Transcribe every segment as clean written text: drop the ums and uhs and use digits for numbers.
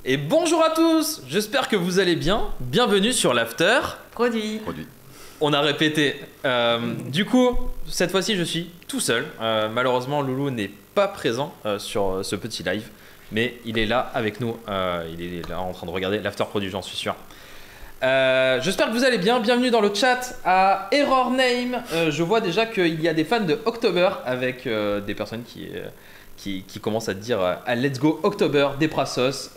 Et bonjour à tous, j'espère que vous allez bien. Bienvenue sur l'After Produit. On a répété. Du coup, cette fois-ci, je suis tout seul. Malheureusement, Loulou n'est pas présent sur ce petit live, mais il est là avec nous. Il est là en train de regarder l'After Produit, j'en suis sûr. J'espère que vous allez bien. Bienvenue dans le chat à Error Name. Je vois déjà qu'il y a des fans de October avec des personnes qui commencent à dire Let's go October, Deprasos,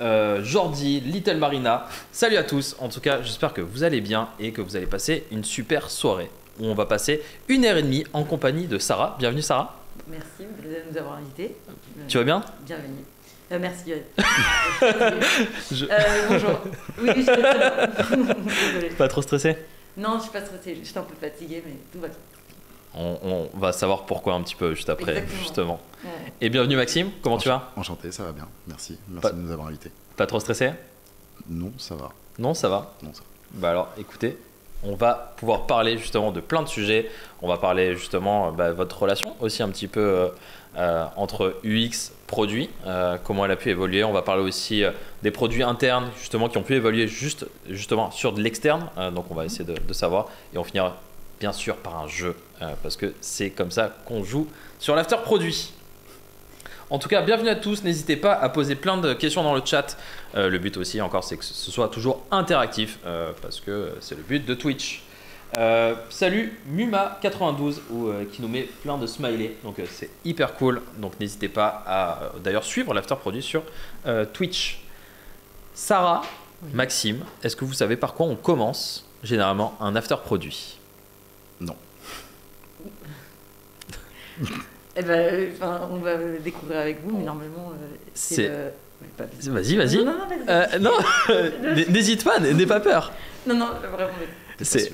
Jordi, Little Marina. Salut à tous. En tout cas, j'espère que vous allez bien et que vous allez passer une super soirée où on va passer 1h30 en compagnie de Sarah. Bienvenue Sarah. Merci de nous avoir invités. Tu vas bien? Bienvenue. Merci. Bonjour. Oui, je suis très bien. Désolée. Pas trop stressé? Non, je suis pas stressée. Je suis un peu fatiguée, mais tout va bien. On va savoir pourquoi un petit peu juste après. Exactement. Justement. Ouais. Et bienvenue Maxime, comment tu vas? Enchanté, ça va bien. Merci Pas- de nous avoir invités. Pas trop stressé? Non, ça va. Non, ça va. Non, ça va. Bah alors, écoutez, on va pouvoir parler justement de plein de sujets. On va parler justement votre relation aussi un petit peu entre UX, produit, comment elle a pu évoluer. On va parler aussi des produits internes justement qui ont pu évoluer justement sur de l'externe. Donc on va essayer de savoir. Et on finira bien sûr par un jeu parce que c'est comme ça qu'on joue sur l'after produit. En tout cas, bienvenue à tous. N'hésitez pas à poser plein de questions dans le chat. Le but aussi, encore, c'est que ce soit toujours interactif parce que c'est le but de Twitch. Salut Muma92 qui nous met plein de smileys. Donc c'est hyper cool. Donc n'hésitez pas à d'ailleurs suivre l'after produit sur Twitch. Sarah, Oui. Maxime, est-ce que vous savez par quoi on commence généralement un after produit? Non. Eh ben, on va le découvrir avec vous, mais normalement, C'est- le... Oui, pas- Vas-y. Non, vas-y. Non, n'hésite pas, n'aie pas peur. Non, vraiment. C'est-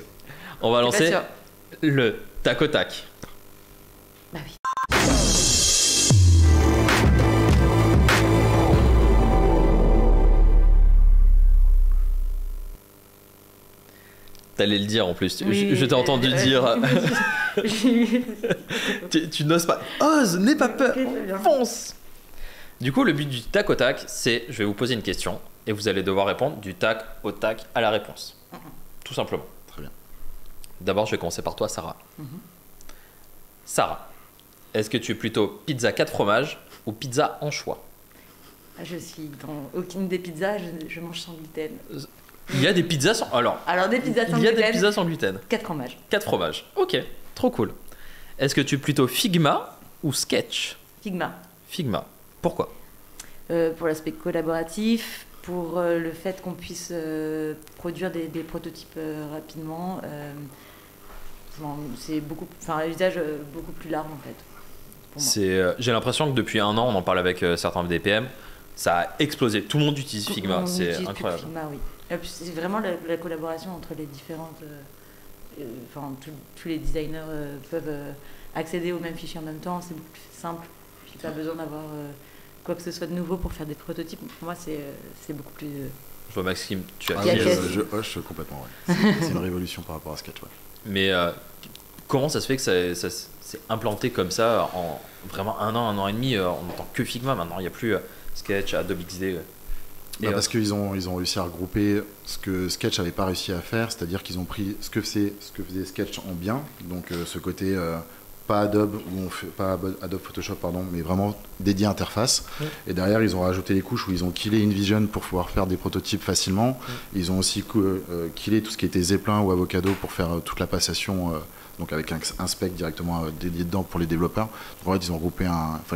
On va Pas lancer sûr. le tac au tac. Bah oui. T'allais le dire en plus, Oui, je t'ai entendu dire. J'ai eu... Tu n'oses pas. Ose, n'aie pas peur, Ok, très bien. fonce. Du coup, le but du tac au tac, c'est je vais vous poser une question et vous allez devoir répondre du tac au tac à la réponse. Tout simplement. Très bien. D'abord, je vais commencer par toi, Sarah. Mhm. Sarah, est-ce que tu es plutôt pizza 4 fromages ou pizza anchois? Je suis dans aucune des pizzas, je mange sans gluten. Il y a des pizzas sans. Alors, Alors, des pizzas sans il y a gluten, des pizzas sans gluten. 4 fromages. 4 fromages. Ok, trop cool. Est-ce que tu es plutôt Figma ou Sketch? Figma. Figma. Pourquoi? Pour l'aspect collaboratif, pour le fait qu'on puisse produire des prototypes rapidement. C'est beaucoup, un usage beaucoup plus large en fait. Pour moi. J'ai l'impression que depuis un an, on en parle avec certains DPM, ça a explosé. Tout le monde utilise Figma, On c'est utilise plus incroyable. Figma, oui. Et puis, c'est vraiment la collaboration entre les différentes. Tous les designers peuvent accéder au même fichier en même temps. C'est beaucoup plus simple. Puis pas besoin d'avoir quoi que ce soit de nouveau pour faire des prototypes. Pour moi, c'est beaucoup plus. Je vois Maxime, tu as Ah Il y a oui, qu'à- je hoche complètement, ouais. C'est une révolution par rapport à Sketch, ouais. Mais comment ça se fait que ça s'est implanté comme ça en vraiment un an et demi en n'entend que Figma maintenant? Il n'y a plus Sketch, Adobe XD. Parce qu'ils ont réussi à regrouper ce que Sketch n'avait pas réussi à faire, c'est-à-dire qu'ils ont pris ce que faisait Sketch en bien, donc ce côté pas Adobe pas Adobe Photoshop pardon, mais vraiment dédié interface. Et derrière ils ont rajouté les couches où ils ont killé InVision pour pouvoir faire des prototypes facilement. Ils ont aussi killé tout ce qui était Zeppelin ou Avocado pour faire toute la passation. Donc avec un spec directement dédié dedans pour les développeurs. Donc en fait,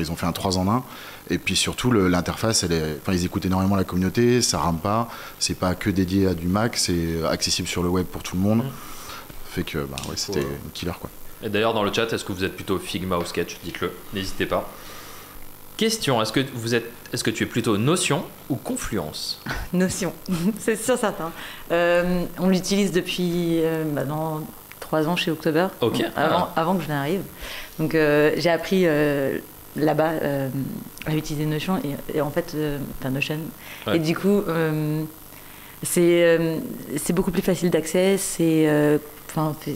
ils ont fait un 3 en 1. Et puis surtout, l'interface, ils écoutent énormément la communauté, ça rame pas, c'est pas que dédié à du Mac, c'est accessible sur le web pour tout le monde. Fait que c'était une killer quoi. Et d'ailleurs, dans le chat, est-ce que vous êtes plutôt Figma ou Sketch? Dites-le, n'hésitez pas. Question, est-ce que tu es plutôt Notion ou Confluence? Notion, c'est sûr certain. On l'utilise depuis maintenant 3 ans chez October, Ok. avant que je n'arrive. Donc j'ai appris là-bas à utiliser Notion et en fait, Notion. Ouais. Et du coup, c'est beaucoup plus facile d'accès, c'est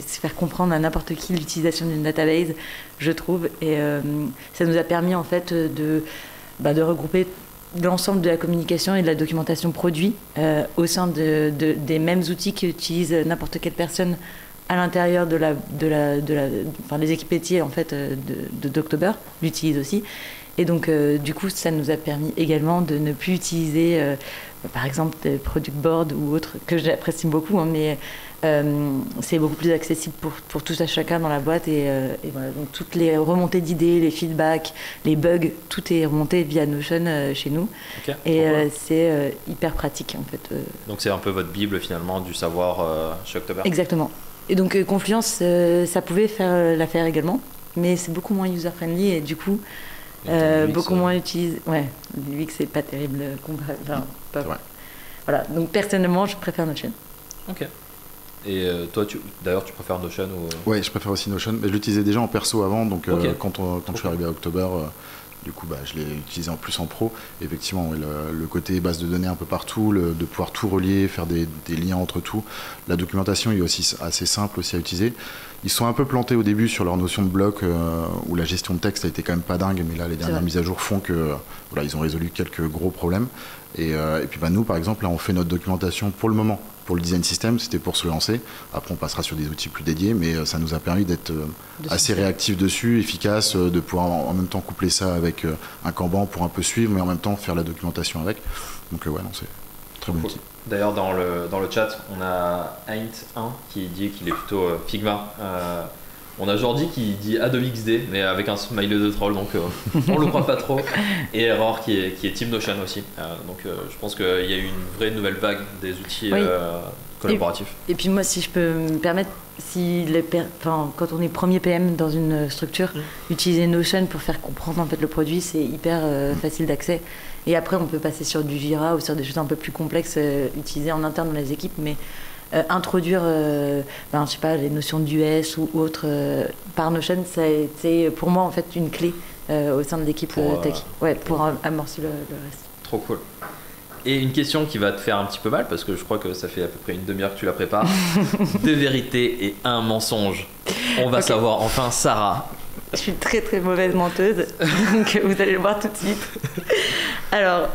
faire comprendre à n'importe qui l'utilisation d'une database, je trouve. Et ça nous a permis en fait de regrouper l'ensemble de la communication et de la documentation produit au sein des mêmes outils qu'utilise n'importe quelle personne à l'intérieur enfin, les équipes métiers en fait, de Doctober l'utilisent aussi. Et donc, du coup, ça nous a permis également de ne plus utiliser, par exemple, des product boards ou autres, que j'apprécie beaucoup, hein, mais c'est beaucoup plus accessible pour tout à chacun dans la boîte. Et voilà, donc toutes les remontées d'idées, les feedbacks, les bugs, tout est remonté via Notion chez nous. Okay, et c'est hyper pratique, en fait. Donc, c'est un peu votre bible, finalement, du savoir chez October. Exactement. Et donc, Confluence, ça pouvait faire l'affaire également, mais c'est beaucoup moins user-friendly et du coup... beaucoup moins utilisé. Ouais, l'UX c'est pas terrible. Enfin, pas... Voilà, donc personnellement je préfère Notion. Ok. Et toi, d'ailleurs, tu préfères Notion ou... Ouais, je préfère aussi Notion. Mais je l'utilisais déjà en perso avant, donc okay. Quand je suis arrivé à October, du coup, je l'ai utilisé en plus en pro. Et effectivement, ouais, le côté base de données un peu partout, de pouvoir tout relier, faire des liens entre tout. La documentation est aussi assez simple aussi à utiliser. Ils sont un peu plantés au début sur leur notion de bloc, où la gestion de texte a été quand même pas dingue, mais là, les dernières mises à jour font que voilà, ils ont résolu quelques gros problèmes. Et puis nous, par exemple, là, on fait notre documentation pour le moment. Pour le design system, c'était pour se lancer. Après, on passera sur des outils plus dédiés, mais ça nous a permis d'être assez réactifs dessus, efficaces, de pouvoir en même temps coupler ça avec un Kanban pour un peu suivre, mais en même temps faire la documentation avec. Donc ouais, non, c'est très bon outil. D'ailleurs, dans le chat, on a Aint1 qui dit qu'il est plutôt Figma. On a Jordi qui dit Adobe XD, mais avec un smiley de troll, donc on le croit pas trop. Et Error qui est Team Notion aussi. Donc je pense qu'il y a eu une vraie nouvelle vague des outils collaboratifs. Et puis moi, si je peux me permettre, quand on est premier PM dans une structure, utiliser Notion pour faire comprendre en fait, le produit, c'est hyper facile d'accès. Et après, on peut passer sur du Jira ou sur des choses un peu plus complexes utilisées en interne dans les équipes, mais introduire je sais pas, les notions d'US ou autres par Notion, c'est pour moi en fait une clé au sein de l'équipe tech, pour amorcer le reste. Trop cool. Et une question qui va te faire un petit peu mal, parce que je crois que ça fait à peu près une demi-heure que tu la prépares. 2 vérités et 1 mensonge. On va savoir enfin, Sarah. Je suis très très mauvaise menteuse, donc vous allez le voir tout de suite. Alors,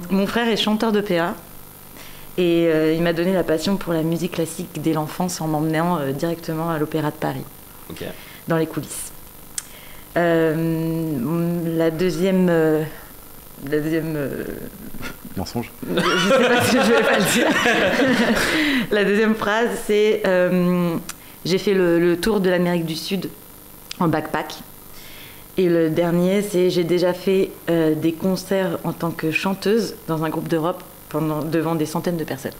mon frère est chanteur d'opéra. Et il m'a donné la passion pour la musique classique dès l'enfance en m'emmenant directement à l'Opéra de Paris, dans les coulisses. La deuxième mensonge. Je sais pas si je vais pas le dire. La deuxième phrase, c'est j'ai fait le tour de l'Amérique du Sud en backpack. Et le dernier, c'est j'ai déjà fait des concerts en tant que chanteuse dans un groupe de rock devant des centaines de personnes.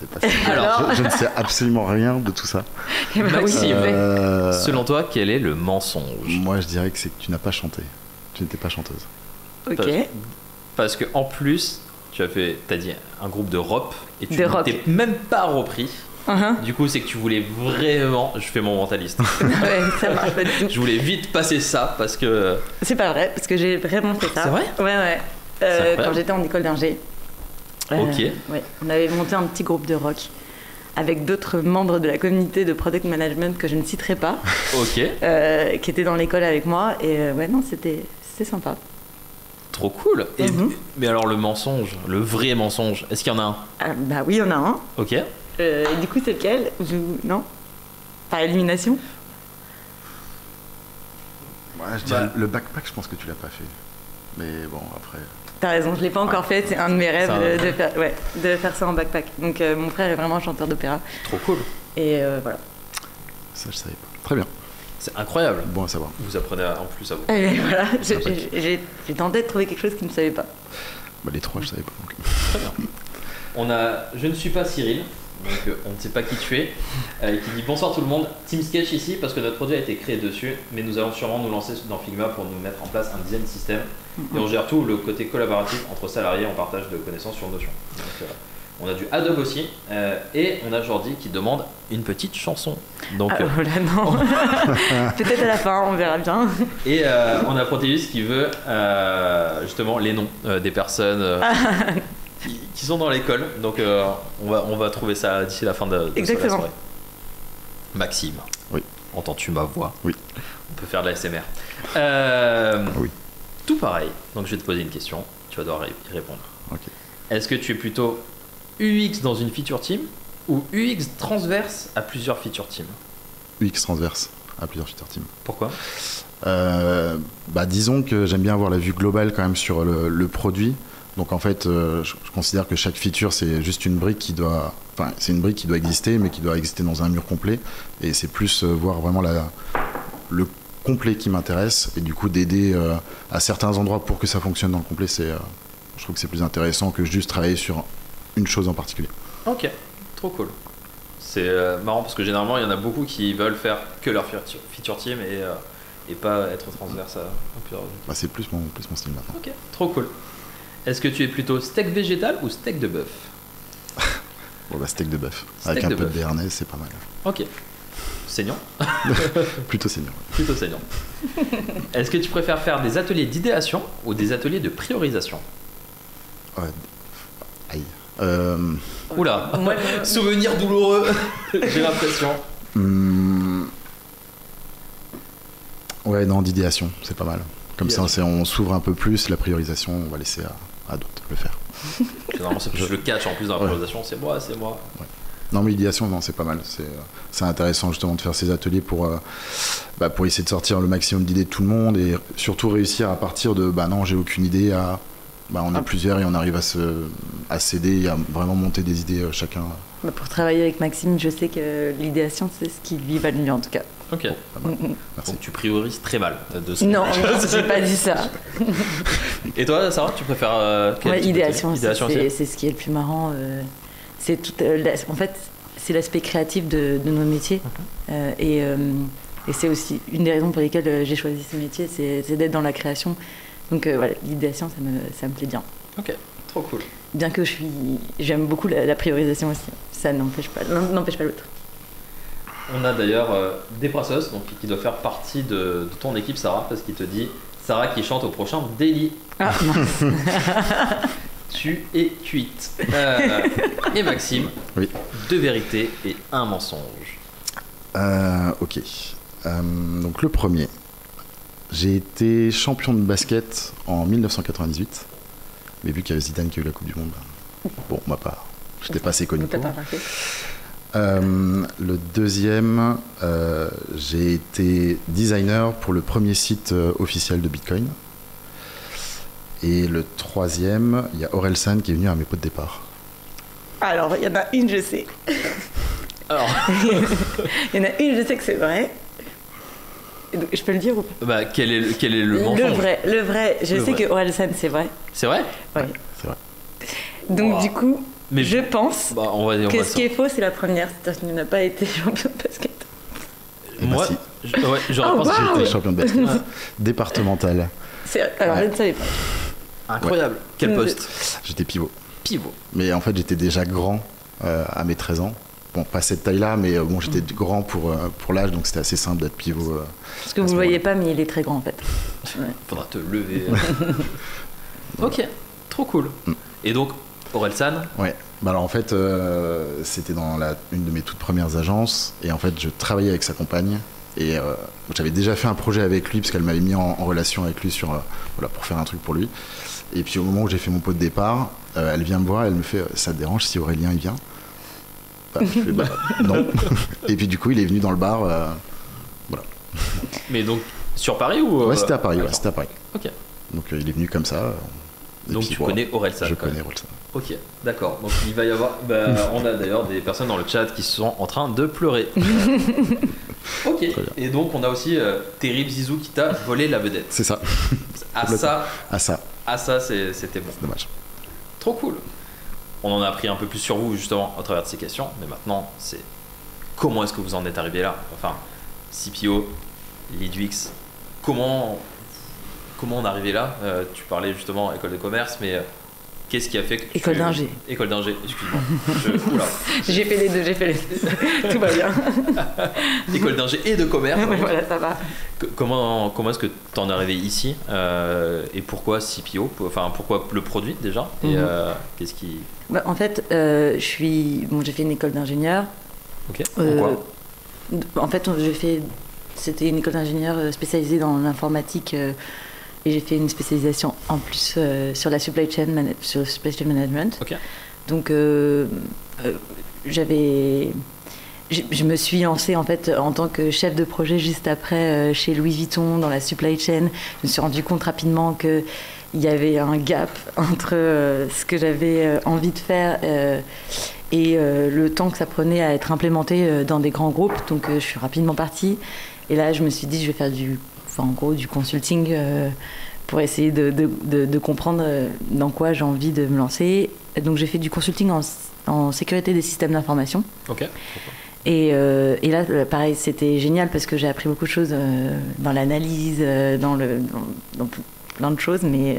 C'est pas Alors, je ne sais absolument rien de tout ça. Maxime, selon toi, quel est le mensonge? Moi, je dirais que c'est que tu n'as pas chanté. Tu n'étais pas chanteuse. Ok. Parce que en plus, t'as dit un groupe de rap et tu n'étais même pas repris. Du coup, c'est que tu voulais vraiment. Je fais mon mentaliste. Ouais, ça marche pas du tout. Je voulais vite passer ça parce que. C'est pas vrai, parce que j'ai vraiment fait ça. C'est vrai? Ouais. Quand j'étais en école d'ingé. Ok. Ouais, on avait monté un petit groupe de rock avec d'autres membres de la communauté de product management que je ne citerai pas. Ok. Qui étaient dans l'école avec moi. Et c'était sympa. Trop cool. Et, mais alors, le mensonge, le vrai mensonge, est-ce qu'il y en a un? Bah oui, il y en a un. Ok. Du coup, c'est lequel? Non? Par élimination? Ouais, je dirais le backpack, je pense que tu l'as pas fait. Mais bon, après... T'as raison, je l'ai pas encore fait. C'est un de mes rêves de faire ça en backpack. Donc mon frère est vraiment chanteur d'opéra. Trop cool. Et voilà. Ça, je savais pas. Très bien. C'est incroyable. Bon à savoir. Vous apprenez en plus à vous. Et voilà, j'ai tenté de trouver quelque chose qu'il ne savait pas. Bah, les trois, je savais pas. Donc. Très bien. On a Je ne suis pas Cyril. Donc on ne sait pas qui tu es, qui dit bonsoir tout le monde, Team Sketch ici parce que notre produit a été créé dessus, mais nous allons sûrement nous lancer dans Figma pour nous mettre en place un design system et on gère tout le côté collaboratif entre salariés en partage de connaissances sur Notion. Donc, on a du Adobe aussi et on a Jordi qui demande une petite chanson. Donc voilà, non. Peut-être à la fin, on verra bien. Et on a Proteus qui veut justement les noms des personnes qui sont dans l'école, donc on va trouver ça d'ici la fin de la soirée. Maxime. Oui. Entends-tu ma voix? Oui. On peut faire de la SMR. Oui. Tout pareil. Donc je vais te poser une question. Tu vas devoir y répondre. Ok. Est-ce que tu es plutôt UX dans une feature team ou UX transverse à plusieurs feature teams? UX transverse à plusieurs feature teams. Pourquoi? Disons que j'aime bien avoir la vue globale quand même sur le produit. Donc en fait, je considère que chaque feature c'est juste une brique qui doit, c'est une brique qui doit exister, mais qui doit exister dans un mur complet. Et c'est plus voir vraiment le complet qui m'intéresse, et du coup d'aider à certains endroits pour que ça fonctionne dans le complet. Je trouve que c'est plus intéressant que juste travailler sur une chose en particulier. Ok, trop cool. C'est marrant parce que généralement il y en a beaucoup qui veulent faire que leur feature team et pas être transverse à plusieurs. C'est plus mon style maintenant. Ok, trop cool. Est-ce que tu es plutôt steak végétal ou steak de bœuf? Steak de bœuf. Steak Avec un de peu de bœuf. béarnaise, c'est pas mal. Ok. Saignant? Plutôt senior. Plutôt saignant. Est-ce que tu préfères faire des ateliers d'idéation ou des ateliers de priorisation? Aïe. Oula, Moi, souvenir douloureux, j'ai l'impression. Ouais, non, d'idéation, c'est pas mal. Comme ça, Idéation. on s'ouvre un peu plus. La priorisation, on va laisser à d'autres le faire. Généralement, c'est plus le catch en plus dans la priorisation, c'est moi. Non, mais idéation, non, c'est pas mal. C'est intéressant justement de faire ces ateliers pour essayer de sortir le maximum d'idées de tout le monde, et surtout réussir à partir de non, j'ai aucune idée, à on est plusieurs et on arrive à s'aider et à vraiment monter des idées chacun. pour travailler avec Maxime, je sais que l'idéation, c'est ce qui lui va le mieux en tout cas. Ok. Merci. Donc tu priorises très mal de ce Non, j'ai pas dit ça. Et toi, Sarah, tu préfères quel type idéation, idéation c'est ce qui est le plus marrant. C'est tout, en fait, c'est l'aspect créatif de nos métiers. Et c'est aussi une des raisons pour lesquelles j'ai choisi ce métier, c'est d'être dans la création. Donc l'idéation, ça me plaît bien. Ok, trop cool. Bien que j'aime beaucoup la priorisation aussi. Ça n'empêche pas l'autre. On a d'ailleurs des brassos qui doit faire partie de ton équipe, Sarah, parce qu'il te dit Sarah qui chante au prochain Daily. Ah mince. Tu es cuite. Et Maxime, Oui. 2 vérités et 1 mensonge. Ok. Donc le premier. J'ai été champion de basket en 1998. Mais vu qu'il y avait Zidane qui a eu la Coupe du Monde, moi pas. J'étais pas assez connu Donc, t'as pour. pas remarqué. Le deuxième, j'ai été designer pour le premier site officiel de Bitcoin. Et le troisième, il y a Orelsan qui est venu à mes pots de départ. Alors, il y en a une, je sais. Alors, Il y en a une, je sais que c'est vrai. Et donc, je peux le dire ou pas? quel est le mensonge? Le vrai. Je Le sais vrai. que Orelsan, c'est vrai. C'est vrai? Ouais. C'est vrai. Donc, Wow. du coup, Mais je pense on va que ce qui est faux, c'est la première. C'est-à-dire qu'il n'a pas été champion de basket. Moi, si. j'aurais Oh, pensé que wow. J'étais j'étais champion de basket. Départemental. Alors, Ouais. je ne savais pas. incroyable. Quel poste? J'étais pivot. Pivot. Mais en fait, j'étais déjà grand à mes 13 ans. Bon, pas cette taille-là, mais j'étais grand pour l'âge, donc c'était assez simple d'être pivot. Parce que vous ne le voyez pas, mais il est très grand, en fait. Ouais. Faudra te lever. Ok, trop cool. Et donc, Orelsan, Ouais. Alors en fait, c'était dans une de mes toutes premières agences, et en fait, je travaillais avec sa compagne, et j'avais déjà fait un projet avec lui parce qu'elle m'avait mis en relation avec lui pour faire un truc pour lui. Et puis au moment où j'ai fait mon pot de départ, elle vient me voir, elle me fait ça te dérange si Aurélien il vient? Je fais non. Et puis du coup, il est venu dans le bar. mais donc sur Paris ou Ouais, c'était à Paris. D'accord. Ouais, c'était à Paris. Ok. Donc il est venu comme ça. Et Donc puis, tu connais Orelsan. Je quand même. connais Orelsan. Ok, d'accord. Donc il va y avoir. On a d'ailleurs des personnes dans le chat qui sont en train de pleurer. Ok. bien. Et donc on a aussi Terrible Zizou qui t'a volé la vedette. C'est ça. Ah Complètement. ça, c'était bon. C'est dommage. Trop cool. On en a appris un peu plus sur vous justement à travers de ces questions, mais maintenant c'est comment est-ce que vous en êtes arrivé là? Enfin, CPO, Lead UX, comment on est arrivé là? Tu parlais justement école de commerce, mais qu'est-ce qui a fait que École d'ingé. École d'ingé, excuse-moi. Oula. J'ai fait les deux. Tout va bien. École d'ingé et de commerce. Voilà, ça va. Comment est-ce que tu en es arrivé ici et pourquoi CPO? Enfin, pourquoi le produit déjà? Et qu'est-ce qui... En fait, j'ai fait une école d'ingénieur. Ok. Pourquoi? En fait, c'était une école d'ingénieur spécialisée dans l'informatique et j'ai fait une spécialisation en plus sur la supply chain management. Ok. Donc, je me suis lancée en fait en tant que chef de projet juste après chez Louis Vuitton dans la supply chain. Je me suis rendu compte rapidement qu'il y avait un gap entre ce que j'avais envie de faire et le temps que ça prenait à être implémenté dans des grands groupes. Donc je suis rapidement partie. Et là, je me suis dit, je vais faire du consulting pour essayer de comprendre dans quoi j'ai envie de me lancer. Donc j'ai fait du consulting en sécurité des systèmes d'information. Ok. Et là, pareil, c'était génial parce que j'ai appris beaucoup de choses dans l'analyse, dans plein de choses, mais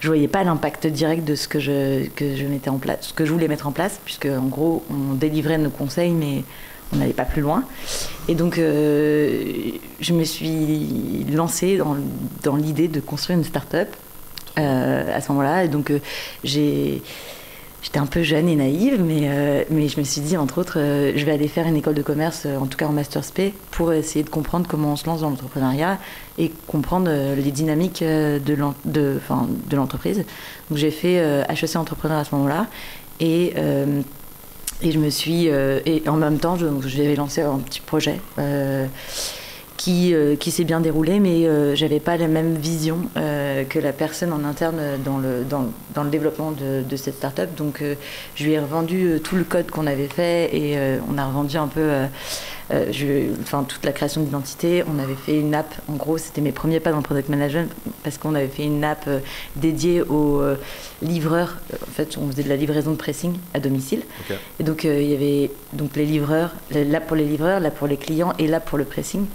je voyais pas l'impact direct de ce que je mettais en place, ce que je voulais mettre en place, puisque en gros, on délivrait nos conseils, mais on n'allait pas plus loin. Et donc, je me suis lancée dans l'idée de construire une start-up à ce moment-là. Et donc, j'étais un peu jeune et naïve, mais je me suis dit, entre autres, je vais aller faire une école de commerce, en tout cas en Master Spé, pour essayer de comprendre comment on se lance dans l'entrepreneuriat et comprendre les dynamiques de l'entreprise. Donc j'ai fait HEC Entrepreneur à ce moment-là, et je me suis... et en même temps, j'avais lancé un petit projet qui s'est bien déroulé, mais j'avais pas la même vision que la personne en interne dans le développement de cette start-up. Donc je lui ai revendu tout le code qu'on avait fait et on a revendu un peu toute la création d'identité. On avait fait une app, en gros c'était mes premiers pas dans le product management parce qu'on avait fait une app dédiée aux livreurs. En fait on faisait de la livraison de pressing à domicile. Okay. Et donc il y avait les livreurs, l'app pour les livreurs, l'app pour les clients et l'app pour le pressing.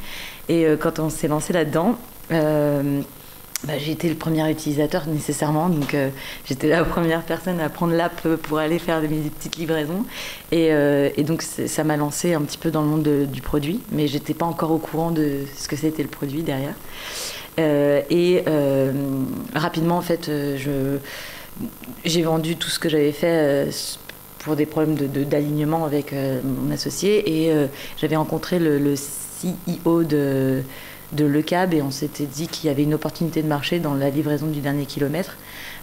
Et quand on s'est lancé là-dedans, j'ai été le premier utilisateur nécessairement, donc j'étais la première personne à prendre l'app pour aller faire mes petites livraisons. Et donc ça m'a lancé un petit peu dans le monde du produit, mais j'étais pas encore au courant de ce que c'était le produit derrière. Rapidement, en fait, j'ai vendu tout ce que j'avais fait pour des problèmes d'alignement avec mon associé, et j'avais rencontré le CEO de Le Cab, et on s'était dit qu'il y avait une opportunité de marché dans la livraison du dernier kilomètre,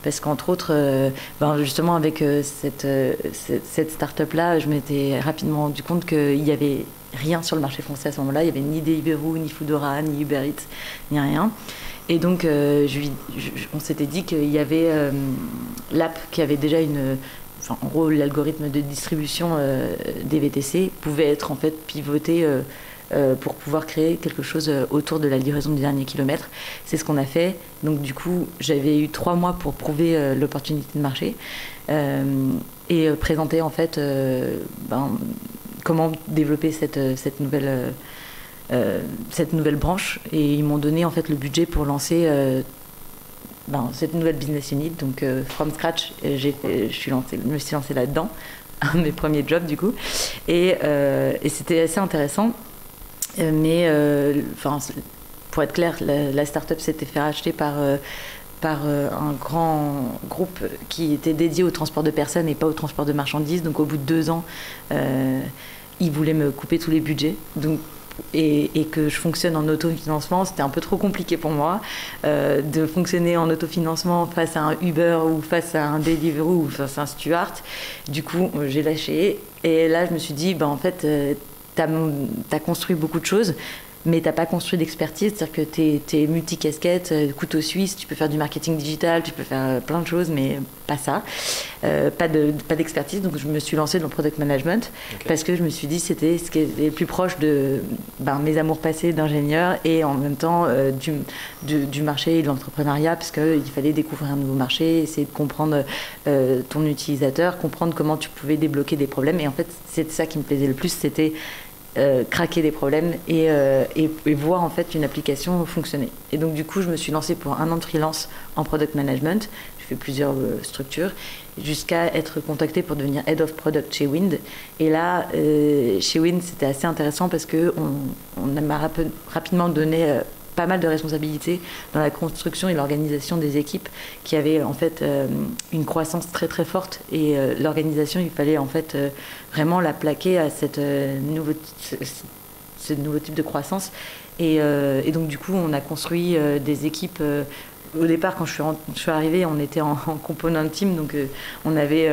parce qu'entre autres, justement avec cette start-up-là, je m'étais rapidement rendu compte qu'il n'y avait rien sur le marché français à ce moment-là. Il n'y avait ni Deliveroo, ni Foodora, ni Uber Eats, ni rien. Et donc on s'était dit qu'il y avait l'app qui avait déjà en gros, l'algorithme de distribution des VTC pouvait être en fait pivoté pour pouvoir créer quelque chose autour de la livraison du dernier kilomètre. C'est ce qu'on a fait. Donc du coup, j'avais eu 3 mois pour prouver l'opportunité de marché et présenter en fait comment développer cette nouvelle branche. Et ils m'ont donné en fait le budget pour lancer cette nouvelle business unit. Donc from scratch, je me suis lancée là-dedans, un de mes premiers jobs du coup. Et c'était assez intéressant. Mais pour être clair, la start-up s'était fait racheter par un grand groupe qui était dédié au transport de personnes et pas au transport de marchandises. Donc au bout de 2 ans, ils voulaient me couper tous les budgets. Donc, et que je fonctionne en autofinancement, c'était un peu trop compliqué pour moi de fonctionner en autofinancement face à un Uber ou face à un Deliveroo ou face à un Stuart. Du coup, j'ai lâché. Et là, je me suis dit, en fait... T'as construit beaucoup de choses, mais t'as pas construit d'expertise, c'est-à-dire que t'es multi-casquette, couteau suisse, tu peux faire du marketing digital, tu peux faire plein de choses, mais pas ça, pas d'expertise. Donc je me suis lancée dans le product management parce que je me suis dit c'était ce qui est le plus proche de mes amours passés d'ingénieur et en même temps du marché et de l'entrepreneuriat, parce qu'il fallait découvrir un nouveau marché, essayer de comprendre ton utilisateur, comprendre comment tu pouvais débloquer des problèmes. Et en fait c'est ça qui me plaisait le plus, c'était craquer des problèmes et voir en fait une application fonctionner. Et donc du coup je me suis lancée pour 1 an de freelance en product management. J'ai fait plusieurs structures jusqu'à être contactée pour devenir head of product chez Wind. Et là chez Wind c'était assez intéressant parce que on m'a rapidement donné pas mal de responsabilités dans la construction et l'organisation des équipes qui avaient en fait une croissance très très forte, et l'organisation il fallait en fait vraiment la plaquer à cette ce nouveau type de croissance. Et donc, du coup, on a construit des équipes. Au départ, quand je suis arrivée, on était en component team, donc on avait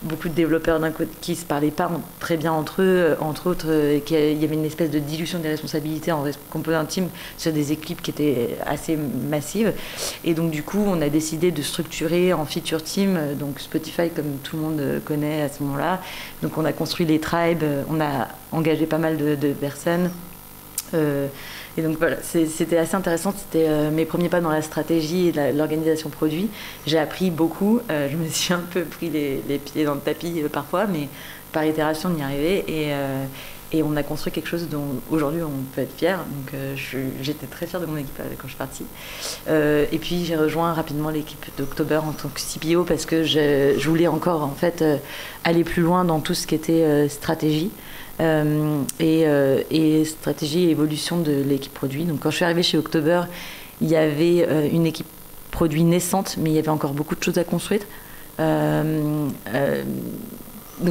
beaucoup de développeurs d'un côté qui se parlaient pas très bien entre eux, entre autres, et qu'il y avait une espèce de dilution des responsabilités en component team sur des équipes qui étaient assez massives. Et donc, du coup, on a décidé de structurer en feature team, donc Spotify, comme tout le monde connaît à ce moment-là. Donc, on a construit les tribes, on a engagé pas mal de personnes. Et donc voilà, c'était assez intéressant, c'était mes premiers pas dans la stratégie et l'organisation produit. J'ai appris beaucoup, je me suis un peu pris les pieds dans le tapis parfois, mais par itération on y arrivait et on a construit quelque chose dont aujourd'hui on peut être fier. Donc j'étais très fière de mon équipe quand je suis partie. Et puis j'ai rejoint rapidement l'équipe d'October en tant que CPO parce que je voulais encore en fait aller plus loin dans tout ce qui était stratégie. Et stratégie et évolution de l'équipe produit. Donc quand je suis arrivée chez October, il y avait une équipe produit naissante, mais il y avait encore beaucoup de choses à construire. Donc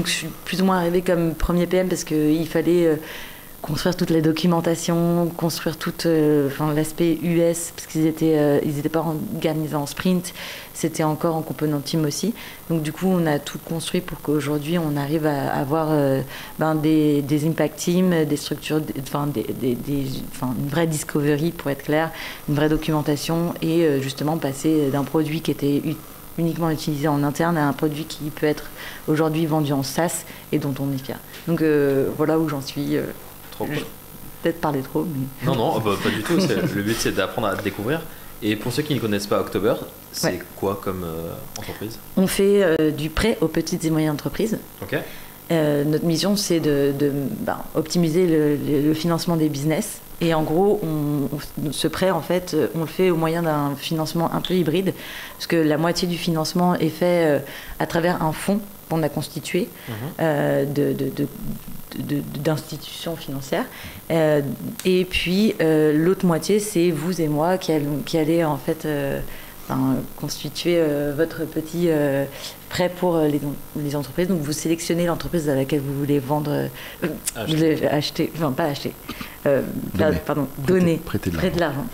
je suis plus ou moins arrivée comme premier PM parce qu'il fallait construire toute la documentation, construire tout l'aspect US, parce qu'ils étaient pas organisés en sprint, c'était encore en component team aussi. Donc du coup, on a tout construit pour qu'aujourd'hui, on arrive à avoir des impact teams, des structures, une vraie discovery, pour être clair, une vraie documentation, et justement passer d'un produit qui était uniquement utilisé en interne à un produit qui peut être aujourd'hui vendu en SaaS et dont on est fier. Donc voilà où j'en suis. Trop cool. Peut-être parler trop, mais... Non, pas du tout. Le but, c'est d'apprendre à découvrir. Et pour ceux qui ne connaissent pas October, c'est quoi comme entreprise ? On fait du prêt aux petites et moyennes entreprises. Ok. Notre mission, c'est de optimiser le financement des business. Et en gros, ce prêt, en fait, on le fait au moyen d'un financement un peu hybride, parce que la moitié du financement est fait à travers un fonds qu'on a constitué d'institutions financières. Et puis, l'autre moitié, c'est vous et moi qui allez, en fait, constituer votre petit prêt pour les entreprises. Donc, vous sélectionnez l'entreprise à laquelle vous voulez vendre, donner, prêter de l'argent.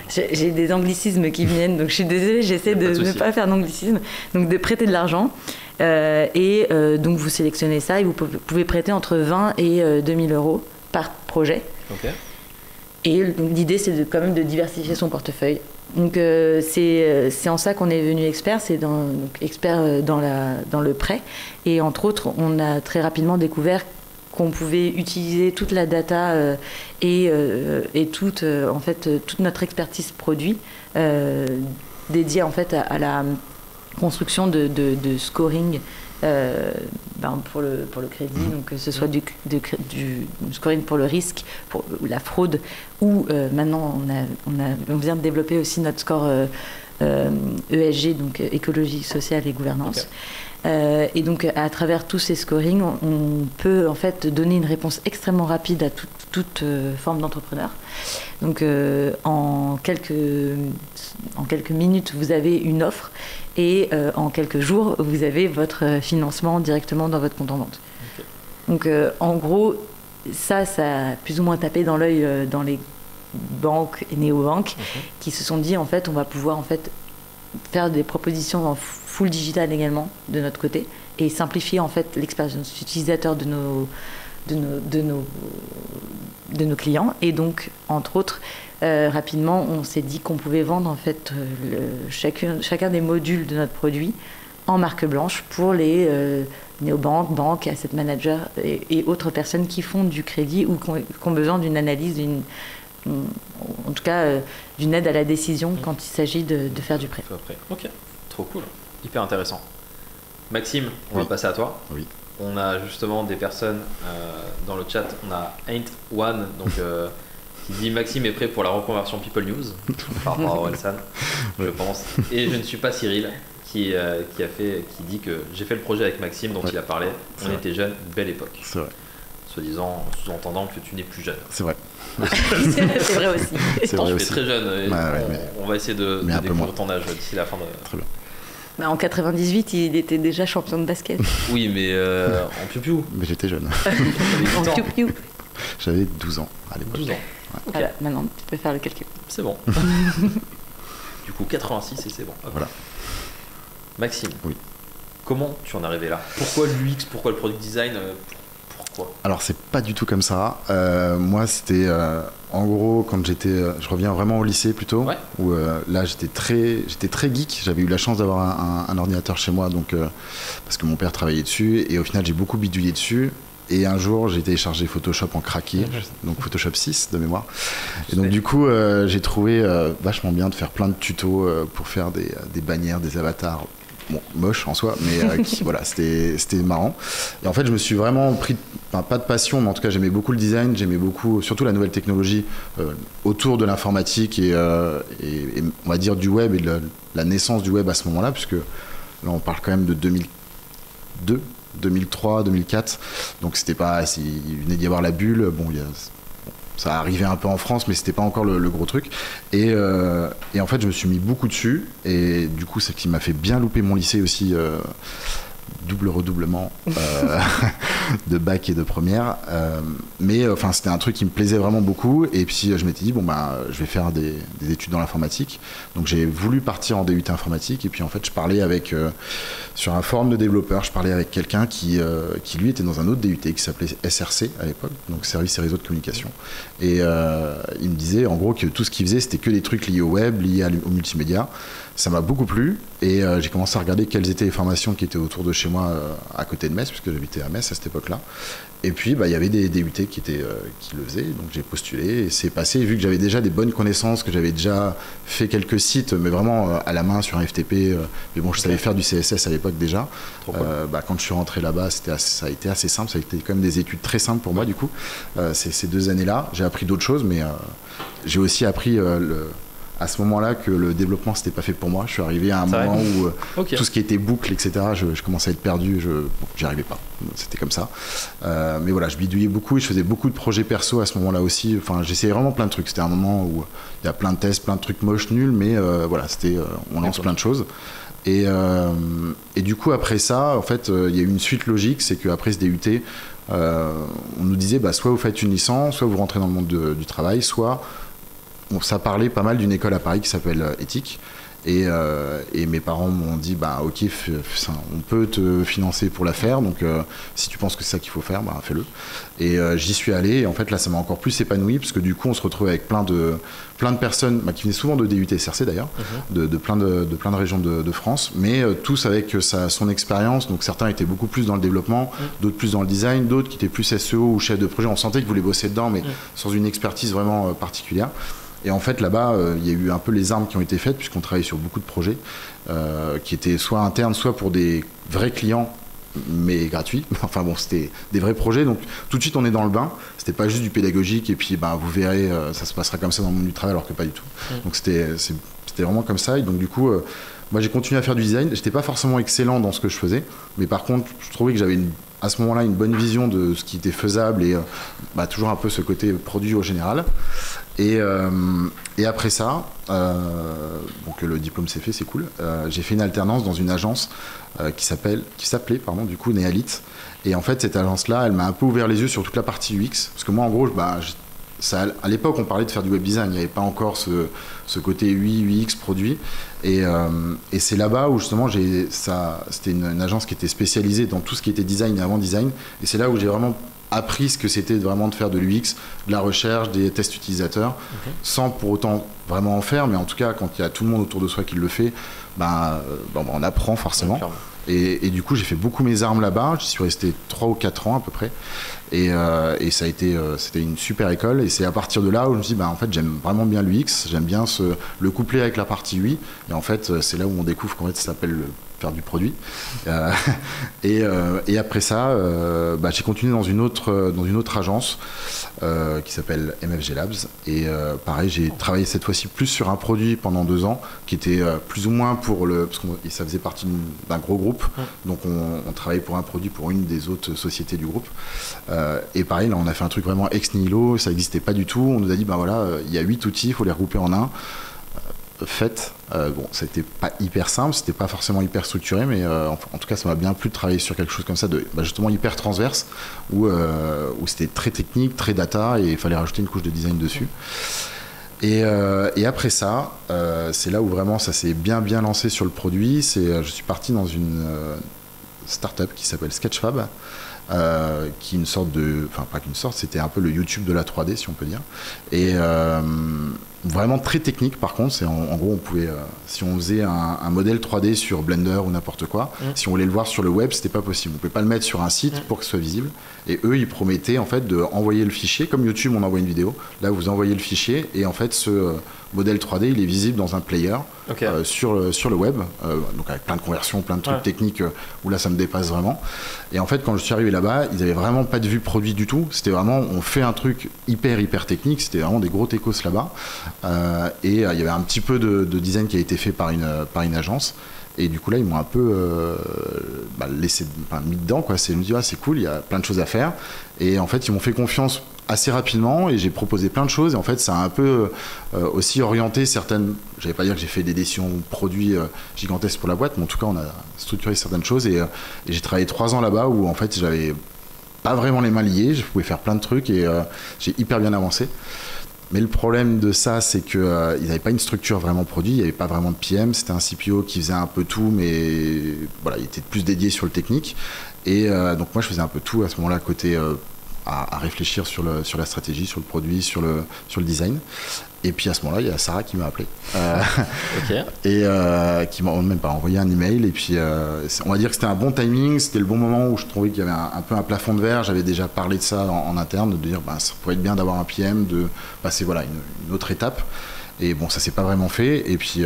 J'ai des anglicismes qui viennent, donc je suis désolée, j'essaie de ne pas faire d'anglicisme. Donc, de prêter de l'argent. Donc, vous sélectionnez ça et vous pouvez prêter entre 20 et 2000 euros par projet. Okay. Et l'idée, c'est quand même de diversifier son portefeuille. Donc, c'est en ça qu'on est devenu expert, expert dans le prêt. Et entre autres, on a très rapidement découvert qu'on pouvait utiliser toute la data et toute notre expertise produit dédiée en fait à la construction de scoring pour le crédit, donc que ce soit du scoring pour le risque, pour la fraude, ou maintenant on vient de développer aussi notre score ESG, donc écologie, sociale et gouvernance. Okay. Et donc à travers tous ces scorings, on peut en fait donner une réponse extrêmement rapide à toute forme d'entrepreneur. Donc en quelques minutes, vous avez une offre et en quelques jours, vous avez votre financement directement dans votre compte en vente. Okay. Donc en gros, ça a plus ou moins tapé dans l'œil dans les banques et néobanques qui se sont dit en fait on va pouvoir en fait faire des propositions en full digital également de notre côté et simplifier en fait l'expérience utilisateur de nos clients. Et donc entre autres rapidement on s'est dit qu'on pouvait vendre en fait chacun des modules de notre produit en marque blanche pour les néobanques, banques, asset managers et autres personnes qui font du crédit ou qui ont besoin d'une analyse, en tout cas d'une aide à la décision quand il s'agit de faire du prêt. Ok, trop cool, hyper intéressant. Maxime, on va passer à toi. Oui. On a justement des personnes dans le chat, on a Ain't One donc, qui dit Maxime est prêt pour la reconversion People News par rapport à Orelsan, je pense. Et je ne suis pas Cyril qui dit que j'ai fait le projet avec Maxime dont il a parlé. On était jeunes, belle époque. C'est vrai. Sous-entendant que tu n'es plus jeune. C'est vrai. C'est vrai aussi. Pourtant, tu es très jeune. On va essayer de découvrir ton âge d'ici la fin de... Très bien. Bah, en 98, il était déjà champion de basket. Oui, mais en piou-piou. Mais j'étais jeune. En piou-piou. J'avais 12 ans à l'époque. 12 ans. Okay. Voilà, maintenant tu peux faire le calcul. C'est bon. Du coup, 86 et c'est bon. Okay. Voilà. Maxime. Oui. Comment tu en es arrivé là? Pourquoi l'UX? Pourquoi le product design? Pourquoi? Alors c'est pas du tout comme ça. Moi c'était en gros quand je reviens vraiment au lycée plutôt, ouais. où là j'étais très geek. J'avais eu la chance d'avoir un ordinateur chez moi, donc parce que mon père travaillait dessus et au final j'ai beaucoup bidouillé dessus. Et un jour, j'ai téléchargé Photoshop en craqué, donc Photoshop 6 de mémoire. Et donc du coup, j'ai trouvé vachement bien de faire plein de tutos pour faire des bannières, des avatars. Bon, moche en soi, mais voilà, c'était marrant. Et en fait, je me suis vraiment pris, pas de passion, mais en tout cas, j'aimais beaucoup le design, j'aimais beaucoup, surtout la nouvelle technologie autour de l'informatique et on va dire du web et de la naissance du web à ce moment-là, puisque là, on parle quand même de 2002. 2003, 2004, donc c'était pas, il venait d'y avoir la bulle, bon, ça arrivait un peu en France, mais c'était pas encore le gros truc, et en fait je me suis mis beaucoup dessus, et du coup c'est ce qui m'a fait bien louper mon lycée aussi, double redoublement de bac et de première, mais enfin c'était un truc qui me plaisait vraiment beaucoup, et puis je m'étais dit bon bah je vais faire des études dans l'informatique, donc j'ai voulu partir en DUT informatique, et puis en fait je parlais avec sur un forum de développeurs, je parlais avec quelqu'un qui lui était dans un autre DUT qui s'appelait SRC à l'époque, donc Service et Réseau de Communication, et il me disait en gros que tout ce qu'il faisait c'était que des trucs liés au web, liés au multimédia. Ça m'a beaucoup plu, et j'ai commencé à regarder quelles étaient les formations qui étaient autour de chez moi à côté de Metz, puisque j'habitais à Metz à cette époque-là. Et puis il y avait des DUT qui le faisaient, donc j'ai postulé, et c'est passé, vu que j'avais déjà des bonnes connaissances, que j'avais déjà fait quelques sites, mais vraiment à la main sur un FTP, mais bon je savais faire du CSS à l'époque déjà. Quand je suis rentré là-bas, ça a été assez simple, ça a été quand même des études très simples pour moi du coup, ces 2 années-là. J'ai appris d'autres choses, mais j'ai aussi appris à ce moment-là que le développement c'était pas fait pour moi. Je suis arrivé à un moment où tout ce qui était boucle, etc., je commençais à être perdu, j'y arrivais pas, c'était comme ça, mais voilà, je bidouillais beaucoup et je faisais beaucoup de projets perso à ce moment-là aussi. Enfin, j'essayais vraiment plein de trucs, c'était un moment où il y a plein de tests, plein de trucs moches, nuls, mais voilà, c'était on lance plein de choses, et du coup après ça en fait il y a eu une suite logique, c'est qu'après ce DUT on nous disait soit vous faites une licence, soit vous rentrez dans le monde du travail, soit ça parlait pas mal d'une école à Paris qui s'appelle Éthique, et mes parents m'ont dit ok, on peut te financer pour la faire, donc si tu penses que c'est ça qu'il faut faire, fais-le. Et j'y suis allé, et en fait là ça m'a encore plus épanoui, parce que du coup on se retrouve avec plein de personnes qui venaient souvent de DUT SRC d'ailleurs, de plein de régions de France, mais tous avec son expérience. Donc certains étaient beaucoup plus dans le développement, d'autres plus dans le design, d'autres qui étaient plus SEO ou chef de projet. On sentait qu'ils voulaient bosser dedans, mais sans une expertise vraiment particulière. Et en fait, là-bas, il y a eu un peu les armes qui ont été faites, puisqu'on travaillait sur beaucoup de projets qui étaient soit internes, soit pour des vrais clients, mais gratuits. Enfin bon, c'était des vrais projets. Donc tout de suite, on est dans le bain. C'était pas juste du pédagogique, et puis vous verrez, ça se passera comme ça dans le monde du travail, alors que pas du tout. Donc c'était vraiment comme ça. Et donc du coup, moi j'ai continué à faire du design. J'étais pas forcément excellent dans ce que je faisais, mais par contre, je trouvais que j'avais à ce moment-là une bonne vision de ce qui était faisable, et toujours un peu ce côté produit au général. Et après ça, donc le diplôme s'est fait, c'est cool. J'ai fait une alternance dans une agence qui s'appelait du coup Nealit. Et en fait cette agence-là, elle m'a un peu ouvert les yeux sur toute la partie UX, parce que moi en gros, à l'époque on parlait de faire du web design, il n'y avait pas encore ce côté UI, UX produit. Et c'est là-bas où justement c'était une agence qui était spécialisée dans tout ce qui était design et avant design. Et c'est là où j'ai vraiment appris ce que c'était vraiment de faire de l'UX, de la recherche, des tests utilisateurs, sans pour autant vraiment en faire, mais en tout cas quand il y a tout le monde autour de soi qui le fait, on apprend forcément. Et du coup j'ai fait beaucoup mes armes là-bas, j'y suis resté 3 ou 4 ans à peu près, et ça a été c'était une super école, et c'est à partir de là où je me suis dit en fait j'aime vraiment bien l'UX, j'aime bien le coupler avec la partie UI, et en fait c'est là où on découvre qu'en fait ça s'appelle faire du produit. Et après ça, j'ai continué dans une autre agence qui s'appelle MFG Labs. Et pareil, j'ai travaillé cette fois-ci plus sur un produit pendant 2 ans, qui était plus ou moins parce que ça faisait partie d'un gros groupe. Donc on travaillait pour un produit pour une des autres sociétés du groupe. Et pareil, là on a fait un truc vraiment ex nihilo, ça n'existait pas du tout. On nous a dit il y a 8 outils, il faut les regrouper en un. faite. Bon, ça n'était pas hyper simple, c'était pas forcément hyper structuré, mais en tout cas, ça m'a bien plu de travailler sur quelque chose comme ça, justement hyper transverse, où c'était très technique, très data, et il fallait rajouter une couche de design dessus. Et après ça, c'est là où vraiment ça s'est bien lancé sur le produit. Je suis parti dans une startup qui s'appelle Sketchfab, qui est une sorte de... Enfin, pas qu'une sorte, c'était un peu le YouTube de la 3D, si on peut dire. Et vraiment très technique, par contre. En gros, on pouvait... si on faisait un modèle 3D sur Blender ou n'importe quoi, si on voulait le voir sur le web, c'était pas possible. On pouvait pas le mettre sur un site pour que ce soit visible. Et eux, ils promettaient, en fait, d'envoyer le fichier. Comme YouTube, on envoie une vidéo. Là, vous envoyez le fichier. Et en fait, ce modèle 3D, il est visible dans un player sur le web. Donc, avec plein de conversions, plein de trucs techniques où là, ça me dépasse vraiment. Et en fait, quand je suis arrivé là-bas, ils avaient vraiment pas de vue produit du tout. C'était vraiment, on fait un truc hyper technique. C'était vraiment des gros techos là-bas. Et il y avait un petit peu de design qui a été fait par une agence. Et du coup, là, ils m'ont un peu mis dedans, quoi. Je me dis, c'est cool, il y a plein de choses à faire. Et en fait, ils m'ont fait confiance assez rapidement et j'ai proposé plein de choses. Et en fait, ça a un peu aussi orienté certaines... Je vais pas dire que j'ai fait des décisions produits gigantesques pour la boîte, mais en tout cas, on a structuré certaines choses. Et j'ai travaillé 3 ans là-bas où, en fait, j'avais pas vraiment les mains liées. Je pouvais faire plein de trucs et j'ai hyper bien avancé. Mais le problème de ça, c'est qu'ils n'avaient pas une structure vraiment produit, il n'y avait pas vraiment de PM, c'était un CPO qui faisait un peu tout, mais voilà, il était plus dédié sur le technique. Et donc moi, je faisais un peu tout à ce moment-là, côté à réfléchir sur la stratégie, sur le produit, sur le design. Et puis à ce moment-là, il y a Sarah qui m'a appelé et qui m'a même pas envoyé un email. Et puis on va dire que c'était un bon timing, c'était le bon moment où je trouvais qu'il y avait un peu un plafond de verre. J'avais déjà parlé de ça en interne, de dire ça pourrait être bien d'avoir un PM, de passer une autre étape. Et bon, ça s'est pas vraiment fait. Et puis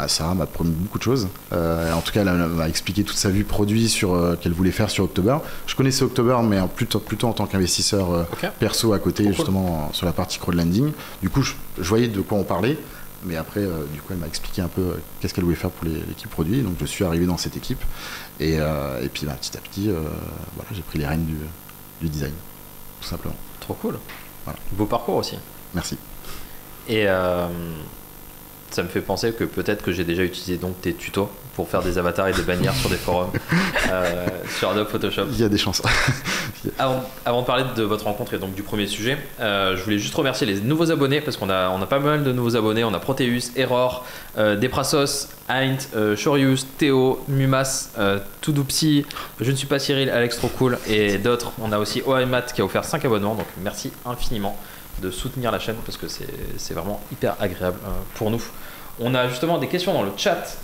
Sarah m'a promis beaucoup de choses. En tout cas, elle m'a expliqué toute sa vue produit qu'elle voulait faire sur October. Je connaissais October, mais plutôt en tant qu'investisseur perso à côté, justement sur la partie crowdlending. Du coup, je voyais de quoi on parlait. Mais après, du coup, elle m'a expliqué un peu qu'est-ce qu'elle voulait faire pour l'équipe produit. Donc, je suis arrivé dans cette équipe. Et puis, petit à petit, j'ai pris les rênes du design, tout simplement. Trop cool. Voilà. Beau parcours aussi. Merci. Et ça me fait penser que peut-être que j'ai déjà utilisé donc tes tutos pour faire des avatars et des bannières sur des forums sur Adobe Photoshop. Il y a des chances. Avant de parler de votre rencontre et donc du premier sujet, je voulais juste remercier les nouveaux abonnés parce qu'on a pas mal de nouveaux abonnés. On a Proteus, Error, Deprasos, Aint, Shorius, Théo, Mumas, Toudoupsi, Je ne suis pas Cyril, Alex trop cool et d'autres. On a aussi OIMAT qui a offert 5 abonnements, donc merci infiniment de soutenir la chaîne parce que c'est vraiment hyper agréable pour nous. On a justement des questions dans le chat.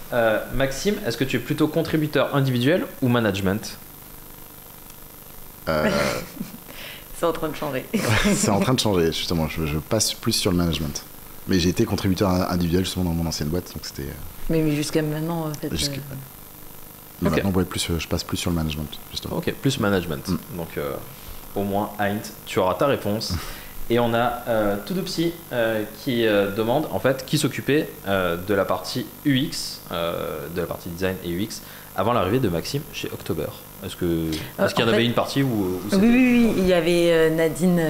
Maxime, est-ce que tu es plutôt contributeur individuel ou management ? C'est en train de changer. C'est en train de changer, justement. Je passe plus sur le management. Mais j'ai été contributeur individuel justement dans mon ancienne boîte, donc c'était... Mais jusqu'à maintenant, en fait... Mais maintenant, je passe plus sur le management, justement. Ok, plus management. Donc, au moins, Aint, tu auras ta réponse. Et on a Toudoupsi qui demande en fait qui s'occupait de la partie UX, de la partie design et UX avant l'arrivée de Maxime chez October. Est-ce qu'il y en avait une partie où oui, il y avait Nadine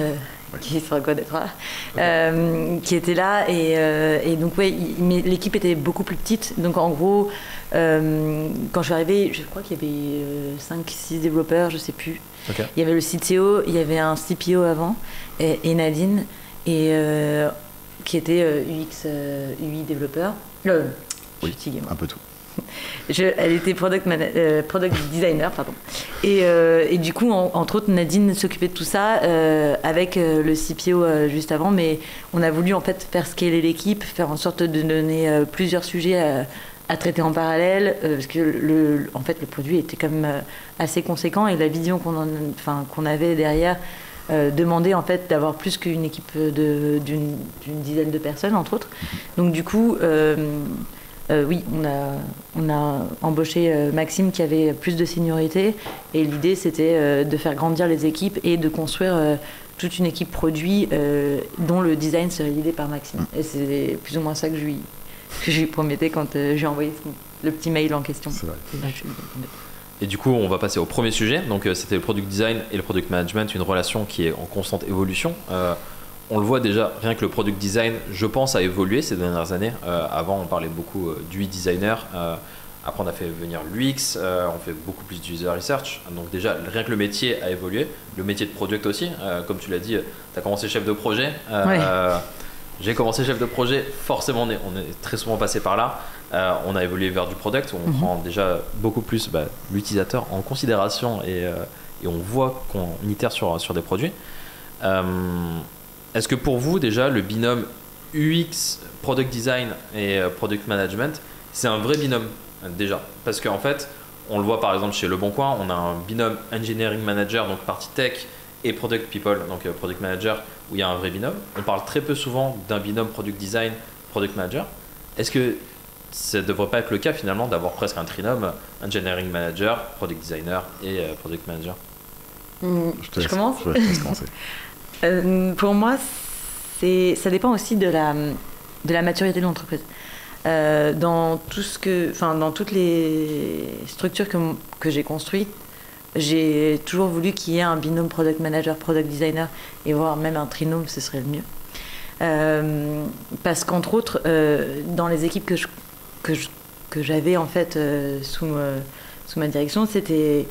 qui se reconnaîtra, qui était là et donc mais l'équipe était beaucoup plus petite. Donc en gros, quand je suis arrivée, je crois qu'il y avait 5-6 développeurs, je sais plus. Okay. Il y avait le CTO, il y avait un CPO avant et Nadine qui était UI développeur. Oui, un peu tout. Elle était product designer, pardon. Et du coup, entre autres, Nadine s'occupait de tout ça avec le CPO juste avant, mais on a voulu en fait faire scaler l'équipe, faire en sorte de donner plusieurs sujets à traiter en parallèle, parce que le produit était quand même assez conséquent et la vision qu'on avait derrière demandait en fait d'avoir plus qu'une équipe d'une dizaine de personnes, entre autres. Donc du coup... oui, on a embauché Maxime qui avait plus de seniorité et l'idée c'était de faire grandir les équipes et de construire toute une équipe produit dont le design serait guidé par Maxime. Et c'est plus ou moins ça que je lui promettais quand j'ai envoyé le petit mail en question. C'est vrai. Et du coup, on va passer au premier sujet. Donc, c'était le product design et le product management, une relation qui est en constante évolution. on le voit déjà, rien que le product design, je pense, a évolué ces dernières années. Avant, on parlait beaucoup d'UX designer. Après, on a fait venir l'UX, on fait beaucoup plus d'user research. Donc déjà, rien que le métier a évolué. Le métier de product aussi. Comme tu l'as dit, tu as commencé chef de projet. Ouais. J'ai commencé chef de projet. Forcément, on est très souvent passé par là. On a évolué vers du product où on prend déjà beaucoup plus l'utilisateur en considération et on voit qu'on itère sur des produits. Est-ce que pour vous, déjà, le binôme UX, product design et product management, c'est un vrai binôme déjà? Parce qu'en fait, on le voit par exemple chez Le Bon Coin, on a un binôme engineering manager, donc partie tech, et product people, donc product manager, où il y a un vrai binôme. On parle très peu souvent d'un binôme product design, product manager. Est-ce que ça ne devrait pas être le cas finalement d'avoir presque un trinôme, engineering manager, product designer et product manager? Je commence. Je te laisse commencer. Pour moi, ça dépend aussi de la maturité de l'entreprise. Dans toutes les structures que j'ai construites, j'ai toujours voulu qu'il y ait un binôme product manager, product designer, et voire même un trinôme, ce serait le mieux. Parce qu'entre autres, dans les équipes que j'avais en fait sous ma direction, c'était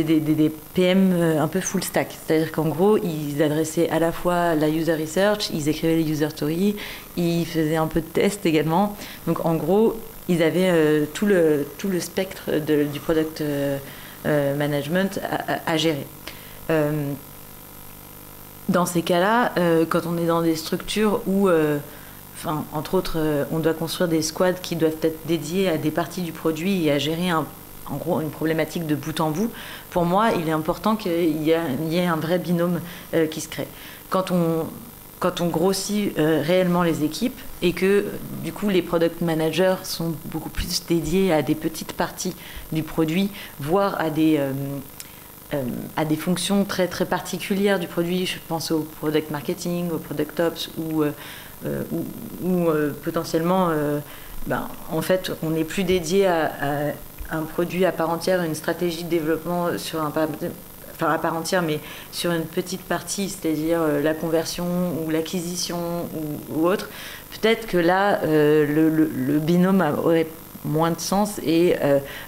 des PM un peu full stack. C'est-à-dire qu'en gros, ils adressaient à la fois la user research, ils écrivaient les user stories, ils faisaient un peu de tests également. Donc en gros, ils avaient tout le spectre du product management à gérer. Dans ces cas-là, quand on est dans des structures où, entre autres, on doit construire des squads qui doivent être dédiés à des parties du produit et à gérer en gros une problématique de bout en bout, pour moi, il est important qu'il y ait un vrai binôme qui se crée. Quand on grossit réellement les équipes et que du coup les product managers sont beaucoup plus dédiés à des petites parties du produit, voire à des fonctions très très particulières du produit, je pense au product marketing, au product ops ou potentiellement en fait on n'est plus dédié à un produit à part entière, une stratégie de développement à part entière, mais sur une petite partie, c'est-à-dire la conversion ou l'acquisition ou autre, peut-être que là, le binôme aurait moins de sens et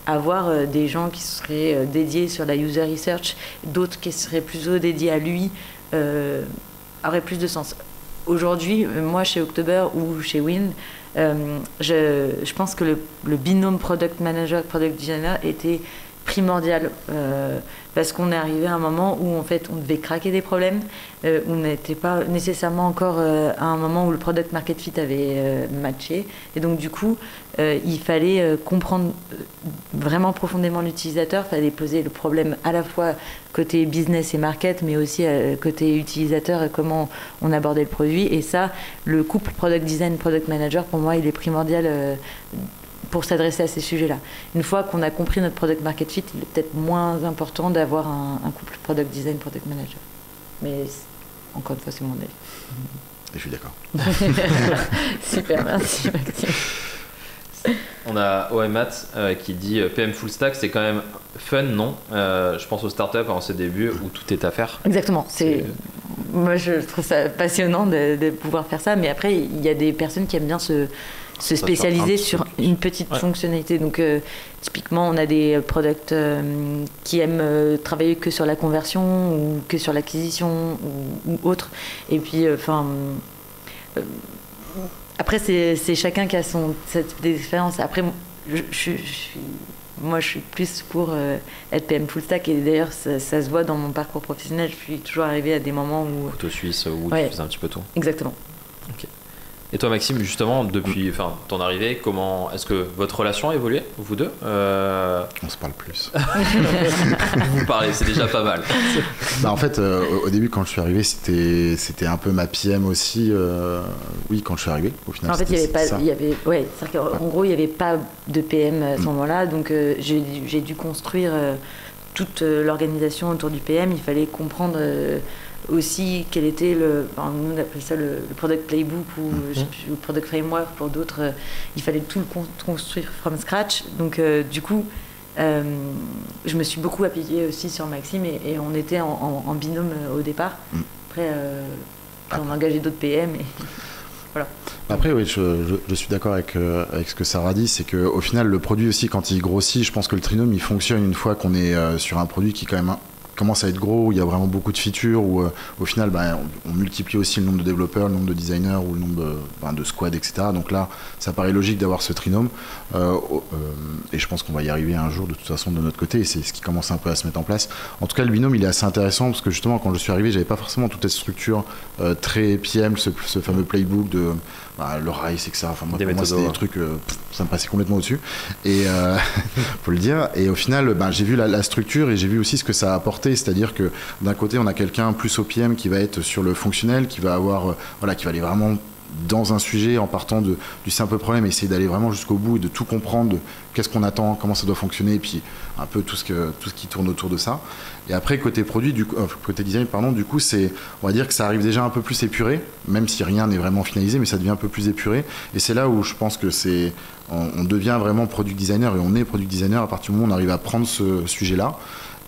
avoir des gens qui seraient dédiés sur la user research, d'autres qui seraient plutôt dédiés à lui, aurait plus de sens. Aujourd'hui, moi, chez October ou chez Wind, je pense que le binôme product manager, product designer était primordial parce qu'on est arrivé à un moment où en fait on devait craquer des problèmes, on n'était pas nécessairement encore à un moment où le product market fit avait matché, et donc du coup il fallait comprendre vraiment profondément l'utilisateur, il fallait poser le problème à la fois côté business et market, mais aussi côté utilisateur et comment on abordait le produit, et ça, le couple product design product manager, pour moi il est primordial pour s'adresser à ces sujets-là. Une fois qu'on a compris notre product market fit, il est peut-être moins important d'avoir un couple product design, product manager. Mais encore une fois, c'est mon avis. Et je suis d'accord. Super, merci Maxime. On a OMAT qui dit PM full stack, c'est quand même fun, non? Je pense aux startups en ses débuts où tout est à faire. Exactement. Moi, je trouve ça passionnant de pouvoir faire ça, mais après, il y a des personnes qui aiment bien se spécialiser sur une petite fonctionnalité. Donc, typiquement, on a des products qui aiment travailler que sur la conversion ou que sur l'acquisition ou autre. Et puis, après, c'est chacun qui a cette expérience. Après, moi, je suis plus pour être PM full stack, et d'ailleurs, ça se voit dans mon parcours professionnel. Je suis toujours arrivée à des moments où... Couteau suisse, où tu faisais un petit peu tout. Exactement. Ok. Et toi, Maxime, justement, depuis ton arrivée, comment est-ce que votre relation a évolué, vous deux? On se parle plus. Vous parlez, c'est déjà pas mal. En fait, au début, quand je suis arrivé, c'était un peu ma PM aussi. Oui, quand je suis arrivé, au final. En fait, en gros, il n'y avait pas de PM à ce moment-là, donc j'ai dû construire toute l'organisation autour du PM. Il fallait comprendre aussi quel était nous on appelle ça le product playbook ou le product framework pour d'autres. Il fallait tout le construire from scratch. Donc du coup, je me suis beaucoup appuyée aussi sur Maxime, et on était en binôme au départ. Après, Après, on a engagé d'autres PM et voilà. Après, oui, je suis d'accord avec ce que Sarah dit, c'est qu'au final, le produit aussi, quand il grossit, je pense que le Trinome, il fonctionne une fois qu'on est sur un produit qui, quand même, commence à être gros, où il y a vraiment beaucoup de features, où au final, on multiplie aussi le nombre de développeurs, le nombre de designers, ou le nombre de squads, etc. Donc là, ça paraît logique d'avoir ce Trinome. Et je pense qu'on va y arriver un jour, de toute façon, de notre côté, et c'est ce qui commence un peu à se mettre en place. En tout cas, le binôme, il est assez intéressant, parce que justement, quand je suis arrivé, j'avais pas forcément toute cette structure très PM, ce fameux playbook de le RICE, etc. Enfin, moi, pour moi, c'était des trucs, ça me passait complètement au-dessus. Et faut le dire. Et au final, j'ai vu la structure et j'ai vu aussi ce que ça a apporté. C'est-à-dire que d'un côté, on a quelqu'un plus au PM qui va être sur le fonctionnel, qui va avoir, qui va aller vraiment dans un sujet en partant du simple problème, essayer d'aller vraiment jusqu'au bout et de tout comprendre, de qu'est-ce qu'on attend, comment ça doit fonctionner, et puis un peu tout ce qui tourne autour de ça. Et après, côté produit, côté design, du coup, on va dire que ça arrive déjà un peu plus épuré, même si rien n'est vraiment finalisé, mais ça devient un peu plus épuré. Et c'est là où je pense que on devient vraiment product designer, et on est product designer à partir du moment où on arrive à prendre ce sujet-là,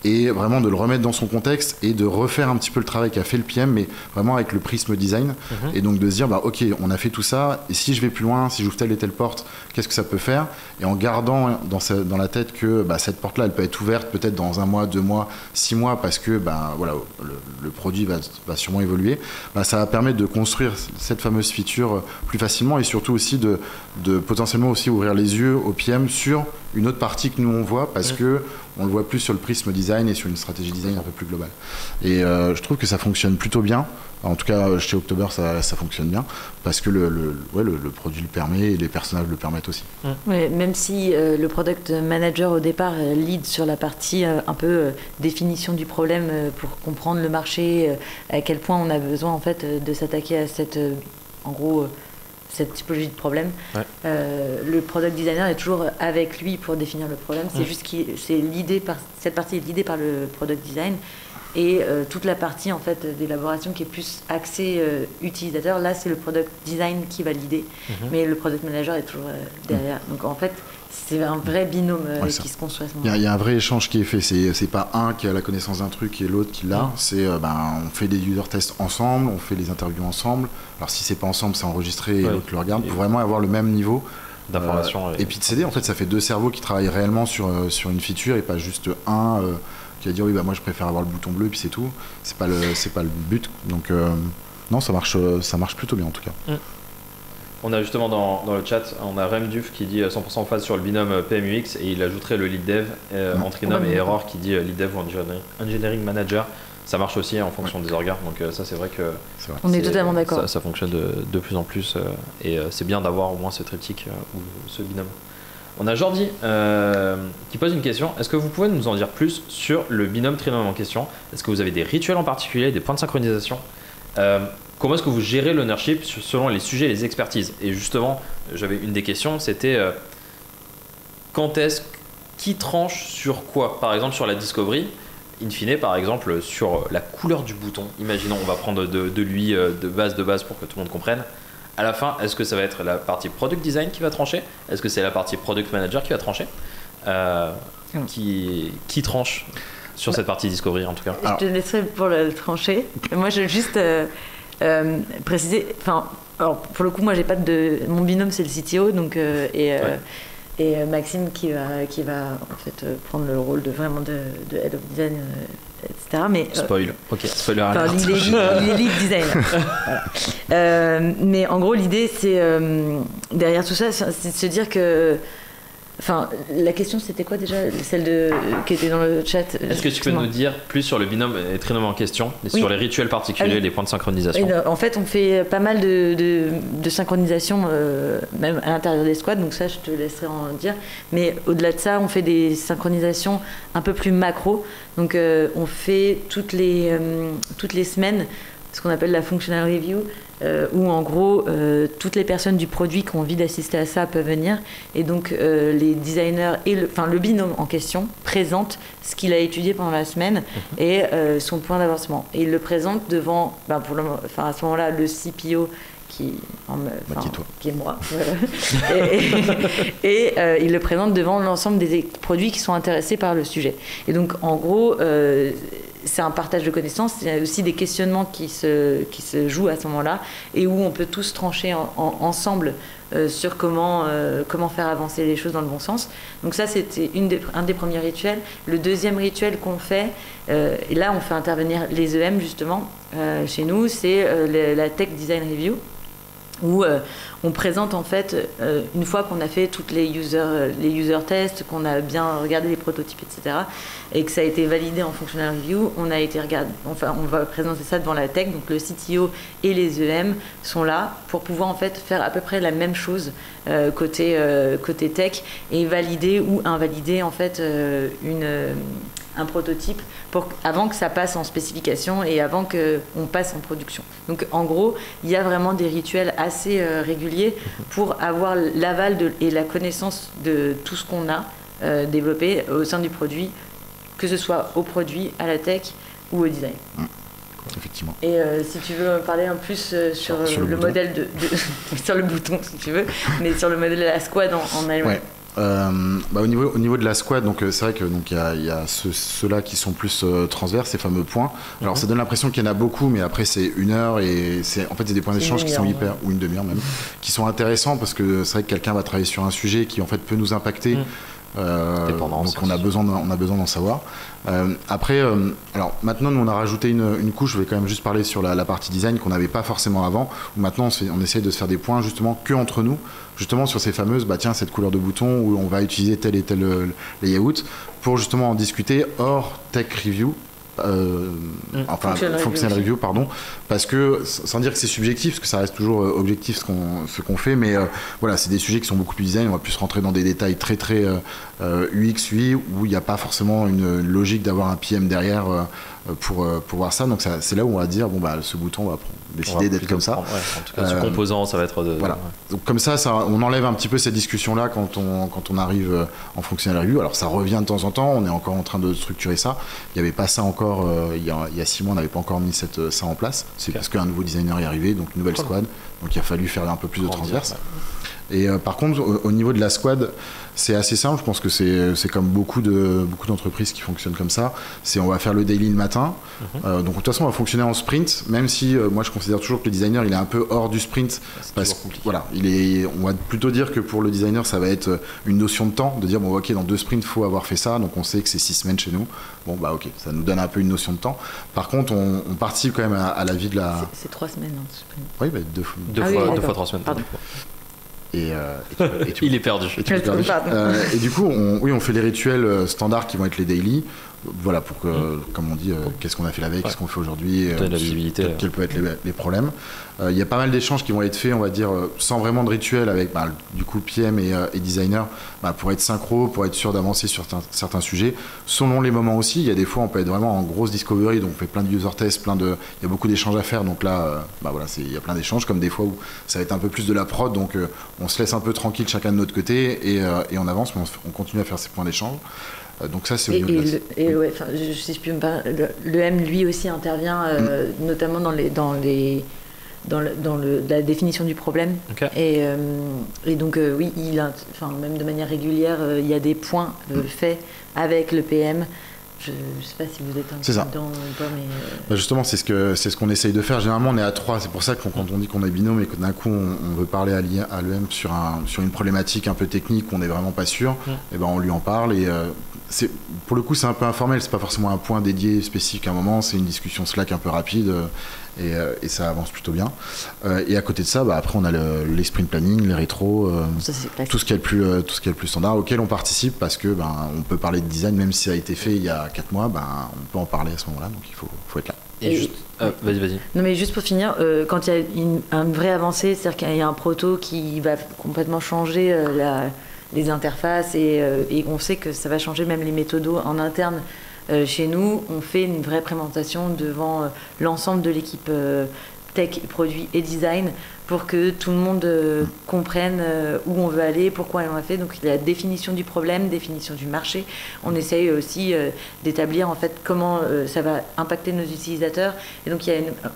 et vraiment de le remettre dans son contexte et de refaire un petit peu le travail qu'a fait le PM, mais vraiment avec le prisme design. Et donc de se dire, ok, on a fait tout ça, et si je vais plus loin, si j'ouvre telle et telle porte, qu'est-ce que ça peut faire? Et en gardant dans la tête que cette porte-là, elle peut être ouverte peut-être dans 1 mois, 2 mois, 6 mois, parce que le produit va sûrement évoluer, ça va permettre de construire cette fameuse feature plus facilement, et surtout aussi de potentiellement aussi ouvrir les yeux au PM sur une autre partie que nous on voit, parce que on le voit plus sur le prisme design et sur une stratégie design un peu plus globale. Et je trouve que ça fonctionne plutôt bien. En tout cas, chez October, ça fonctionne bien, parce que le produit le permet et les personnages le permettent aussi. Ouais, même si le product manager au départ lead sur la partie un peu définition du problème pour comprendre le marché, à quel point on a besoin en fait de s'attaquer à cette typologie de problème. Le product designer est toujours avec lui pour définir le problème. C'est juste cette partie est l'idée par le product design, et toute la partie en fait d'élaboration qui est plus axée utilisateur, là c'est le product design qui va l'idée, mais le product manager est toujours derrière. Donc en fait c'est un vrai binôme qui se construit à ce moment-là. Il y a un vrai échange qui est fait. C'est pas un qui a la connaissance d'un truc et l'autre qui l'a. C'est on fait des user tests ensemble, on fait des interviews ensemble. Alors si c'est pas ensemble, c'est enregistré et l'autre le regarde pour vraiment avoir le même niveau d'information. Et puis de s'aider. En fait, ça fait 2 cerveaux qui travaillent réellement sur une feature, et pas juste un qui va dire oui moi je préfère avoir le bouton bleu et puis c'est tout. C'est pas le but. Donc non, ça marche plutôt bien en tout cas. On a justement dans le chat, on a Remduf qui dit 100% en phase sur le binôme PMUX, et il ajouterait le lead dev en Trinome, et Error qui dit lead dev ou engineering manager. Ça marche aussi en fonction des orgas, donc ça c'est vrai que on est totalement d'accord. Ça fonctionne de plus en plus, et c'est bien d'avoir au moins ce triptyque ou ce binôme. On a Jordi qui pose une question. Est-ce que vous pouvez nous en dire plus sur le binôme Trinome en question? Est-ce que vous avez des rituels en particulier, des points de synchronisation? Comment est-ce que vous gérez l'ownership selon les sujets et les expertises? Et justement, j'avais une des questions, c'était qui tranche sur quoi? Par exemple sur la discovery, in fine, par exemple sur la couleur du bouton. Imaginons, on va prendre de l'UI de base pour que tout le monde comprenne. À la fin, est-ce que ça va être la partie product design qui va trancher? Est-ce que c'est la partie product manager qui va trancher? Qui tranche sur cette partie discovery en tout cas? Je te laisserai pour le trancher. Moi, je veux juste préciser. Alors pour le coup, moi, j'ai pas mon binôme, c'est le CTO, donc et Maxime qui va en fait prendre le rôle de head of design, etc. Mais spoil. Ok. Spoiler alert. Il est lead designer. Voilà. Mais en gros, l'idée, c'est derrière tout ça, c'est de se dire que. Enfin, la question c'était quoi déjà? Celle qui était dans le chat. Est-ce que tu peux nous dire plus sur le binôme et Trinome en question, sur les rituels particuliers, les points de synchronisation? En fait, on fait pas mal de synchronisation, même à l'intérieur des squads, donc ça je te laisserai en dire. Mais au-delà de ça, on fait des synchronisations un peu plus macro. Donc on fait toutes les semaines ce qu'on appelle la functional review, où en gros toutes les personnes du produit qui ont envie d'assister à ça peuvent venir, et donc les designers et le binôme en question présente ce qu'il a étudié pendant la semaine et son point d'avancement, et il le présente devant à ce moment-là le CPO qui est moi et il le présente devant l'ensemble des produits qui sont intéressés par le sujet. Et donc en gros c'est un partage de connaissances, il y a aussi des questionnements qui se jouent à ce moment-là et où on peut tous trancher ensemble sur comment faire avancer les choses dans le bon sens. Donc ça, c'était un des premiers rituels. Le deuxième rituel qu'on fait, et là on fait intervenir les EM justement chez nous, c'est la Tech Design Review, où on présente en fait, une fois qu'on a fait toutes les user tests, qu'on a bien regardé les prototypes, etc., et que ça a été validé en functional review, on va présenter ça devant la tech, donc le CTO et les EM sont là pour pouvoir en fait faire à peu près la même chose côté tech et valider ou invalider en fait un prototype avant que ça passe en spécification et avant qu'on passe en production. Donc en gros, il y a vraiment des rituels assez réguliers pour avoir l'aval et la connaissance de tout ce qu'on a développé au sein du produit, que ce soit au produit, à la tech ou au design. Effectivement. Et si tu veux parler un plus sur le modèle sur le bouton si tu veux, mais sur le modèle de la squad en elle-même. Ouais. Au niveau de la squad, donc c'est vrai que donc il y a ceux-là qui sont plus transverses, ces fameux points. Alors ça donne l'impression qu'il y en a beaucoup, mais après c'est 1 heure et c'est des points d'échange qui sont ou une demi-heure même, qui sont intéressants parce que c'est vrai que quelqu'un va travailler sur un sujet qui en fait peut nous impacter. Donc on a besoin d'en savoir. Après, alors maintenant nous on a rajouté une couche. Je vais quand même juste parler sur la partie design qu'on n'avait pas forcément avant. Où maintenant on essaye de se faire des points justement que entre nous, justement sur ces fameuses cette couleur de bouton où on va utiliser tel et tel layout pour justement en discuter hors tech review. Functional review, pardon, parce que sans dire que c'est subjectif, parce que ça reste toujours objectif ce qu'on fait, mais voilà, c'est des sujets qui sont beaucoup plus design, on va plus rentrer dans des détails très UX, UI, où il n'y a pas forcément une logique d'avoir un PM derrière pour voir ça. Donc c'est là où on va dire ce bouton on va décider d'être comme ça. En tout cas, ce composant, ça va être voilà. Donc comme ça, on enlève un petit peu cette discussion là quand on arrive en functional review. Alors ça revient de temps en temps, on est encore en train de structurer ça. Il n'y avait pas ça encore il y a 6 mois, on n'avait pas encore mis ça en place. C'est parce qu'un nouveau designer est arrivé, donc une nouvelle squad, donc il a fallu faire un peu plus de transverse. Et par contre, au niveau de la squad, c'est assez simple. Je pense que c'est comme beaucoup d'entreprises qui fonctionnent comme ça. On va faire le daily le matin. Donc de toute façon, on va fonctionner en sprint, même si moi je considère toujours que le designer il est un peu hors du sprint. Parce que voilà, on va plutôt dire que pour le designer, ça va être une notion de temps, de dire ok, dans 2 sprints, il faut avoir fait ça. Donc on sait que c'est 6 semaines chez nous. Ok, ça nous donne un peu une notion de temps. Par contre, on participe quand même à la vie de la. C'est 3 semaines, sprint. Oui, 2 fois 3 semaines. Pardon. Et il est perdu. Et du coup, on fait les rituels standards qui vont être les daily. Voilà, pour que, comme on dit, qu'est-ce qu'on a fait la veille, qu'est-ce qu'on fait aujourd'hui, quels peuvent être les problèmes. Il y a pas mal d'échanges qui vont être faits, on va dire, sans vraiment de rituel avec du coup PM et designer, pour être synchro, pour être sûr d'avancer sur certains sujets. Selon les moments aussi, il y a des fois on peut être vraiment en grosse discovery, donc on fait plein de user tests, il y a beaucoup d'échanges à faire, donc là, il y a plein d'échanges, comme des fois où ça va être un peu plus de la prod, donc on se laisse un peu tranquille chacun de notre côté et on avance, mais on continue à faire ces points d'échange. Donc ça c'est au niveau si je puis me permettre, le M lui aussi intervient notamment dans la définition du problème. Okay. Et donc oui, même de manière régulière, il y a des points faits avec le PM. Je ne sais pas si vous êtes dedans ou pas, mais... Justement, c'est ce qu'on essaye de faire. Généralement, on est à 3. C'est pour ça que quand on dit qu'on est binôme et que d'un coup, on veut parler à l'EM sur une problématique un peu technique où on n'est vraiment pas sûr, on lui en parle. Et pour le coup, c'est un peu informel. C'est pas forcément un point dédié spécifique à un moment. C'est une discussion Slack un peu rapide. Et ça avance plutôt bien. Et à côté de ça, après on a les sprint planning, les rétros, tout ce qui est le plus standard auquel on participe parce que on peut parler de design même si ça a été fait il y a 4 mois, on peut en parler à ce moment-là, donc il faut être là. Vas-y. Non mais juste pour finir, quand il y a une vraie avancée, c'est-à-dire qu'il y a un proto qui va complètement changer les interfaces et on sait que ça va changer même les méthodos en interne. Chez nous, on fait une vraie présentation devant l'ensemble de l'équipe tech, produit et design pour que tout le monde comprenne où on veut aller, pourquoi on l'a fait. Donc il y a la définition du problème, définition du marché. On essaye aussi d'établir en fait comment ça va impacter nos utilisateurs. Et donc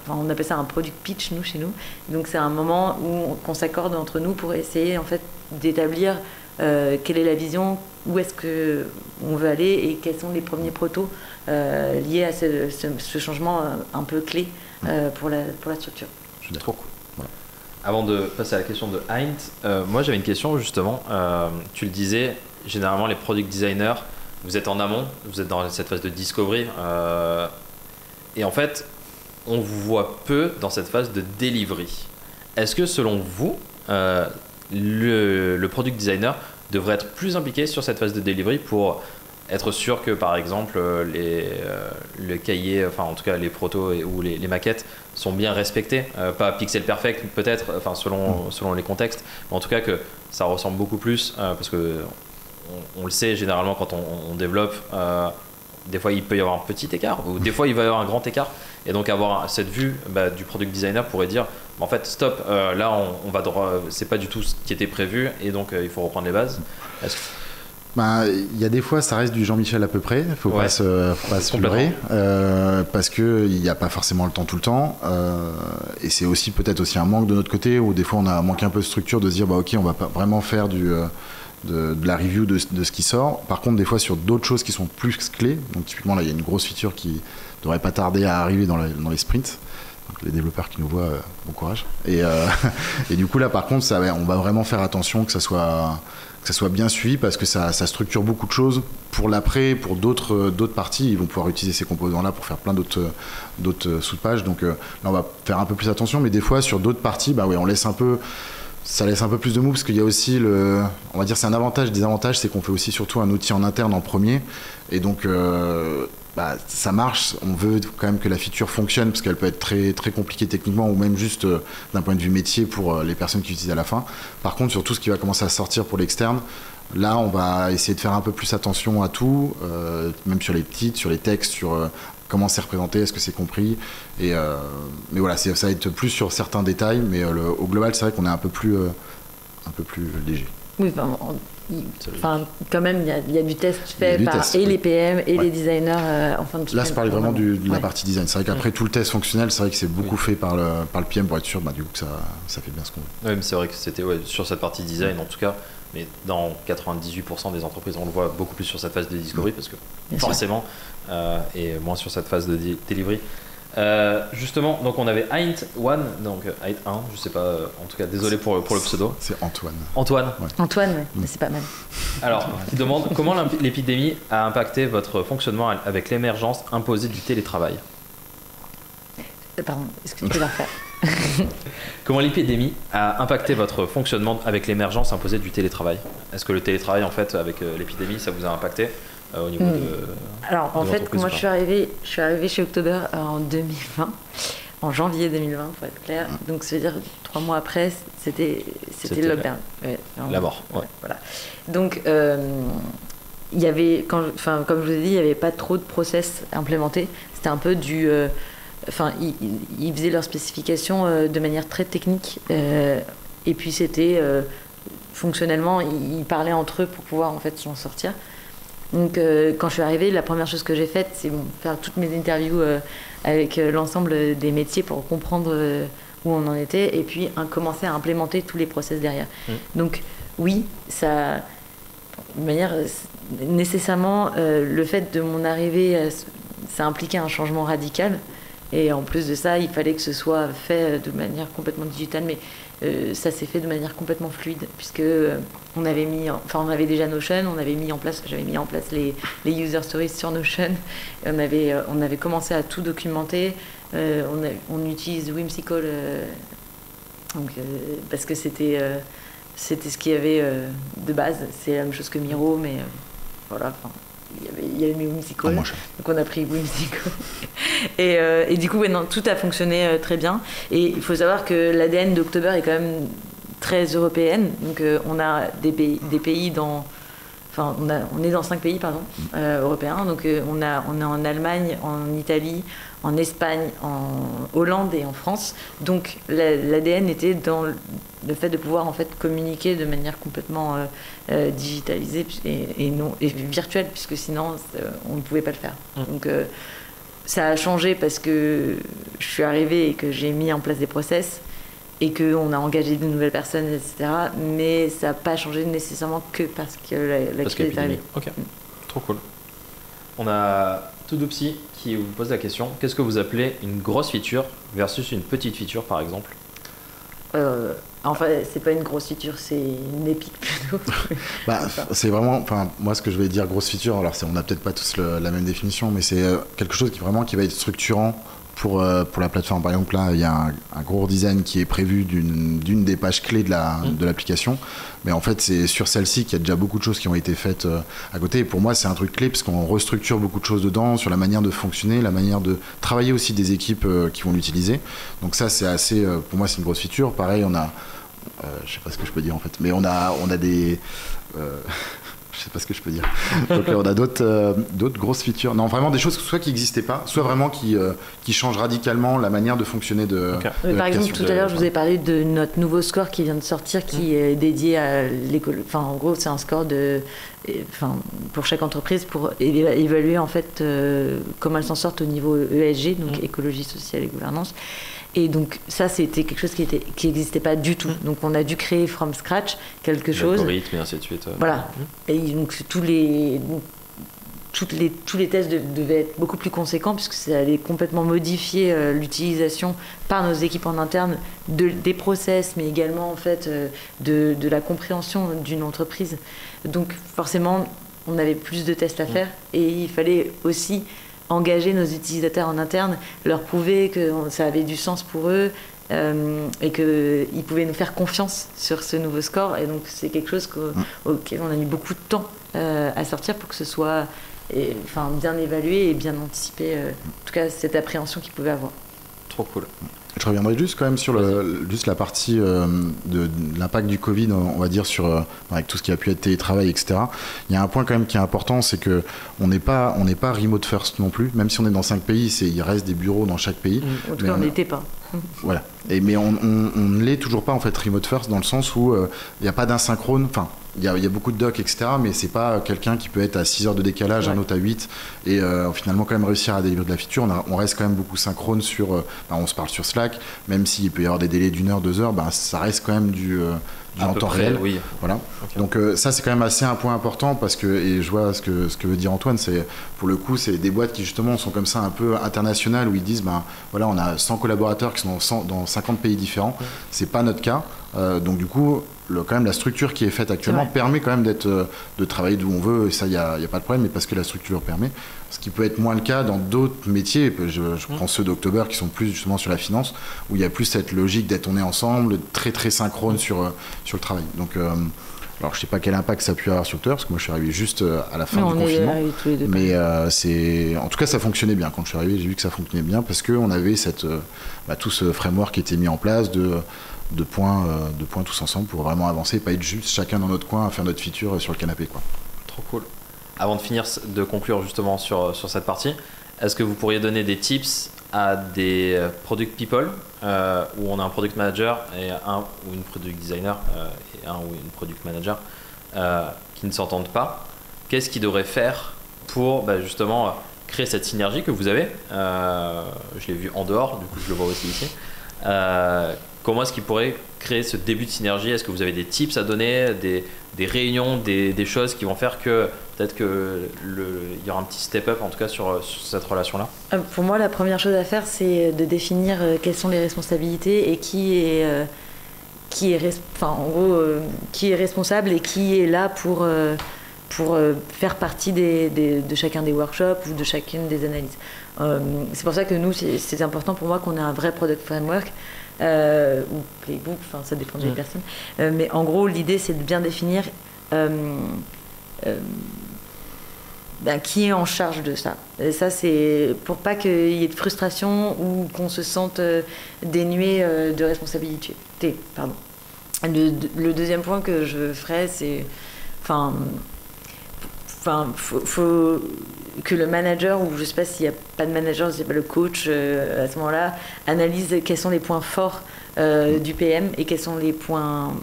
on appelle ça un product pitch chez nous. Donc c'est un moment où on s'accorde entre nous pour essayer en fait d'établir quelle est la vision, où est-ce qu'on veut aller et quels sont les premiers protos liés à ce changement un peu clé pour la structure. Je suis trop cool. Voilà. Avant de passer à la question de Heinz, moi j'avais une question justement. Tu le disais, généralement les product designers, vous êtes en amont, vous êtes dans cette phase de discovery et en fait on vous voit peu dans cette phase de delivery. Est-ce que selon vous, le product designer devrait être plus impliqué sur cette phase de delivery pour être sûr que par exemple le cahier, enfin en tout cas les protos ou les maquettes sont bien respectés, pas pixel perfect peut-être, enfin selon les contextes, mais en tout cas que ça ressemble beaucoup plus parce que on le sait généralement quand on développe, des fois il peut y avoir un petit écart ou des fois il va y avoir un grand écart et donc avoir cette vue du product designer pourrait dire en fait stop, là on va c'est pas du tout ce qui était prévu et donc il faut reprendre les bases. Il y a des fois, ça reste du Jean-Michel à peu près, il ne faut pas se leurrer, parce qu'il n'y a pas forcément le temps tout le temps, et c'est aussi peut-être aussi un manque de notre côté, où des fois on a manqué un peu de structure, de se dire ok, on va pas vraiment faire de la review de ce qui sort. Par contre, des fois sur d'autres choses qui sont plus clés, donc typiquement là il y a une grosse feature qui ne devrait pas tarder à arriver dans les sprints. Donc, les développeurs qui nous voient, bon courage. Et du coup là par contre, on va vraiment faire attention que ça soit bien suivi parce que ça structure beaucoup de choses pour l'après, pour d'autres parties. Ils vont pouvoir utiliser ces composants-là pour faire plein d'autres sous-pages. Donc là, on va faire un peu plus attention. Mais des fois, sur d'autres parties, on laisse ça laisse un peu plus de mou parce qu'il y a aussi on va dire c'est un avantage, désavantage, c'est qu'on fait aussi surtout un outil en interne en premier. Et donc, ça marche. On veut quand même que la feature fonctionne parce qu'elle peut être très, très compliquée techniquement ou même juste d'un point de vue métier pour les personnes qui l'utilisent à la fin. Par contre, sur tout ce qui va commencer à sortir pour l'externe, là, on va essayer de faire un peu plus attention à tout, même sur les titres, sur les textes, sur comment c'est représenté, est-ce que c'est compris. Mais voilà, ça va être plus sur certains détails, mais au global, c'est vrai qu'on est un peu plus léger. Oui, quand même, il y a du test fait par les PM et les designers en fin de semaine. Là, je parlais vraiment de la partie design. C'est vrai qu'après tout le test fonctionnel, c'est vrai que c'est beaucoup fait par le PM pour être sûr du coup que ça fait bien ce qu'on veut. Oui, mais c'est vrai que c'était sur cette partie design en tout cas, mais dans 98% des entreprises, on le voit beaucoup plus sur cette phase de discovery parce que bien forcément, et moins sur cette phase de delivery. Justement, donc on avait Heinz 1, donc Heinz 1, je sais pas, en tout cas désolé pour le pseudo. C'est Antoine. Antoine, c'est pas mal. Alors, il demande comment l'épidémie a impacté votre fonctionnement avec l'émergence imposée du télétravail. Pardon, est-ce que tu peux le refaire? Comment l'épidémie a impacté votre fonctionnement avec l'émergence imposée du télétravail? Est-ce que le télétravail, en fait, avec l'épidémie, ça vous a impacté au niveau de... Alors, en fait, moi, je suis arrivée chez October en 2020, en janvier 2020, pour être clair. Donc, ça veut dire 3 mois après, c'était le lockdown. La mort, ouais. Voilà. Donc, il y avait, comme je vous ai dit, il n'y avait pas trop de process implémentés. C'était un peu du... ils faisaient leurs spécifications de manière très technique. Et puis, c'était... fonctionnellement, ils parlaient entre eux pour pouvoir, en fait, s'en sortir. Donc, quand je suis arrivée, la première chose que j'ai faite, c'est faire toutes mes interviews avec l'ensemble des métiers pour comprendre où on en était et puis commencer à implémenter tous les process derrière. Donc, oui, ça, de manière nécessairement, le fait de mon arrivée, ça impliquait un changement radical. Et en plus de ça, il fallait que ce soit fait de manière complètement digitale, mais ça s'est fait de manière complètement fluide, puisque on avait déjà Notion, j'avais mis en place les user stories sur Notion, et on avait commencé à tout documenter. On utilise Whimsical, parce que c'était ce qu'il y avait de base. C'est la même chose que Miro, mais voilà. Il y avait mis Whimsical, donc on a pris Whimsical. Et du coup, tout a fonctionné très bien. Et il faut savoir que l'ADN d'October est quand même très européenne. Donc on a des pays dans... Enfin, on est dans 5 pays, européens. Donc on est en Allemagne, en Italie, en Espagne, en Hollande et en France. Donc l'ADN était dans le fait de pouvoir en fait communiquer de manière complètement digitalisée et virtuelle, puisque sinon on ne pouvait pas le faire. Donc ça a changé parce que je suis arrivée et que j'ai mis en place des process. et qu'on a engagé de nouvelles personnes, etc. Mais ça n'a pas changé nécessairement que parce que la crise est arrivée. Ok, trop cool. On a Todoopsy qui vous pose la question, qu'est-ce que vous appelez une grosse feature versus une petite feature par exemple? En fait, c'est pas une grosse feature, c'est une épique plutôt. C'est vraiment, moi ce que je vais dire grosse feature, alors on n'a peut-être pas tous la même définition, mais c'est quelque chose qui va être structurant pour la plateforme. Par exemple, là, il y a un gros design qui est prévu d'une des pages clés de l'application. Mais en fait, c'est sur celle-ci qu'il y a déjà beaucoup de choses qui ont été faites à côté. Et pour moi, c'est un truc clé parce qu'on restructure beaucoup de choses dedans, sur la manière de fonctionner, la manière de travailler aussi des équipes qui vont l'utiliser. Donc ça, c'est assez, pour moi, c'est une grosse feature. Pareil, on a, je sais pas ce que je peux dire en fait, mais on a des... je sais pas ce que je peux dire. Donc on a d'autres grosses features. Non, vraiment des choses soit qui n'existaient pas, soit vraiment qui changent radicalement la manière de fonctionner de Par exemple, tout à l'heure, je vous ai parlé de notre nouveau score qui vient de sortir, qui est dédié à l'école. Enfin, en gros, c'est un score pour chaque entreprise pour évaluer en fait comment elles s'en sortent au niveau ESG, donc écologie sociale et gouvernance. Et donc ça, c'était quelque chose qui n'existait pas du tout. Donc on a dû créer from scratch quelque chose. L'algorithme et ainsi de suite. Voilà. Et donc tous les tests devaient être beaucoup plus conséquents puisque ça allait complètement modifier l'utilisation par nos équipes en interne des process, mais également en fait de la compréhension d'une entreprise. Donc forcément, on avait plus de tests à faire et il fallait aussi engager nos utilisateurs en interne, leur prouver que ça avait du sens pour eux et qu'ils pouvaient nous faire confiance sur ce nouveau score. Et donc c'est quelque chose auquel on a mis beaucoup de temps à sortir pour que ce soit bien évalué et bien anticipé, en tout cas cette appréhension qu'ils pouvaient avoir. Trop cool. Je reviendrai juste quand même sur juste la partie de l'impact du Covid, on va dire, avec tout ce qui a pu être télétravail, etc. Il y a un point quand même qui est important, c'est qu'on n'est pas remote first non plus, même si on est dans 5 pays, il reste des bureaux dans chaque pays. En tout cas, on n'était pas. Voilà. Mais on ne l'est toujours pas en fait remote first dans le sens où il n'y a pas d'asynchrone. Enfin, il y a beaucoup de docs, etc. Mais c'est pas quelqu'un qui peut être à 6 heures de décalage, un autre à 8 et finalement quand même réussir à délivrer de la feature. On reste quand même beaucoup synchrone on se parle sur Slack, même s'il peut y avoir des délais d'1 heure, 2 heures, ça reste quand même du en temps réel. Oui. Voilà. Okay. Donc ça c'est quand même assez un point important parce que, et je vois ce que veut dire Antoine, c'est pour le coup c'est des boîtes qui justement sont comme ça un peu internationales où ils disent voilà, on a 100 collaborateurs qui sont dans 50 pays différents. C'est pas notre cas. Donc du coup quand même la structure qui est faite actuellement permet quand même de travailler d'où on veut et ça il y a pas de problème, mais parce que la structure permet, ce qui peut être moins le cas dans d'autres métiers. Je prends ceux d'October qui sont plus justement sur la finance où il y a plus cette logique d'être on est ensemble, très très synchrone sur le travail. Donc alors je sais pas quel impact ça a pu avoir sur October parce que moi je suis arrivé juste à la fin du confinement, mais en tout cas ça fonctionnait bien. Quand je suis arrivé, j'ai vu que ça fonctionnait bien parce qu'on avait tout ce framework qui était mis en place de points tous ensemble pour vraiment avancer, pas être juste chacun dans notre coin à faire notre feature sur le canapé, quoi. Trop cool. Avant de conclure justement sur cette partie, est-ce que vous pourriez donner des tips à des product people où on a un product manager et un ou une product designer et un ou une product manager qui ne s'entendent pas? Qu'est-ce qu'ils devraient faire pour justement créer cette synergie que vous avez? Je l'ai vu en dehors, du coup je le vois aussi ici. Comment est-ce qu'ils pourraient créer ce début de synergie? Est-ce que vous avez des tips à donner, des réunions, des choses qui vont faire que peut-être qu'il y aura un petit step-up en tout cas sur cette relation-là? Pour moi, la première chose à faire, c'est de définir quelles sont les responsabilités et qui est responsable et qui est là pour faire partie de chacun des workshops ou de chacune des analyses. C'est pour ça que nous, c'est important pour moi qu'on ait un vrai product framework. Ou playbook, ça dépend des personnes. Mais en gros, l'idée, c'est de bien définir qui est en charge de ça. Et ça, c'est pour pas qu'il y ait de frustration ou qu'on se sente dénué de responsabilité. Pardon. Le deuxième point que je ferais, c'est faut que le manager, ou je sais pas s'il n'y a pas de manager, je sais pas, le coach à ce moment-là, analyse quels sont les points forts du PM et quels sont les points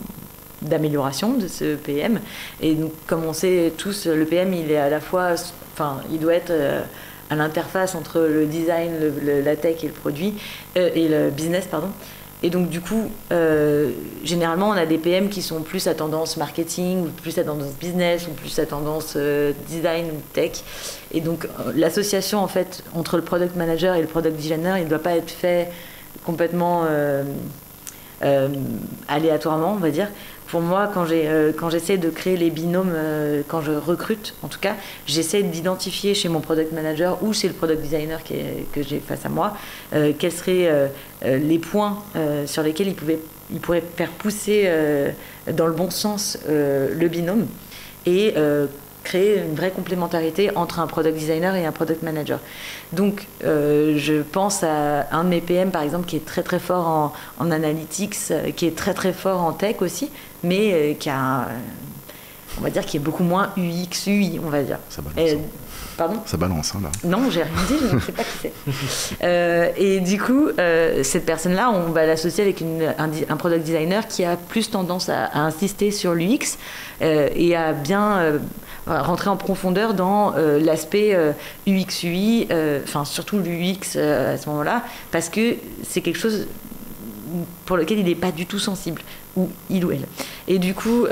d'amélioration de ce PM. Et donc, comme on sait tous, le PM, il est à la fois, il doit être à l'interface entre le design, la tech et le produit, et le business, pardon. Et donc du coup, généralement, on a des PM qui sont plus à tendance marketing, ou plus à tendance business, ou plus à tendance design ou tech. Et donc l'association en fait entre le product manager et le product designer, il ne doit pas être fait complètement aléatoirement, on va dire. Pour moi, quand j'essaie de créer les binômes, quand je recrute, en tout cas, j'essaie d'identifier chez mon product manager ou chez le product designer que j'ai face à moi, quels seraient les points sur lesquels il pourrait faire pousser dans le bon sens le binôme et créer une vraie complémentarité entre un product designer et un product manager. Donc, je pense à un de mes PM, par exemple, qui est très très fort en analytics, qui est très très fort en tech aussi, mais qui a, on va dire, qui est beaucoup moins UX, UI, on va dire. Ça balance. Pardon ? Ça balance, hein, là. Non, j'ai rien dit, je ne sais pas qui c'est. Et du coup, cette personne-là, on va l'associer avec un product designer qui a plus tendance à insister sur l'UX et à bien rentrer en profondeur dans l'aspect UX-UI, enfin surtout l'UX à ce moment-là, parce que c'est quelque chose pour lequel il n'est pas du tout sensible, ou il ou elle. Et du coup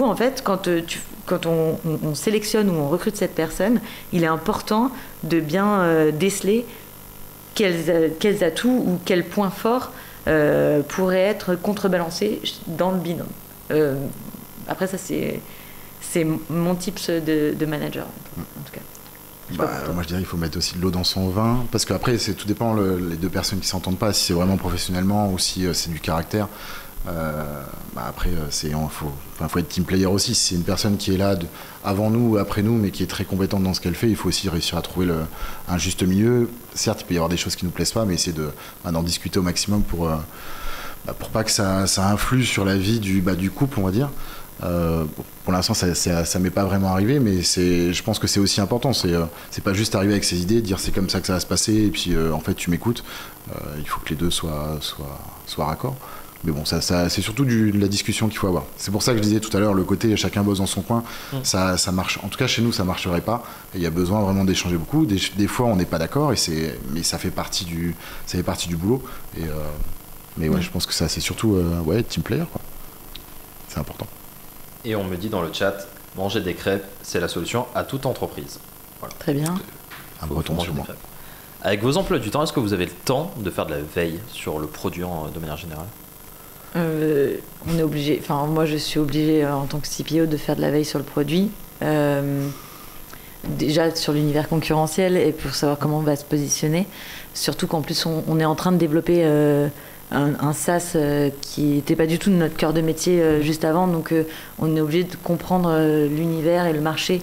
en fait, quand on sélectionne ou on recrute cette personne, il est important de bien déceler quels atouts ou quels points forts pourraient être contrebalancés dans le binôme. Après, ça, c'est mon tips de manager, en tout cas. Moi je dirais qu'il faut mettre aussi de l'eau dans son vin, parce qu'après tout dépend les deux personnes qui s'entendent pas, si c'est vraiment professionnellement ou si c'est du caractère. Après faut être team player aussi. Si c'est une personne qui est là avant nous ou après nous mais qui est très compétente dans ce qu'elle fait, il faut aussi réussir à trouver un juste milieu. Certes, il peut y avoir des choses qui nous plaisent pas, mais essayer d'en discuter au maximum pour pas que ça influe sur la vie du couple, on va dire. Pour l'instant ça m'est pas vraiment arrivé, mais je pense que c'est aussi important. C'est pas juste arriver avec ses idées, dire c'est comme ça que ça va se passer et puis en fait tu m'écoutes. Il faut que les deux soient raccord. Mais bon, ça c'est surtout de la discussion qu'il faut avoir. C'est pour ça que je disais tout à l'heure, le côté chacun bosse dans son coin, ça marche. En tout cas chez nous ça marcherait pas, et il y a besoin vraiment d'échanger beaucoup. Des fois on n'est pas d'accord, mais ça fait partie du boulot. Mais ouais, je pense que ça c'est surtout team player, quoi. C'est important. Et on me dit dans le chat, manger des crêpes, c'est la solution à toute entreprise. Voilà. Très bien. Un breton sûrement. Avec vos emplois du temps, est-ce que vous avez le temps de faire de la veille sur le produit de manière générale ? On est obligé, enfin moi je suis obligée en tant que CPO de faire de la veille sur le produit. Déjà sur l'univers concurrentiel et pour savoir comment on va se positionner. Surtout qu'en plus on est en train de développer un SaaS qui n'était pas du tout de notre cœur de métier juste avant, donc on est obligé de comprendre l'univers et le marché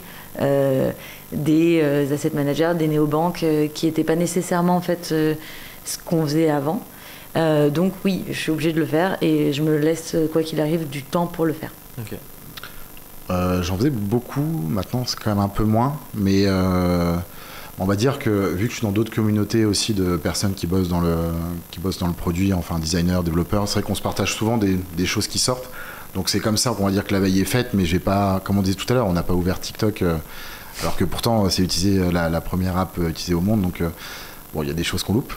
des asset managers, des néobanques qui n'étaient pas nécessairement en fait ce qu'on faisait avant. Donc oui, je suis obligée de le faire et je me laisse quoi qu'il arrive du temps pour le faire. Ok. J'en faisais beaucoup, maintenant c'est quand même un peu moins, mais on va dire que vu que je suis dans d'autres communautés aussi de personnes qui bossent dans le produit, enfin designers, développeurs, c'est vrai qu'on se partage souvent des choses qui sortent. Donc c'est comme ça qu'on va dire que la veille est faite, mais j'ai pas, comme on disait tout à l'heure, on n'a pas ouvert TikTok, alors que pourtant c'est la première app utilisée au monde, donc bon, il y a des choses qu'on loupe.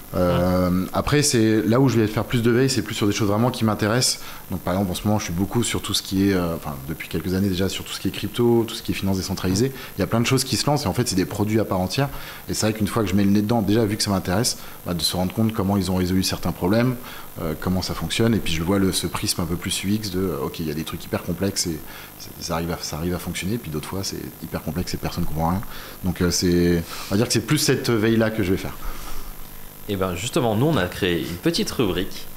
Après, c'est là où je vais faire plus de veille, c'est plus sur des choses vraiment qui m'intéressent. Donc, par exemple, en ce moment, je suis beaucoup sur tout ce qui est, depuis quelques années déjà, sur tout ce qui est crypto, tout ce qui est finance décentralisée. Il y a plein de choses qui se lancent et en fait, c'est des produits à part entière. Et c'est vrai qu'une fois que je mets le nez dedans, déjà, vu que ça m'intéresse, de se rendre compte comment ils ont résolu certains problèmes, comment ça fonctionne. Et puis, je vois ce prisme un peu plus UX de, ok, il y a des trucs hyper complexes et ça arrive à fonctionner. Puis d'autres fois, c'est hyper complexe et personne ne comprend rien. Donc, on va dire que c'est plus cette veille-là que je vais faire. Et bien justement, nous on a créé une petite rubrique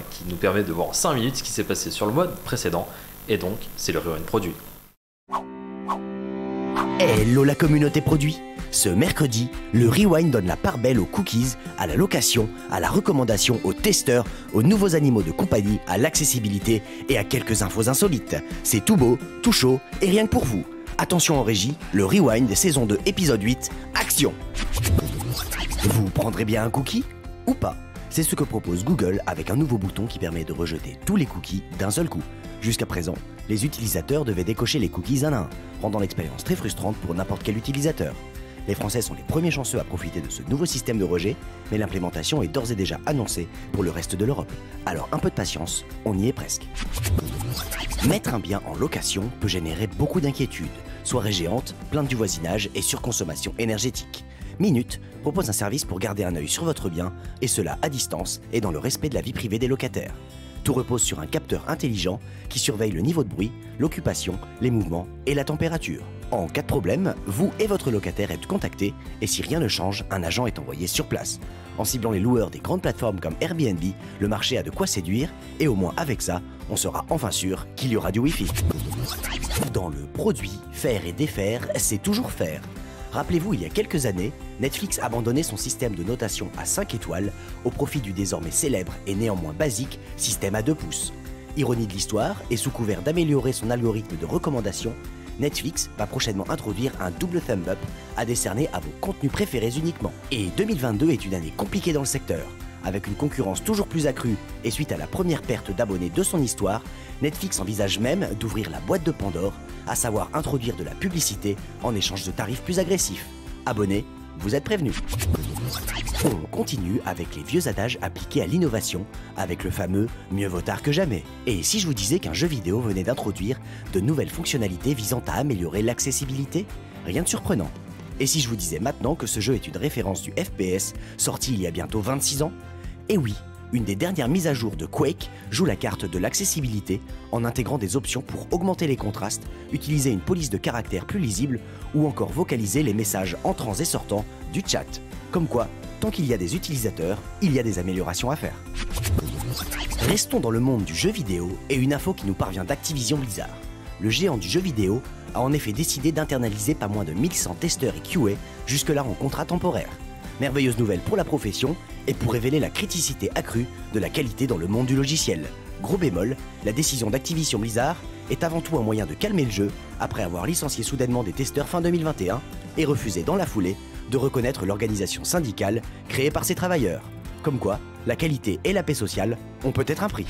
qui nous permet de voir en 5 minutes ce qui s'est passé sur le mois précédent. Et donc, c'est le Rewind Produit. Hello la communauté produit. Ce mercredi, le Rewind donne la part belle aux cookies, à la location, à la recommandation, aux testeurs, aux nouveaux animaux de compagnie, à l'accessibilité et à quelques infos insolites. C'est tout beau, tout chaud et rien que pour vous. Attention en régie, le Rewind saison 2 épisode 8, action! Vous prendrez bien un cookie ou pas? C'est ce que propose Google avec un nouveau bouton qui permet de rejeter tous les cookies d'un seul coup. Jusqu'à présent, les utilisateurs devaient décocher les cookies un à un, rendant l'expérience très frustrante pour n'importe quel utilisateur. Les Français sont les premiers chanceux à profiter de ce nouveau système de rejet, mais l'implémentation est d'ores et déjà annoncée pour le reste de l'Europe. Alors un peu de patience, on y est presque. Mettre un bien en location peut générer beaucoup d'inquiétudes, soirées géantes, plaintes du voisinage et surconsommation énergétique. Minute propose un service pour garder un œil sur votre bien, et cela à distance et dans le respect de la vie privée des locataires. Tout repose sur un capteur intelligent qui surveille le niveau de bruit, l'occupation, les mouvements et la température. En cas de problème, vous et votre locataire êtes contactés, et si rien ne change, un agent est envoyé sur place. En ciblant les loueurs des grandes plateformes comme Airbnb, le marché a de quoi séduire, et au moins avec ça, on sera enfin sûr qu'il y aura du Wi-Fi. Dans le produit, faire et défaire, c'est toujours faire. Rappelez-vous, il y a quelques années, Netflix abandonnait son système de notation à 5 étoiles au profit du désormais célèbre et néanmoins basique système à 2 pouces. Ironie de l'histoire, et sous couvert d'améliorer son algorithme de recommandation, Netflix va prochainement introduire un double thumb up à décerner à vos contenus préférés uniquement. Et 2022 est une année compliquée dans le secteur. Avec une concurrence toujours plus accrue et suite à la première perte d'abonnés de son histoire, Netflix envisage même d'ouvrir la boîte de Pandore, à savoir introduire de la publicité en échange de tarifs plus agressifs. Abonnés, vous êtes prévenus. On continue avec les vieux adages appliqués à l'innovation, avec le fameux « mieux vaut tard que jamais ». Et si je vous disais qu'un jeu vidéo venait d'introduire de nouvelles fonctionnalités visant à améliorer l'accessibilité? Rien de surprenant. Et si je vous disais maintenant que ce jeu est une référence du FPS, sorti il y a bientôt 26 ans? Et oui, une des dernières mises à jour de Quake joue la carte de l'accessibilité en intégrant des options pour augmenter les contrastes, utiliser une police de caractère plus lisible ou encore vocaliser les messages entrants et sortants du chat. Comme quoi, tant qu'il y a des utilisateurs, il y a des améliorations à faire. Restons dans le monde du jeu vidéo et une info qui nous parvient d'Activision Blizzard. Le géant du jeu vidéo a en effet décidé d'internaliser pas moins de 1100 testeurs et QA, jusque-là en contrat temporaire. Merveilleuse nouvelle pour la profession et pour révéler la criticité accrue de la qualité dans le monde du logiciel. Gros bémol, la décision d'Activision Blizzard est avant tout un moyen de calmer le jeu après avoir licencié soudainement des testeurs fin 2021 et refusé dans la foulée de reconnaître l'organisation syndicale créée par ces travailleurs. Comme quoi, la qualité et la paix sociale ont peut-être un prix.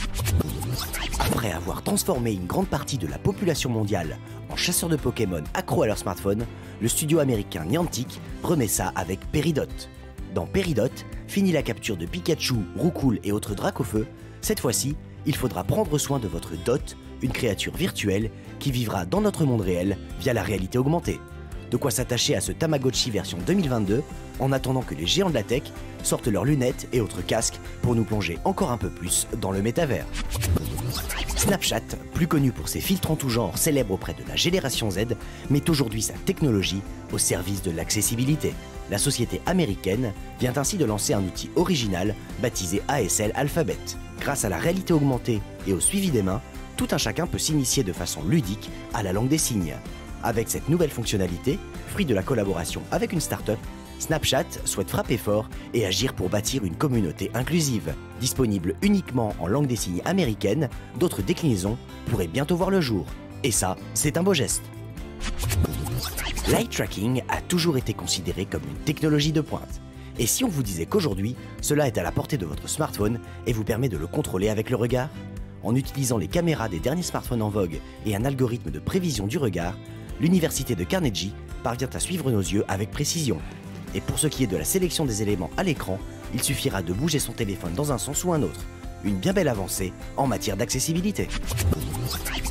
Après avoir transformé une grande partie de la population mondiale en chasseurs de Pokémon accros à leur smartphone, le studio américain Niantic remet ça avec Peridot. Dans Peridot, fini la capture de Pikachu, Roucoule et autres Dracofeu. Cette fois-ci, il faudra prendre soin de votre Dot, une créature virtuelle qui vivra dans notre monde réel via la réalité augmentée. De quoi s'attacher à ce Tamagotchi version 2022 en attendant que les géants de la tech sortent leurs lunettes et autres casques pour nous plonger encore un peu plus dans le métavers. Snapchat, plus connu pour ses filtres en tout genre célèbres auprès de la génération Z, met aujourd'hui sa technologie au service de l'accessibilité. La société américaine vient ainsi de lancer un outil original baptisé ASL Alphabet. Grâce à la réalité augmentée et au suivi des mains, tout un chacun peut s'initier de façon ludique à la langue des signes. Avec cette nouvelle fonctionnalité, fruit de la collaboration avec une start-up, Snapchat souhaite frapper fort et agir pour bâtir une communauté inclusive. Disponible uniquement en langue des signes américaine, d'autres déclinaisons pourraient bientôt voir le jour. Et ça, c'est un beau geste. L'eye tracking a toujours été considéré comme une technologie de pointe. Et si on vous disait qu'aujourd'hui, cela est à la portée de votre smartphone et vous permet de le contrôler avec le regard? En utilisant les caméras des derniers smartphones en vogue et un algorithme de prévision du regard, l'université de Carnegie parvient à suivre nos yeux avec précision. Et pour ce qui est de la sélection des éléments à l'écran, il suffira de bouger son téléphone dans un sens ou un autre. Une bien belle avancée en matière d'accessibilité.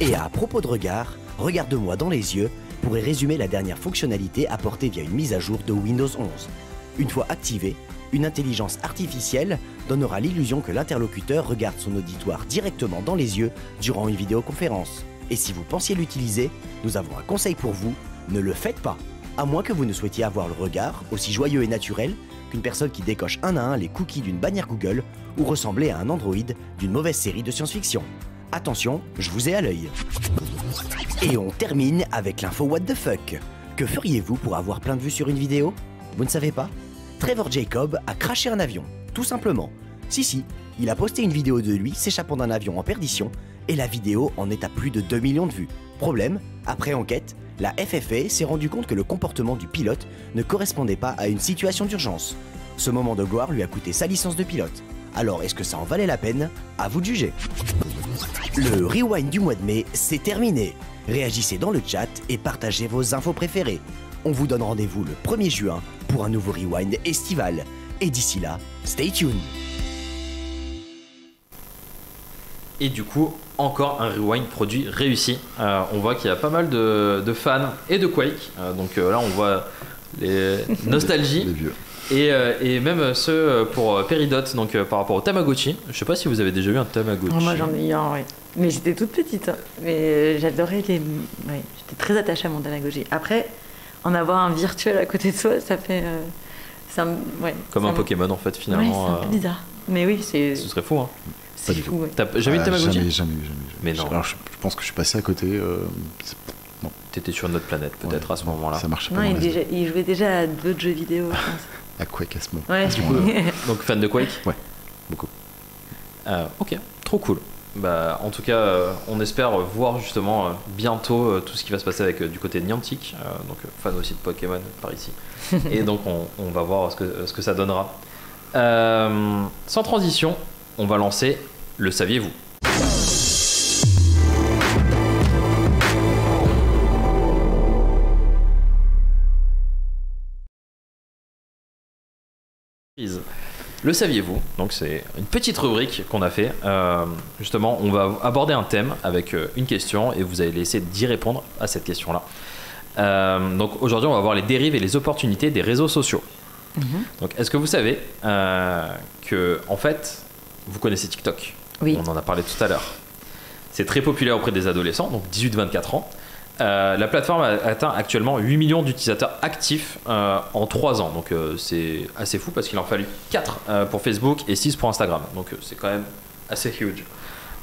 Et à propos de regard, regarde-moi dans les yeux pourrait résumer la dernière fonctionnalité apportée via une mise à jour de Windows 11. Une fois activée, une intelligence artificielle donnera l'illusion que l'interlocuteur regarde son auditoire directement dans les yeux durant une vidéoconférence. Et si vous pensiez l'utiliser, nous avons un conseil pour vous, ne le faites pas. À moins que vous ne souhaitiez avoir le regard aussi joyeux et naturel qu'une personne qui décoche un à un les cookies d'une bannière Google ou ressembler à un androïde d'une mauvaise série de science-fiction. Attention, je vous ai à l'œil. Et on termine avec l'info what the fuck. Que feriez-vous pour avoir plein de vues sur une vidéo? Vous ne savez pas? Trevor Jacob a crashé un avion, tout simplement. Si, il a posté une vidéo de lui s'échappant d'un avion en perdition et la vidéo en est à plus de 2 millions de vues. Problème, après enquête, la FFA s'est rendu compte que le comportement du pilote ne correspondait pas à une situation d'urgence. Ce moment de gloire lui a coûté sa licence de pilote. Alors est-ce que ça en valait la peine? À vous de juger. Le rewind du mois de mai, c'est terminé. Réagissez dans le chat et partagez vos infos préférées. On vous donne rendez-vous le 1er juin pour un nouveau Rewind estival. Et d'ici là, stay tuned. Et du coup, encore un rewind produit réussi. On voit qu'il y a pas mal de fans et de Quake. Donc là, on voit les nostalgies. Les vieux. Et même ceux pour Peridot, donc par rapport au Tamagotchi. Je sais pas si vous avez déjà eu un Tamagotchi. Moi j'en ai eu un, oui. Mais j'étais toute petite. Hein. Mais j'adorais les. Ouais, j'étais très attachée à mon Tamagotchi. Après, en avoir un virtuel à côté de soi, ça fait. Ouais, comme un Pokémon en fait, finalement. Ouais, c'est un peu bizarre. Mais oui, c'est. Ce serait fou, hein. C'est fou, ouais. T'as jamais eu de Tamagotchi? Jamais. Mais non. Alors, je pense que je suis passé à côté. Non. T'étais sur une autre planète, peut-être, à ce moment-là. Ça marchait Non, pas. il jouait déjà à d'autres jeux vidéo, je pense. À Quake à ce moment. Ouais, Donc fan de Quake? Ouais, beaucoup. Ok, trop cool. Bah, en tout cas, on espère voir justement bientôt tout ce qui va se passer avec du côté de Niantic, donc fan aussi de Pokémon par ici. Et donc on va voir ce que ça donnera. Sans transition, on va lancer le saviez-vous. Le saviez-vous? Donc c'est une petite rubrique qu'on a fait. Justement, on va aborder un thème avec une question et vous allez essayer d'y répondre à cette question-là. Donc aujourd'hui, on va voir les dérives et les opportunités des réseaux sociaux. Donc est-ce que vous savez que en fait, vous connaissez TikTok? Oui. On en a parlé tout à l'heure. C'est très populaire auprès des adolescents, donc 18-24 ans. La plateforme a atteint actuellement 8 millions d'utilisateurs actifs en 3 ans. Donc c'est assez fou parce qu'il en fallu 4 pour Facebook et 6 pour Instagram. Donc c'est quand même assez huge.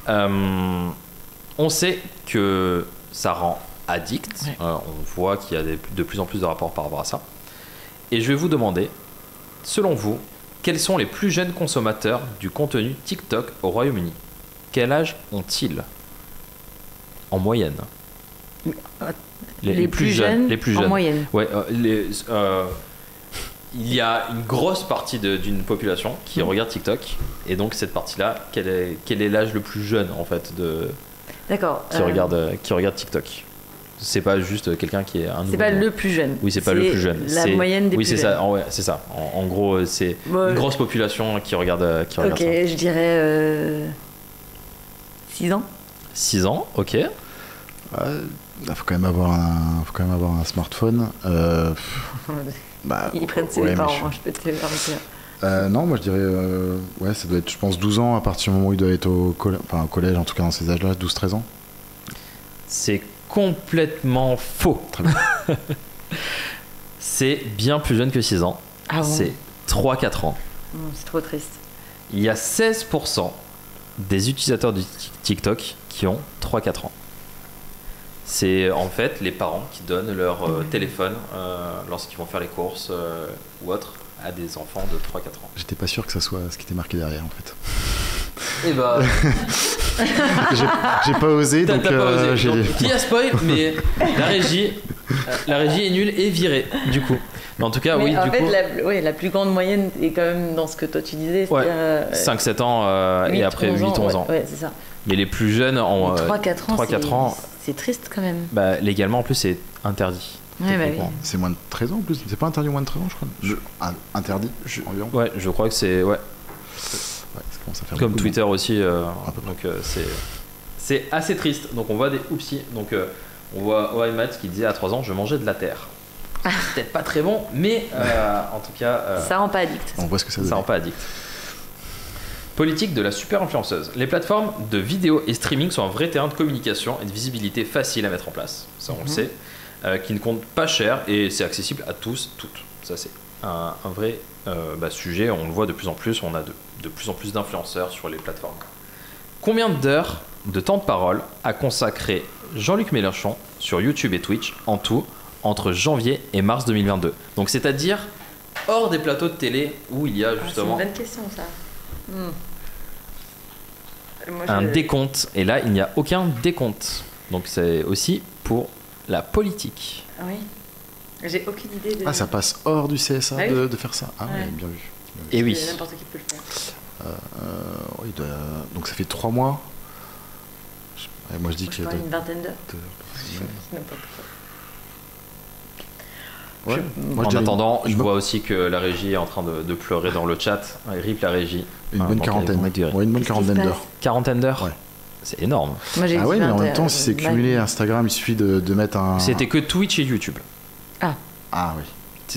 On sait que ça rend addict. Ouais. On voit qu'il y a de plus en plus de rapports par rapport à ça. Et je vais vous demander, selon vous, quels sont les plus jeunes consommateurs du contenu TikTok au Royaume-Uni? Quel âge ont-ils en moyenne? Les plus jeunes en moyenne. Ouais, il y a une grosse partie d'une population qui regarde TikTok, et donc cette partie-là, quel est l'âge le plus jeune en fait D'accord. qui regarde TikTok? C'est pas juste quelqu'un qui est un nouveau. C'est pas le plus jeune. Oui, c'est pas le plus jeune. La moyenne des plus jeunes. Oui, c'est ça. En gros, c'est une grosse population qui regarde ça. Ok, je dirais 6 ans. 6 ans, ok. Il faut quand même avoir un smartphone. Ils prennent ses parents, je peux te garantir. Non, moi je dirais, ça doit être, je pense, 12 ans à partir du moment où il doit être au collège, en tout cas dans ces âges-là, 12-13 ans. C'est complètement faux. Très bien. C'est bien plus jeune que 6 ans. Ah bon? C'est 3-4 ans. C'est trop triste. Il y a 16% des utilisateurs de TikTok qui ont 3-4 ans. C'est en fait les parents qui donnent leur téléphone lorsqu'ils vont faire les courses ou autre à des enfants de 3-4 ans. J'étais pas sûr que ça soit ce qui était marqué derrière en fait. Et bah. j'ai pas osé, donc. T'as pas osé. Donc, qui a spoil, mais la régie est nulle et virée du coup. Mais en tout cas, oui, du coup. La plus grande moyenne est quand même dans ce que toi tu disais. Ouais, 5-7 ans 8, et après 8-11 ans. Ouais, c'est ça. Mais les plus jeunes en 3-4 ans, c'est triste quand même. Bah, légalement en plus c'est interdit. Ouais, bah oui. C'est moins de 13 ans en plus, c'est pas interdit au moins de 13 ans je crois. Interdit environ. Ouais, je crois que c'est Ça commence à faire comme beaucoup, Twitter aussi. peu Donc c'est assez triste. Donc on voit des oupsies. Donc on voit Oimat qui disait à 3 ans je mangeais de la terre. C'est peut-être pas très bon, mais en tout cas. Ça rend pas addict. On voit ce que ça donne. Ça rend pas addict. Politique de la super influenceuse. Les plateformes de vidéo et streaming sont un vrai terrain de communication et de visibilité facile à mettre en place. Ça, on le sait. Qui ne coûte pas cher et c'est accessible à tous, toutes. Ça, c'est un vrai sujet. On le voit de plus en plus. On a de plus en plus d'influenceurs sur les plateformes. Combien d'heures de temps de parole a consacré Jean-Luc Mélenchon sur YouTube et Twitch en tout entre janvier et mars 2022? Donc, c'est-à-dire hors des plateaux de télé où il y a justement. C'est une bonne question, ça. Un décompte, et là il n'y a aucun décompte, donc c'est aussi pour la politique. Ah oui, j'ai aucune idée de. Ah, ça passe hors du CSA Ah oui. de faire ça. Ah ouais, bien vu. Et oui. N'importe qui peut le faire. Oui, donc ça fait 3 mois. Moi je dis Je qu'il y a une vingtaine d'heures. de- N'importe quoi. Ouais. Moi, je En dirais attendant, une je bo- vois aussi que la régie est en train de pleurer dans le chat. RIP la régie. une bonne Donc, quarantaine. ils vont durer. Ouais, une bonne Qu'est-ce qui se quarantaine passe d'heures. Quarantaine d'heures. Ouais. C'est énorme. Moi, j'ai Ah dit ouais, mais en 20, même temps, si c'est cumulé Instagram, il suffit de mettre un. C'était que Twitch et YouTube. Ah oui.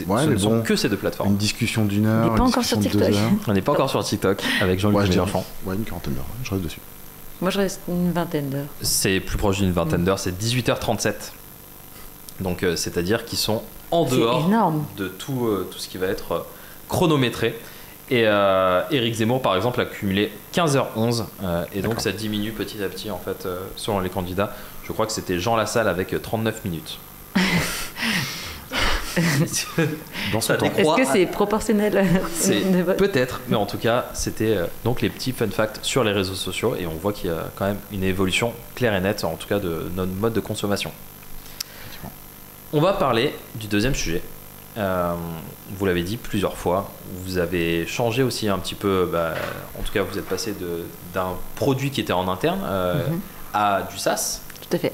Ouais, Ce mais ne sont bon. que ces deux plateformes. Une discussion d'une heure. On n'est pas une encore sur discussion de 2 TikTok. heures. On n'est pas encore sur TikTok avec Jean-Luc Ouais, je dirais- Mélenchon. Ouais, une quarantaine d'heures. Je reste dessus. Moi, je reste une vingtaine d'heures. C'est plus proche d'une vingtaine d'heures, c'est 18h37. Donc c'est-à-dire qu'ils sont en C'est dehors énorme. de tout ce qui va être chronométré. Et Éric Zemmour, par exemple, a cumulé 15h11. Et donc ça diminue petit à petit, en fait, selon les candidats. Je crois que c'était Jean Lassalle avec 39 minutes. Dans son Ça temps. décroît. Est-ce que c'est proportionnel C'est de vote peut-être, mais en tout cas, c'était donc les petits fun facts sur les réseaux sociaux et on voit qu'il y a quand même une évolution claire et nette, en tout cas de notre mode de consommation. On va parler du deuxième sujet. Vous l'avez dit plusieurs fois, vous avez changé aussi un petit peu, en tout cas vous êtes passé d'un produit qui était en interne à du SaaS. Tout à fait.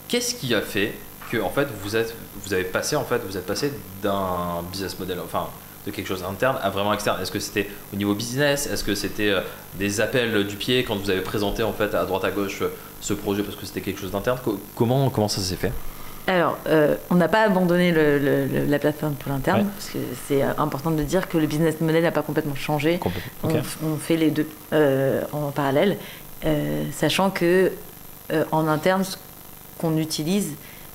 Qu'est-ce qui a fait que en fait vous êtes passé d'un business model, enfin de quelque chose d'interne à vraiment externe? Est-ce que c'était au niveau business? Est-ce que c'était des appels du pied quand vous avez présenté en fait à droite à gauche ce projet parce que c'était quelque chose d'interne? Comment ça s'est fait? Alors, on n'a pas abandonné la plateforme pour l'interne, Ouais. parce que c'est important de dire que le business model n'a pas complètement changé. Ok. On fait les deux en parallèle, sachant que en interne, ce qu'on utilise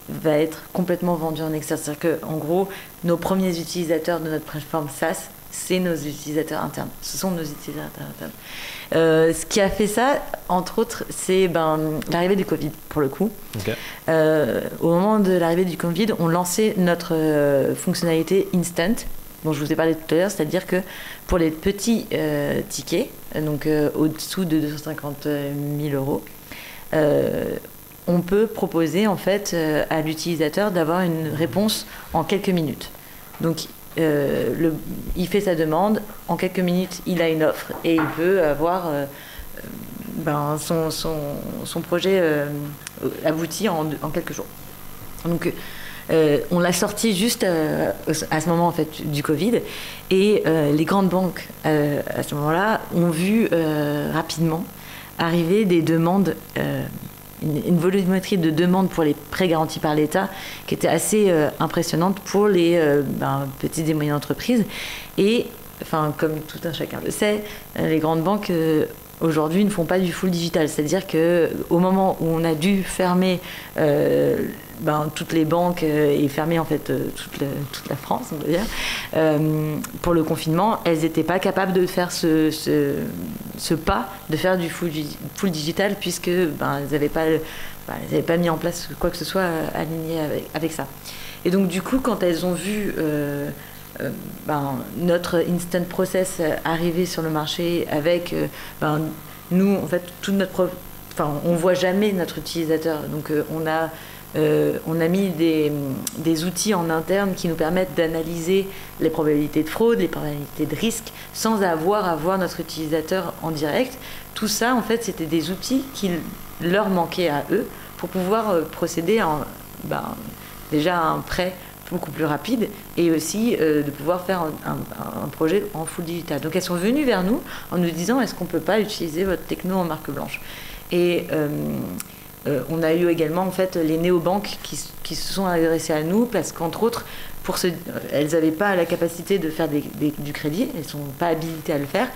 va être complètement vendu en externe. C'est-à-dire qu'en gros, nos premiers utilisateurs de notre plateforme SaaS, c'est nos utilisateurs internes. Ce sont nos utilisateurs internes. Ce qui a fait ça, entre autres, c'est l'arrivée du Covid, pour le coup. Ok. Au moment de l'arrivée du Covid, on lançait notre fonctionnalité Instant, dont je vous ai parlé tout à l'heure, c'est-à-dire que pour les petits tickets, donc au-dessous de 250 000 euros, on peut proposer en fait à l'utilisateur d'avoir une réponse en quelques minutes. Donc il fait sa demande, en quelques minutes il a une offre et il peut avoir son projet abouti en quelques jours. Donc on l'a sorti juste à ce moment en fait du Covid et les grandes banques à ce moment-là ont vu rapidement arriver des demandes, une volumétrie de demandes pour les prêts garantis par l'État qui était assez impressionnante pour les petites et moyennes entreprises. Et comme tout un chacun le sait, les grandes banques aujourd'hui ne font pas du full digital. C'est-à-dire qu'au moment où on a dû fermer toutes les banques et fermer en fait toute la France, on va dire, pour le confinement, elles n'étaient pas capables de faire ce pas, de faire du full digital, puisque elles n'avaient pas mis en place quoi que ce soit aligné avec ça. Et donc du coup, quand elles ont vu notre instant process arriver sur le marché avec nous, en fait, on voit jamais notre utilisateur. Donc on a mis des outils en interne qui nous permettent d'analyser les probabilités de fraude, les probabilités de risque, sans avoir à voir notre utilisateur en direct. Tout ça, en fait, c'était des outils qui leur manquaient à eux pour pouvoir procéder à déjà un prêt beaucoup plus rapide et aussi de pouvoir faire un projet en full digital. Donc elles sont venues vers nous en nous disant est-ce qu'on ne peut pas utiliser votre techno en marque blanche. Et on a eu également en fait les néobanques qui se sont adressées à nous parce qu'entre autres elles n'avaient pas la capacité de faire du crédit, elles ne sont pas habilitées à le faire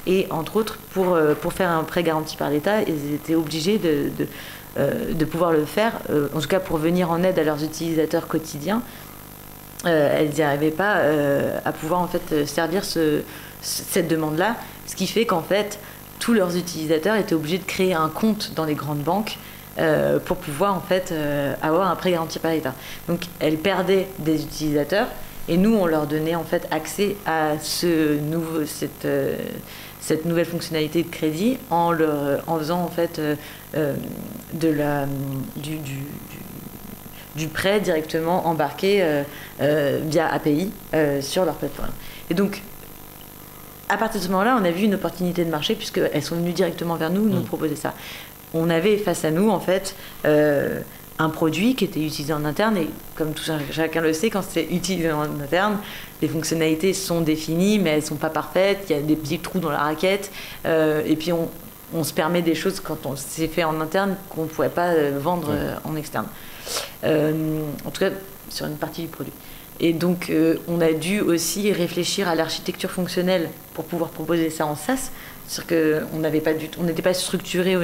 et entre autres pour faire un prêt garanti par l'État, elles étaient obligées de pouvoir le faire, en tout cas pour venir en aide à leurs utilisateurs quotidiens. Elles n'y arrivaient pas à pouvoir en fait servir cette demande-là, ce qui fait qu'en fait tous leurs utilisateurs étaient obligés de créer un compte dans les grandes banques pour pouvoir en fait avoir un prêt garanti par l'État. Donc elles perdaient des utilisateurs et nous on leur donnait en fait accès à cette nouvelle fonctionnalité de crédit en faisant en fait du prêt directement embarqué via API sur leur plateforme. Et donc, à partir de ce moment-là, on a vu une opportunité de marché puisqu'elles sont venues directement vers nous proposer ça. On avait face à nous, en fait, un produit qui était utilisé en interne, et comme chacun le sait, quand c'est utilisé en interne, les fonctionnalités sont définies, mais elles ne sont pas parfaites, il y a des petits trous dans la raquette, et puis on se permet des choses quand on s'est fait en interne qu'on ne pourrait pas vendre en externe. En tout cas, sur une partie du produit. Et donc, on a dû aussi réfléchir à l'architecture fonctionnelle pour pouvoir proposer ça en SaaS. C'est-à-dire qu'on n'était pas structuré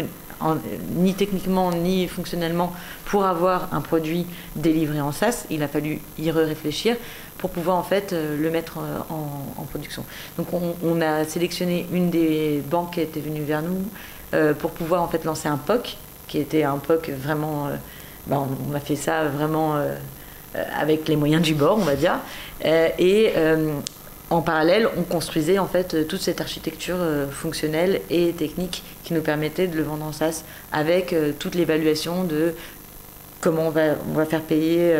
ni techniquement ni fonctionnellement pour avoir un produit délivré en SaaS. Il a fallu y réfléchir pour pouvoir en fait le mettre en production. Donc on a sélectionné une des banques qui était venue vers nous pour pouvoir en fait lancer un POC qui était un POC vraiment. On a fait ça vraiment avec les moyens du bord, on va dire, et en parallèle, on construisait en fait toute cette architecture fonctionnelle et technique qui nous permettait de le vendre en SaaS avec toute l'évaluation de comment on va faire payer,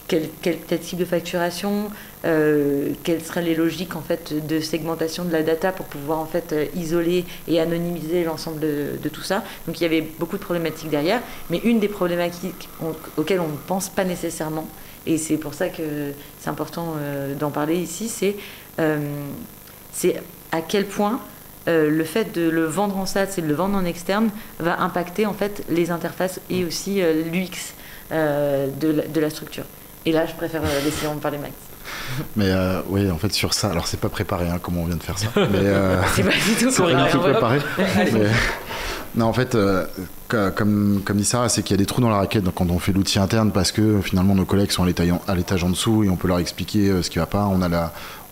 quel type de facturation, quelles seraient les logiques en fait de segmentation de la data pour pouvoir en fait isoler et anonymiser l'ensemble de tout ça. Donc il y avait beaucoup de problématiques derrière, mais une des problématiques auxquelles on ne pense pas nécessairement, et c'est pour ça que c'est important d'en parler ici, c'est à quel point le fait de le vendre en SaaS et de le vendre en externe va impacter en fait les interfaces et aussi l'UX de la structure. Et là, je préfère laisser en parler Max. Mais oui, en fait, sur ça, alors c'est pas préparé, comment on vient de faire ça. Mais, c'est pas du tout préparé. Mais, non, en fait, comme dit Sarah, c'est qu'il y a des trous dans la raquette quand on fait l'outil interne parce que finalement nos collègues sont à l'étage en dessous et on peut leur expliquer ce qui va pas.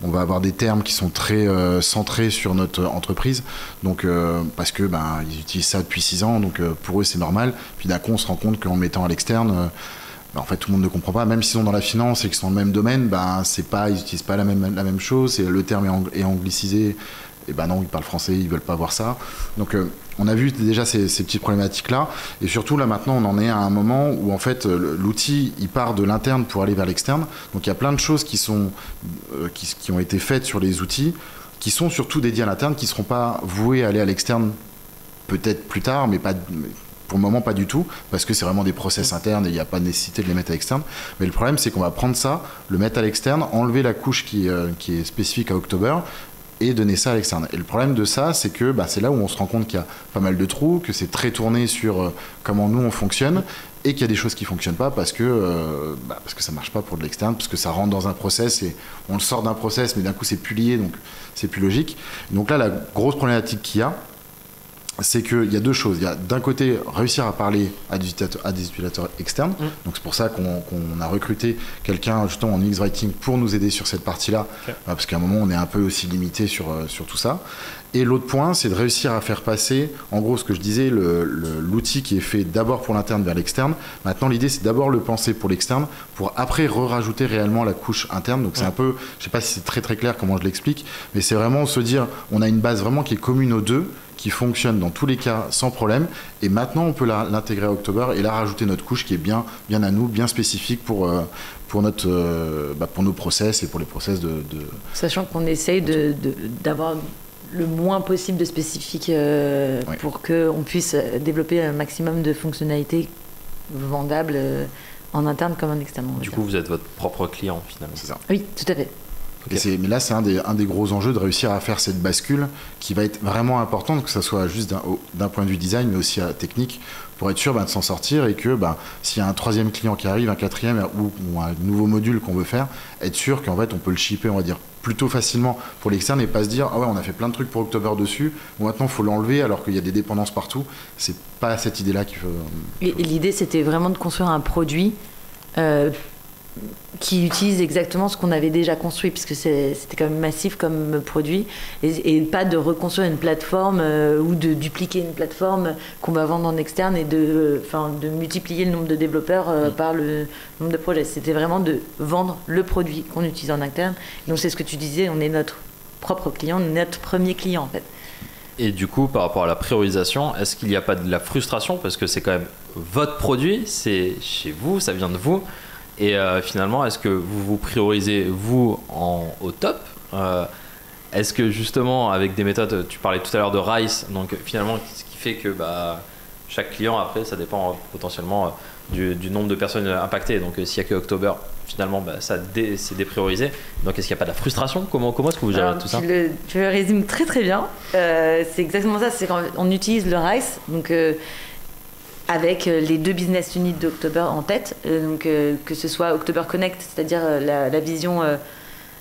On va avoir des termes qui sont très centrés sur notre entreprise, donc parce que ils utilisent ça depuis 6 ans, donc pour eux c'est normal. Puis d'un coup on se rend compte qu'en mettant à l'externe, en fait tout le monde ne comprend pas, même s'ils sont dans la finance et qu'ils sont dans le même domaine, ils n'utilisent pas la même chose. Le terme est anglicisé. Et non, ils parlent français, ils veulent pas voir ça. Donc on a vu déjà ces petites problématiques là, et surtout là maintenant on en est à un moment où en fait l'outil il part de l'interne pour aller vers l'externe. Donc il y a plein de choses qui ont été faites sur les outils, qui sont surtout dédiés à l'interne, qui seront pas voués à aller à l'externe peut-être plus tard, mais pas. Pour le moment, pas du tout, parce que c'est vraiment des process internes et il n'y a pas de nécessité de les mettre à l'externe. Mais le problème, c'est qu'on va prendre ça, le mettre à l'externe, enlever la couche qui est spécifique à October, et donner ça à l'externe. Et le problème de ça, c'est que c'est là où on se rend compte qu'il y a pas mal de trous, que c'est très tourné sur comment nous on fonctionne, et qu'il y a des choses qui ne fonctionnent pas parce que ça ne marche pas pour de l'externe, parce que ça rentre dans un process et on le sort d'un process, mais d'un coup c'est plus lié, donc c'est plus logique. Donc là, la grosse problématique qu'il y a, c'est qu'il y a deux choses. Il y a d'un côté réussir à parler à des utilisateurs externes. Donc c'est pour ça qu'on a recruté quelqu'un justement en UX Writing pour nous aider sur cette partie-là, parce qu'à un moment on est un peu aussi limité sur tout ça. Et l'autre point, c'est de réussir à faire passer, en gros ce que je disais, l'outil qui est fait d'abord pour l'interne vers l'externe. Maintenant l'idée c'est d'abord le penser pour l'externe, pour après rajouter réellement la couche interne. Donc c'est un peu, je sais pas si c'est très très clair comment je l'explique, mais c'est vraiment se dire, on a une base vraiment qui est commune aux deux, qui fonctionne dans tous les cas sans problème, et maintenant on peut l'intégrer à October et là rajouter notre couche qui est bien à nous, bien spécifique pour nos process et pour les process de... Sachant qu'on essaye d'avoir le moins possible de spécifiques pour qu'on puisse développer un maximum de fonctionnalités vendables en interne comme en externe. Du coup, vous êtes votre propre client finalement. C'est ça. Oui, tout à fait. Okay. Mais là, c'est un des gros enjeux de réussir à faire cette bascule qui va être vraiment importante, que ce soit juste d'un point de vue design, mais aussi technique, pour être sûr de s'en sortir et que s'il y a un troisième client qui arrive, un quatrième ou un nouveau module qu'on veut faire, être sûr qu'en fait on peut le shipper, on va dire, plutôt facilement pour l'externe et pas se dire ah ouais on a fait plein de trucs pour October dessus, maintenant il faut l'enlever alors qu'il y a des dépendances partout. C'est pas cette idée-là qu'il faut... Et l'idée c'était vraiment de construire un produit qui utilise exactement ce qu'on avait déjà construit, puisque c'était quand même massif comme produit, et pas de reconstruire une plateforme ou de dupliquer une plateforme qu'on va vendre en externe et de multiplier le nombre de développeurs par le nombre de projets. C'était vraiment de vendre le produit qu'on utilise en interne. Donc c'est ce que tu disais, on est notre propre client, notre premier client en fait. Et du coup, par rapport à la priorisation, est-ce qu'il n'y a pas de la frustration, parce que c'est quand même votre produit, c'est chez vous, ça vient de vous. Et finalement, est-ce que vous priorisez vous au top Est-ce que justement, avec des méthodes, tu parlais tout à l'heure de RICE, donc finalement, ce qui fait que chaque client, après, ça dépend potentiellement du nombre de personnes impactées. Donc s'il n'y a que October, finalement, c'est dépriorisé. Donc est-ce qu'il n'y a pas de la frustration? Comment est-ce que vous gérez tout ça? Tu le résumes très très bien. C'est exactement ça. C'est quand on utilise le RISE, donc avec les 2 business units d'October en tête, donc que ce soit October Connect, c'est-à-dire la vision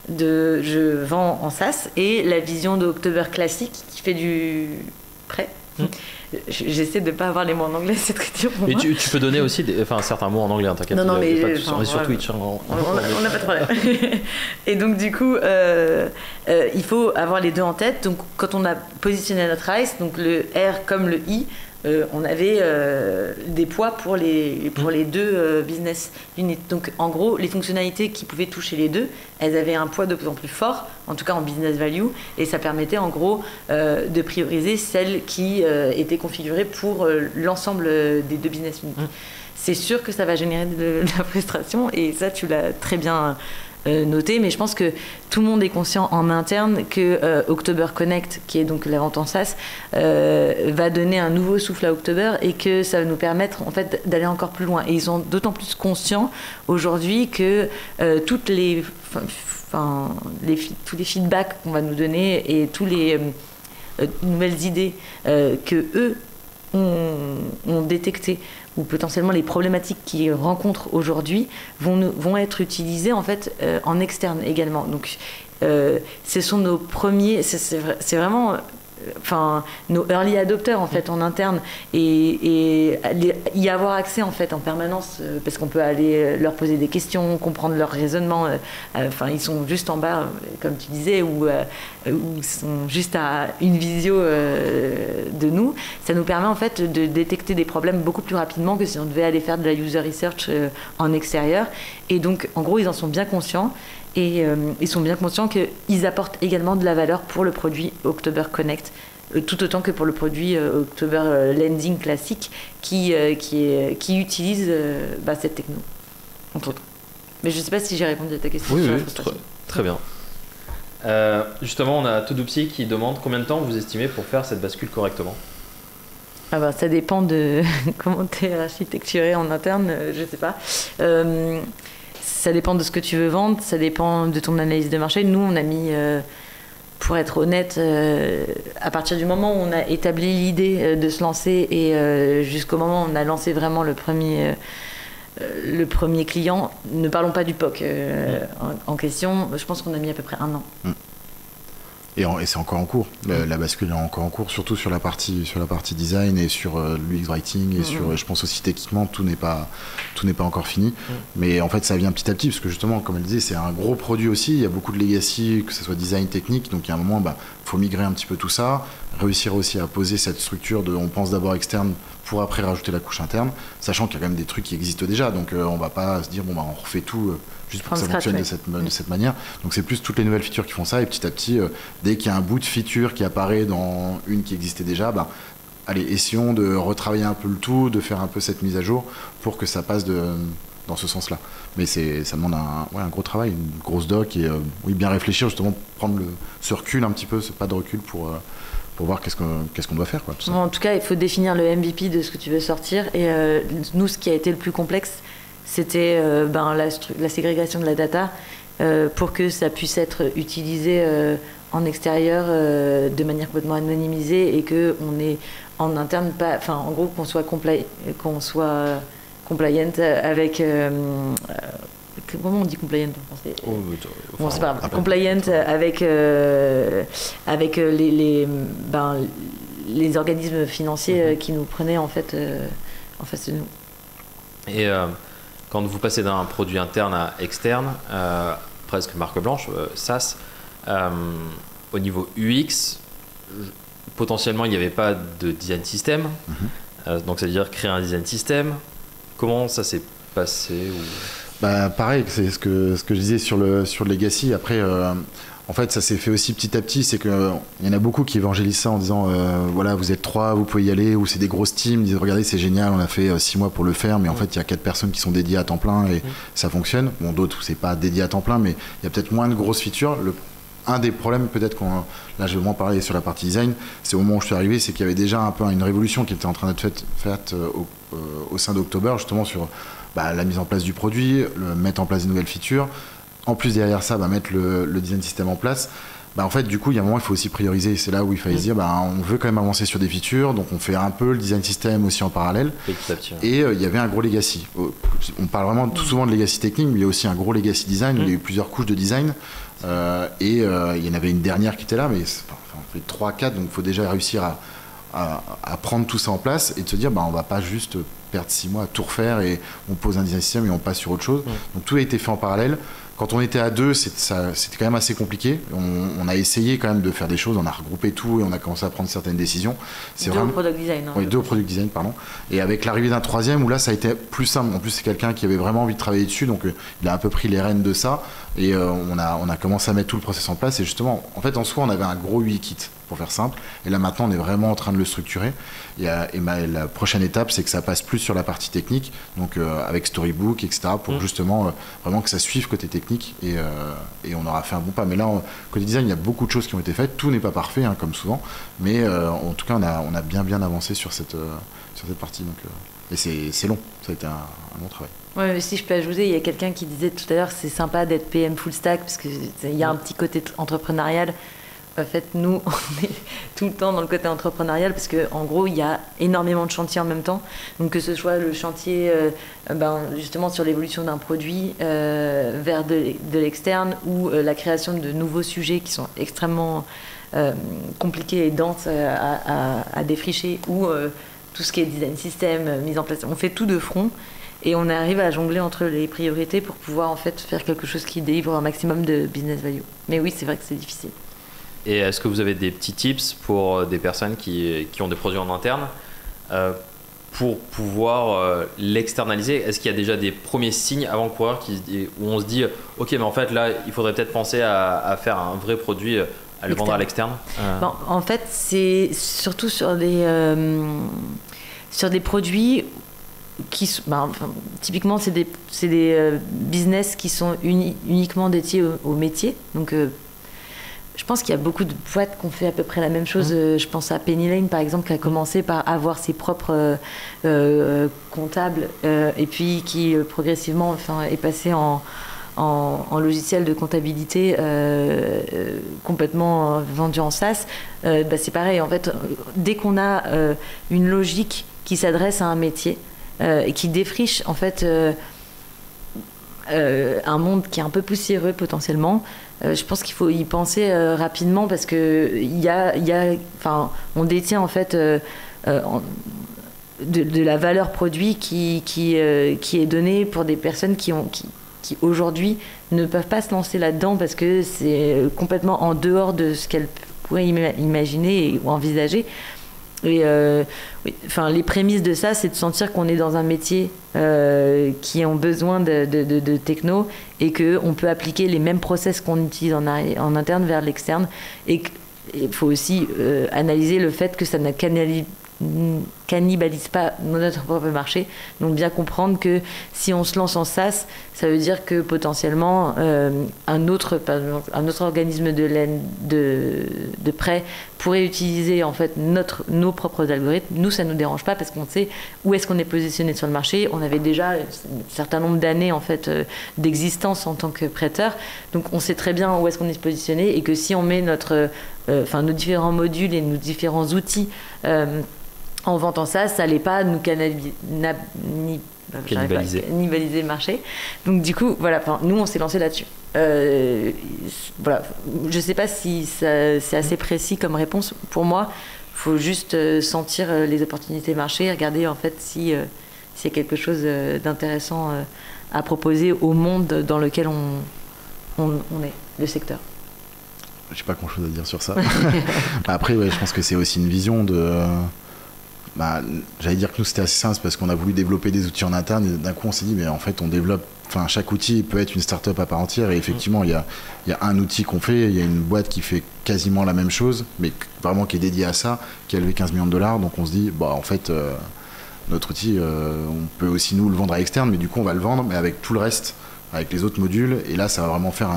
de je vends en SaaS, et la vision d'October classique qui fait du prêt. J'essaie de ne pas avoir les mots en anglais, c'est très dur pour moi. Mais tu peux donner aussi certains mots en anglais, t'inquiète. Non, mais on est sur Twitch. On n'a pas de problème. Et donc du coup, il faut avoir les 2 en tête. Donc quand on a positionné notre RISE, donc le R comme le I, on avait des poids pour les 2 business units. Donc en gros, les fonctionnalités qui pouvaient toucher les 2, elles avaient un poids de plus en plus fort, en tout cas en business value, et ça permettait en gros de prioriser celles qui étaient configurées pour l'ensemble des 2 business units. C'est sûr que ça va générer de la frustration, et ça tu l'as très bien noté, mais je pense que tout le monde est conscient en interne que October Connect, qui est donc la vente en SaaS, va donner un nouveau souffle à October, et que ça va nous permettre en fait d'aller encore plus loin. Et ils sont d'autant plus conscients aujourd'hui que tous les feedbacks qu'on va nous donner et tous les nouvelles idées que eux ont détectées, ou potentiellement les problématiques qu'ils rencontrent aujourd'hui vont être utilisées en fait en externe également. Donc ce sont nos premiers, c'est vraiment nos early adopters en fait en interne, et y avoir accès en fait en permanence, parce qu'on peut aller leur poser des questions, comprendre leur raisonnement. Ils sont juste en bas, comme tu disais, ou sont juste à une visio de nous. Ça nous permet en fait de détecter des problèmes beaucoup plus rapidement que si on devait aller faire de la user research en extérieur. Et donc en gros ils en sont bien conscients. Et ils sont bien conscients qu'ils apportent également de la valeur pour le produit October Connect, tout autant que pour le produit October Lending classique qui utilise cette techno, entre autres. Mais je ne sais pas si j'ai répondu à ta question. Oui, très bien. Justement, on a Todoopsy qui demande combien de temps vous estimez pour faire cette bascule correctement? Ça dépend de comment tu es architecturé en interne, je ne sais pas. Ça dépend de ce que tu veux vendre, ça dépend de ton analyse de marché. Nous, on a mis, pour être honnête, à partir du moment où on a établi l'idée de se lancer et jusqu'au moment où on a lancé vraiment le premier client, ne parlons pas du POC en question, je pense qu'on a mis à peu près 1 an. Et c'est encore en cours. La bascule est encore en cours, surtout sur la partie design et sur l'UX writing et sur, je pense aussi techniquement, tout n'est pas encore fini. Mais en fait, ça vient petit à petit, parce que justement, comme elle disait, c'est un gros produit aussi. Il y a beaucoup de legacy, que ce soit design, technique. Donc, il y a un moment, faut migrer un petit peu tout ça, réussir aussi à poser cette structure on pense d'abord externe pour après rajouter la couche interne, sachant qu'il y a quand même des trucs qui existent déjà. Donc, on va pas se dire, on refait tout juste pour que ça fonctionne de cette manière. Donc, c'est plus toutes les nouvelles features qui font ça. Et petit à petit, dès qu'il y a un bout de feature qui apparaît dans une qui existait déjà, allez, essayons de retravailler un peu le tout, de faire un peu cette mise à jour pour que ça passe dans ce sens-là. Mais ça demande un gros travail, une grosse doc, et bien réfléchir, justement, prendre ce recul un petit peu, ce pas de recul pour voir qu'est-ce qu'on doit faire. Tout ça. En tout cas, il faut définir le MVP de ce que tu veux sortir. Et nous, ce qui a été le plus complexe, c'était la ségrégation de la data pour que ça puisse être utilisé en extérieur de manière complètement anonymisée, et qu'on ait en interne en gros qu'on soit compliant avec comment on dit compliant en français? C'est pas grave. Compliant avec les organismes financiers qui nous prenaient en fait en face de nous. Et quand vous passez d'un produit interne à externe, presque marque blanche, SaaS, au niveau UX, potentiellement il n'y avait pas de design system, donc c'est-à-dire créer un design system. Comment ça s'est passé Pareil, c'est ce que je disais sur le legacy. Après, en fait, ça s'est fait aussi petit à petit. C'est qu'il y en a beaucoup qui évangélisent ça en disant voilà, vous êtes 3, vous pouvez y aller. Ou c'est des grosses teams, ils disent regardez, c'est génial, on a fait 6 mois pour le faire. Mais en fait, il y a 4 personnes qui sont dédiées à temps plein et ça fonctionne. Bon, d'autres où c'est pas dédié à temps plein, mais il y a peut-être moins de grosses features. un des problèmes peut-être là j'ai vraiment parlé sur la partie design, c'est au moment où je suis arrivé, c'est qu'il y avait déjà un peu une révolution qui était en train d'être faite au sein d'October, justement sur la mise en place du produit, mettre en place des nouvelles features. En plus derrière ça, mettre le design system en place. En fait, du coup, il y a un moment, il faut aussi prioriser. C'est là où il fallait se dire, on veut quand même avancer sur des features, donc on fait un peu le design system aussi en parallèle. Et il y avait un gros legacy. On parle vraiment tout souvent de legacy technique, mais il y a aussi un gros legacy design. Il y a eu plusieurs couches de design. Il y en avait une dernière qui était là, mais on fait 3, 4, donc il faut déjà réussir à prendre tout ça en place et de se dire, on va pas juste perdre 6 mois à tout refaire et on pose un design system et on passe sur autre chose. Donc tout a été fait en parallèle. Quand on était à 2, c'était quand même assez compliqué. On a essayé quand même de faire des choses, on a regroupé tout et on a commencé à prendre certaines décisions. Deux au product design. Oui, 2 au product design, pardon. Et avec l'arrivée d'un 3e, où là, ça a été plus simple. En plus, c'est quelqu'un qui avait vraiment envie de travailler dessus, donc il a un peu pris les rênes de ça. Et on a commencé à mettre tout le process en place. Et justement, en fait, en soi, on avait un gros UI kit, pour faire simple. Et là, maintenant, on est vraiment en train de le structurer. La prochaine étape, c'est que ça passe plus sur la partie technique, donc avec Storybook, etc., pour justement vraiment que ça suive côté technique. Et on aura fait un bon pas. Mais là, côté design, il y a beaucoup de choses qui ont été faites. Tout n'est pas parfait, comme souvent. Mais en tout cas, on a bien avancé sur cette partie. Donc, et c'est long. Ça a été un long travail. Ouais, mais si je peux ajouter, il y a quelqu'un qui disait tout à l'heure, c'est sympa d'être PM full stack parce qu'il y a un petit côté entrepreneurial. En fait, nous, on est tout le temps dans le côté entrepreneurial parce qu'en gros, il y a énormément de chantiers en même temps. Donc, que ce soit le chantier justement sur l'évolution d'un produit vers de l'externe ou la création de nouveaux sujets qui sont extrêmement compliqués et denses à défricher ou tout ce qui est design system, mise en place. On fait tout de front et on arrive à jongler entre les priorités pour pouvoir en fait faire quelque chose qui délivre un maximum de business value. Mais oui, c'est vrai que c'est difficile. Et est-ce que vous avez des petits tips pour des personnes qui ont des produits en interne pour pouvoir l'externaliser? Est-ce qu'il y a déjà des premiers signes avant-coureurs où on se dit ok, mais en fait là il faudrait peut-être penser à faire un vrai produit, à le vendre à l'externe? En fait, c'est surtout sur des produits qui typiquement c'est des business qui sont uniquement dédiés au métier. Donc je pense qu'il y a beaucoup de boîtes qui ont fait à peu près la même chose. Je pense à Penny Lane, par exemple, qui a commencé par avoir ses propres comptables et puis qui progressivement est passé en logiciel de comptabilité complètement vendu en SaaS. C'est pareil, en fait, dès qu'on a une logique qui s'adresse à un métier et qui défriche en fait un monde qui est un peu poussiéreux potentiellement, je pense qu'il faut y penser rapidement parce que on détient en fait de la valeur produit qui est donnée pour des personnes qui aujourd'hui ne peuvent pas se lancer là-dedans parce que c'est complètement en dehors de ce qu'elles pourraient imaginer ou envisager. Et les prémices de ça, c'est de sentir qu'on est dans un métier qui ont besoin de techno et qu'on peut appliquer les mêmes process qu'on utilise en interne vers l'externe. Et il faut aussi analyser le fait que ça ne cannibalise pas notre propre marché. Donc bien comprendre que si on se lance en SaaS, ça veut dire que potentiellement un autre organisme de prêt pourrait utiliser en fait nos propres algorithmes. Nous, ça nous dérange pas parce qu'on sait où est-ce qu'on est positionné sur le marché. On avait déjà un certain nombre d'années en fait d'existence en tant que prêteur. Donc on sait très bien où est-ce qu'on est positionné et que si on met nos différents modules et nos différents outils en vente en SaaS, ça n'allait pas nous cannibaliser le marché. Donc du coup, nous on s'est lancé là-dessus. Je ne sais pas si c'est assez précis comme réponse. Pour moi, il faut juste sentir les opportunités marché, regarder en fait si c'est quelque chose d'intéressant à proposer au monde dans lequel on est, le secteur. J'ai pas grand-chose à dire sur ça. Après, je pense que c'est aussi une vision de... j'allais dire que nous c'était assez simple parce qu'on a voulu développer des outils en interne et d'un coup on s'est dit mais en fait on développe, chaque outil peut être une start-up à part entière et effectivement il y a un outil qu'on fait, il y a une boîte qui fait quasiment la même chose mais vraiment qui est dédiée à ça, qui a levé 15 millions de dollars, donc on se dit en fait notre outil on peut aussi nous le vendre à l'externe mais du coup on va le vendre mais avec tout le reste, avec les autres modules et là ça va vraiment faire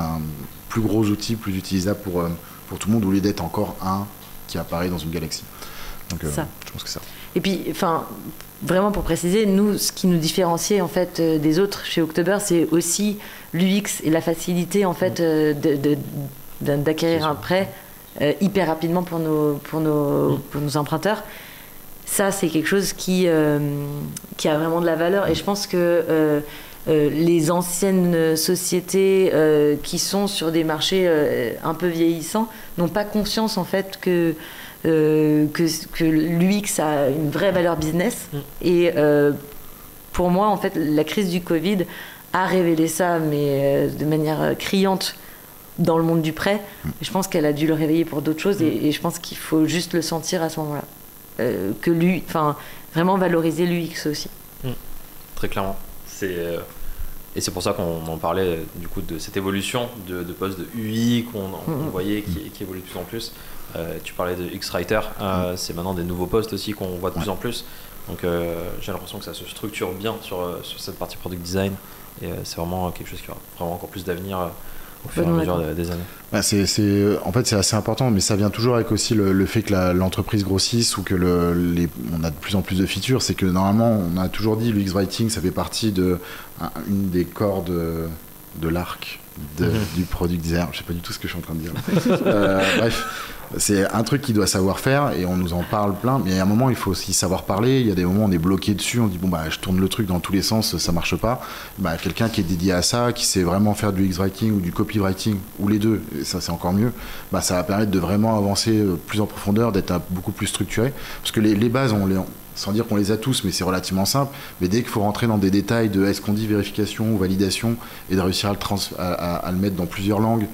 plus gros outil, plus utilisable pour tout le monde, au lieu d'être encore un qui apparaît dans une galaxie. Donc je pense que c'est ça. Et puis, enfin, vraiment pour préciser, nous, ce qui nous différencie en fait des autres chez October, c'est aussi l'UX et la facilité en fait d'acquérir un prêt hyper rapidement pour nos emprunteurs. Ça, c'est quelque chose qui a vraiment de la valeur. Et je pense que les anciennes sociétés qui sont sur des marchés un peu vieillissants n'ont pas conscience en fait que l'UX a une vraie valeur business. Et pour moi, en fait, la crise du Covid a révélé ça, mais de manière criante dans le monde du prêt. Et je pense qu'elle a dû le réveiller pour d'autres choses. Et je pense qu'il faut juste le sentir à ce moment-là. Vraiment valoriser l'UX aussi. Très clairement. Et c'est pour ça qu'on en parlait du coup de cette évolution de poste de UI qu'on voyait qui évolue de plus en plus. Tu parlais de X-Writer, c'est maintenant des nouveaux postes aussi qu'on voit de plus en plus. Donc j'ai l'impression que ça se structure bien sur cette partie product design et c'est vraiment quelque chose qui aura vraiment encore plus d'avenir au fur et à mesure des années. En fait, c'est assez important, mais ça vient toujours avec aussi le fait que l'entreprise grossisse ou que on a de plus en plus de features. C'est que normalement, on a toujours dit l'UX Writing, ça fait partie une des cordes de l'arc du product design. Je sais pas du tout ce que je suis en train de dire. Bref, c'est un truc qu'il doit savoir faire et on nous en parle plein. Mais à un moment, il faut aussi savoir parler. Il y a des moments où on est bloqué dessus. On dit je tourne le truc dans tous les sens, ça marche pas. Quelqu'un qui est dédié à ça, qui sait vraiment faire du UX-writing ou du copywriting ou les deux, et ça c'est encore mieux. Ça va permettre de vraiment avancer plus en profondeur, d'être beaucoup plus structuré. Parce que les bases, sans dire qu'on les a tous, mais c'est relativement simple. Mais dès qu'il faut rentrer dans des détails de est-ce qu'on dit vérification ou validation et de réussir à le mettre dans plusieurs langues,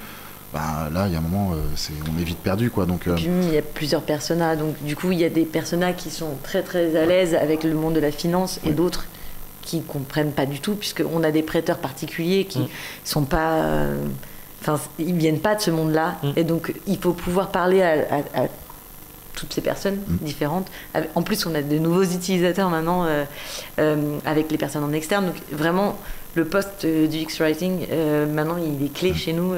là, il y a un moment, on est vite perdu, quoi. Donc, puis, il y a plusieurs personas. Donc, du coup, il y a des personas qui sont très, très à l'aise avec le monde de la finance et d'autres qui ne comprennent pas du tout, puisqu'on a des prêteurs particuliers qui sont pas... ils ne viennent pas de ce monde-là. Et donc, il faut pouvoir parler à toutes ces personnes différentes. En plus, on a de nouveaux utilisateurs maintenant avec les personnes en externe. Donc, vraiment, le poste du UX-Writing, maintenant, il est clé chez nous.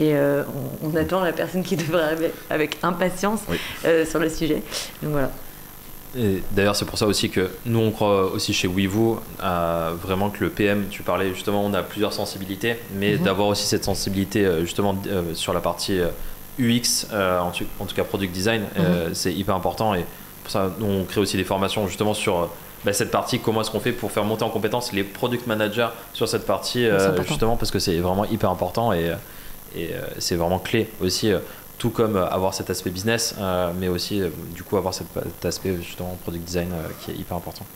Et on attend la personne qui devrait arriver avec impatience sur le sujet. Donc voilà. Et d'ailleurs, c'est pour ça aussi que nous, on croit aussi chez Weavoo vraiment que le PM, tu parlais justement, on a plusieurs sensibilités, mais d'avoir aussi cette sensibilité justement sur la partie UX, en tout cas product design, c'est hyper important. Et pour ça, nous, on crée aussi des formations justement sur cette partie, comment est-ce qu'on fait pour faire monter en compétence les product managers sur cette partie, justement, parce que c'est vraiment hyper important et c'est vraiment clé aussi, tout comme avoir cet aspect business, mais aussi du coup avoir cet aspect justement product design qui est hyper important.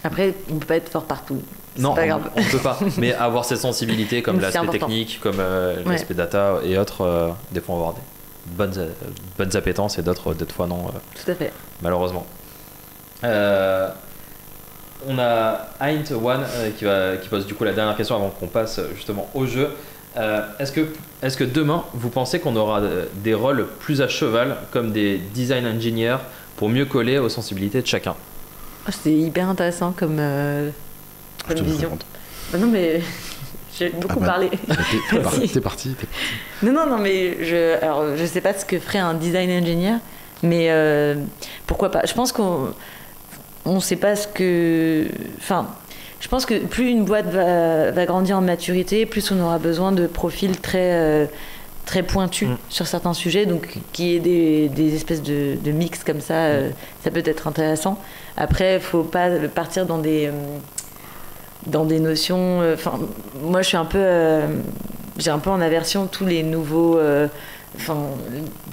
Après, on ne peut pas être fort partout. Non, pas grave. On ne peut pas, mais avoir cette sensibilité comme l'aspect technique, comme l'aspect data et autres, des fois on va avoir des bonnes appétences et d'autres fois non. Tout à fait. Malheureusement. On a Aint One qui pose du coup la dernière question avant qu'on passe justement au jeu. Est-ce que demain, vous pensez qu'on aura des rôles plus à cheval, comme des design engineers, pour mieux coller aux sensibilités de chacun? C'est hyper intéressant comme vision. Non, mais j'ai beaucoup parlé. T'es parti. Non, mais je sais pas ce que ferait un design engineer, mais pourquoi pas. Je pense qu'on sait pas ce que... Je pense que plus une boîte va grandir en maturité, plus on aura besoin de profils très pointus sur certains sujets. Donc, qu'il y ait des espèces de mix comme ça, ça peut être intéressant. Après, il ne faut pas partir dans des notions... moi, j'ai un peu en aversion tous les nouveaux...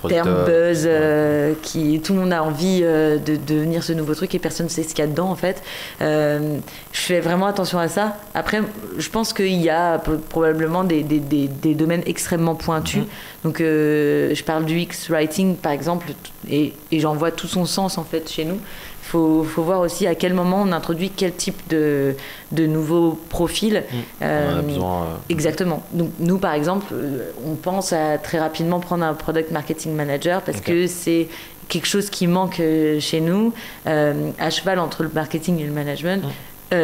terme buzz qui tout le monde a envie de devenir ce nouveau truc et personne ne sait ce qu'il y a dedans en fait. Je fais vraiment attention à ça. Après, je pense qu'il y a probablement des domaines extrêmement pointus. Donc je parle du UX-Writing par exemple et j'en vois tout son sens en fait chez nous. Faut voir aussi à quel moment on introduit quel type de nouveaux profils. On en a besoin. Exactement. Donc nous, par exemple, on pense à très rapidement prendre un Product Marketing Manager parce que c'est quelque chose qui manque chez nous, à cheval entre le marketing et le management,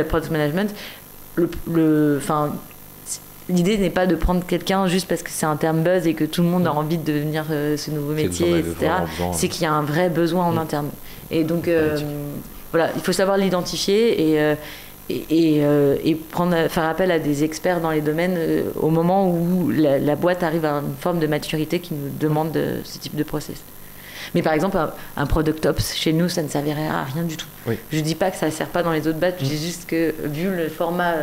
Product Management. l'idée n'est pas de prendre quelqu'un juste parce que c'est un terme buzz et que tout le monde a envie de devenir ce nouveau métier, etc. C'est qu'il y a un vrai besoin en interne. Et donc, voilà, il faut savoir l'identifier et faire appel à des experts dans les domaines au moment où la boîte arrive à une forme de maturité qui nous demande ce type de process. Mais par exemple, un Product Ops, chez nous, ça ne servirait à rien du tout. Oui. Je ne dis pas que ça ne sert pas dans les autres boîtes, je dis juste que vu le format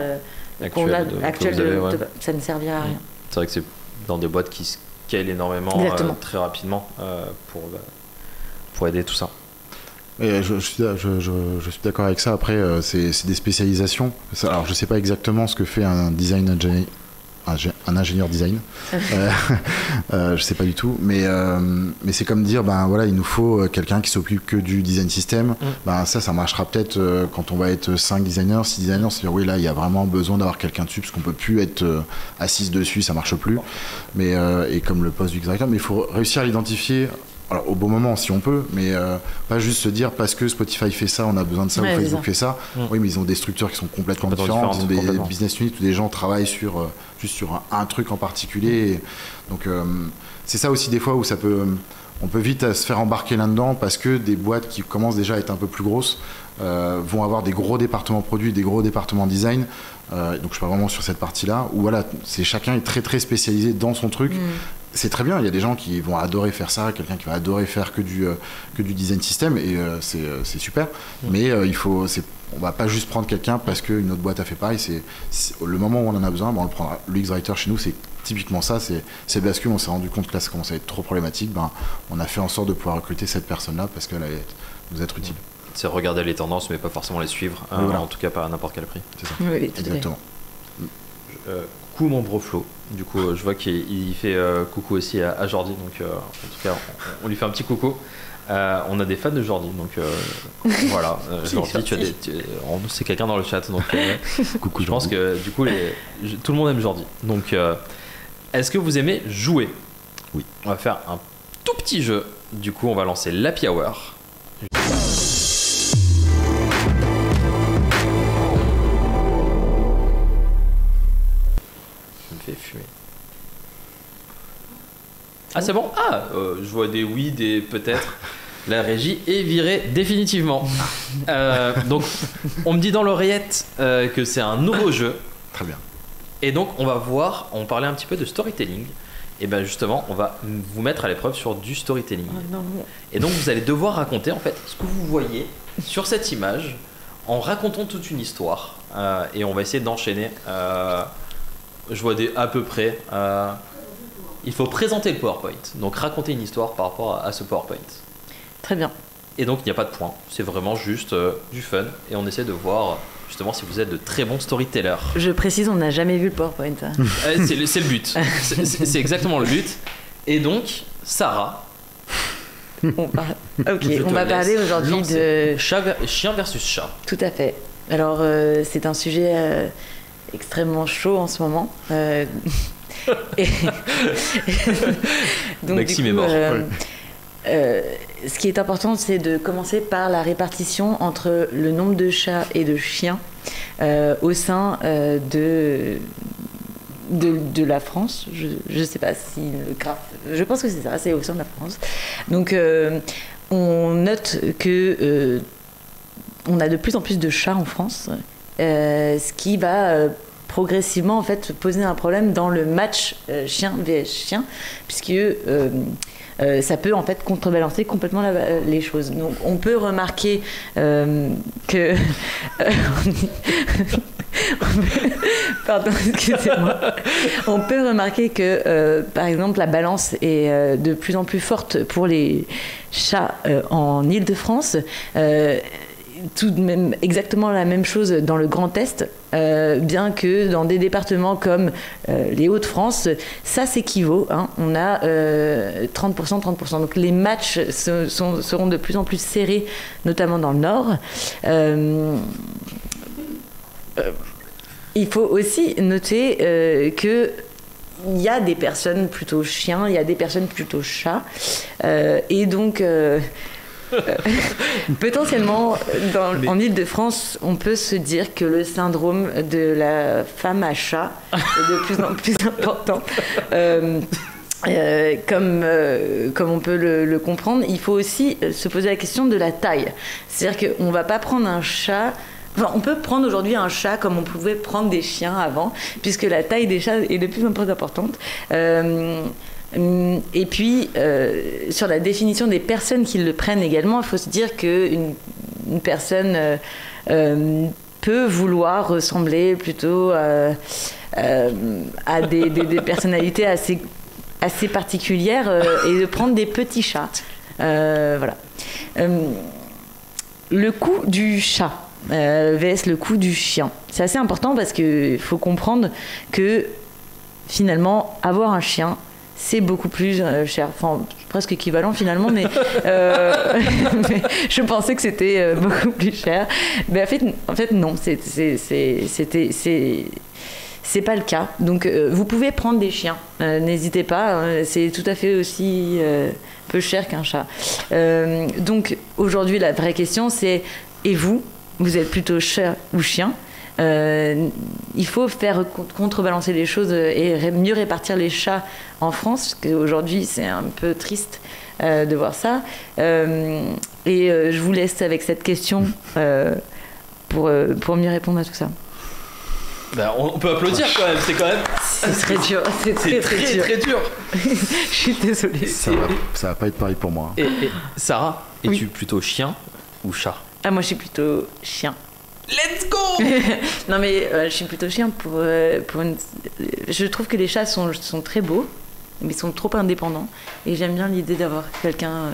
actuel, ça ne servira à rien. C'est vrai que c'est dans des boîtes qui scalent énormément très rapidement pour aider tout ça. Et je suis d'accord avec ça. Après, c'est des spécialisations. Alors, je ne sais pas exactement ce que fait un un ingénieur design. Je sais pas du tout, mais c'est comme dire, voilà, il nous faut quelqu'un qui s'occupe que du design system. Ça marchera peut-être quand on va être 5 designers, 6 designers, c'est-à-dire oui, là il y a vraiment besoin d'avoir quelqu'un dessus parce qu'on peut plus être assis dessus, ça marche plus. Mais et comme le poste du directeur, mais il faut réussir à l'identifier. Alors, au bon moment, si on peut, mais pas juste se dire parce que Spotify fait ça, on a besoin de ça, ou Facebook fait ça. Oui, mais ils ont des structures qui sont complètement différentes. Ils ont des business units où des gens travaillent juste sur un truc en particulier. Et donc, c'est ça aussi des fois où on peut vite se faire embarquer là-dedans parce que des boîtes qui commencent déjà à être un peu plus grosses vont avoir des gros départements produits, des gros départements design. Donc, je suis pas vraiment sur cette partie-là où voilà, chacun est très très spécialisé dans son truc. C'est très bien, il y a des gens qui vont adorer faire ça, quelqu'un qui va adorer faire que du design system et c'est super, mais on va pas juste prendre quelqu'un parce qu'une autre boîte a fait pareil, c'est le moment où on en a besoin, on le prendra. L'UX Writer chez nous, c'est typiquement ça, c'est parce qu'on s'est rendu compte que là ça commençait à être trop problématique, on a fait en sorte de pouvoir recruter cette personne-là parce qu'elle allait nous être utile. C'est regarder les tendances mais pas forcément les suivre, voilà. En tout cas pas à n'importe quel prix. C'est ça, oui, exactement. Coucou mon bro Flo, du coup je vois qu'il fait coucou aussi à Jordi, donc en tout cas on lui fait un petit coucou. On a des fans de Jordi, donc voilà. Jordi, c'est quelqu'un dans le chat, donc coucou. Je pense que du coup tout le monde aime Jordi. Donc est-ce que vous aimez jouer? Oui. On va faire un tout petit jeu. Du coup on va lancer l'Happy Hour. Fumer. Ah c'est bon? Je vois des oui, des peut-être. La régie est virée définitivement. Donc on me dit dans l'oreillette que c'est un nouveau jeu. Très bien. Et donc on parlait un petit peu de storytelling. Et bien justement on va vous mettre à l'épreuve sur du storytelling. Et donc vous allez devoir raconter en fait ce que vous voyez sur cette image en racontant toute une histoire. Et on va essayer d'enchaîner. Je vois à peu près. Il faut présenter le PowerPoint. Donc raconter une histoire par rapport à ce PowerPoint. Très bien. Et donc il n'y a pas de point. C'est vraiment juste du fun. Et on essaie de voir justement si vous êtes de très bons storytellers. Je précise, on n'a jamais vu le PowerPoint. C'est le but. C'est exactement le but. Et donc, Sarah. On va parler aujourd'hui de chien versus chat. Tout à fait. Alors c'est un sujet extrêmement chaud en ce moment. Donc, Maxime est mort. Ce qui est important, c'est de commencer par la répartition entre le nombre de chats et de chiens au sein de la France. Je ne sais pas si le graphe... Je pense que c'est ça, c'est au sein de la France. Donc, on note que on a de plus en plus de chats en France, ce qui va progressivement en fait poser un problème dans le match chien vs chien, puisque ça peut en fait contrebalancer complètement les choses. Donc on peut remarquer que pardon, excusez-moi. On peut remarquer que par exemple la balance est de plus en plus forte pour les chats en Île-de-France. Tout de même exactement la même chose dans le Grand Est, bien que dans des départements comme les Hauts-de-France, ça s'équivaut. On a 30%. Donc les matchs seront de plus en plus serrés, notamment dans le Nord. Il faut aussi noter que il y a des personnes plutôt chiens, il y a des personnes plutôt chats, et donc Potentiellement, en Île-de-France, on peut se dire que le syndrome de la femme à chat est de plus en plus important. Comme on peut le comprendre, il faut aussi se poser la question de la taille. C'est-à-dire qu'on ne va pas prendre un chat... Enfin, on peut prendre aujourd'hui un chat comme on pouvait prendre des chiens avant, puisque la taille des chats est de plus en plus importante. Et puis, sur la définition des personnes qui le prennent également, il faut se dire qu'une personne peut vouloir ressembler plutôt à des personnalités assez particulières et de prendre des petits chats. Voilà. Le coût du chat vs le coût du chien. C'est assez important parce qu'il faut comprendre que finalement, avoir un chien, c'est beaucoup plus cher, enfin presque équivalent finalement, mais je pensais que c'était beaucoup plus cher. Mais en fait non, c'est pas le cas. Donc vous pouvez prendre des chiens, n'hésitez pas, c'est tout à fait aussi peu cher qu'un chat. Donc aujourd'hui la vraie question c'est, et vous êtes plutôt chat ou chien? Il faut faire contrebalancer les choses et mieux répartir les chats en France, parce qu'aujourd'hui c'est un peu triste de voir ça. Je vous laisse avec cette question pour mieux répondre à tout ça. Ben, on peut applaudir quand même, c'est quand même... C'est très dur, c'est très dur. Je suis désolée. Ça va pas être pareil pour moi. Et Sarah, es-tu plutôt chien ou chat? Ah, moi je suis plutôt chien. Let's go. Non mais je suis plutôt chien pour une... Je trouve que les chats sont très beaux, mais ils sont trop indépendants. Et j'aime bien l'idée d'avoir quelqu'un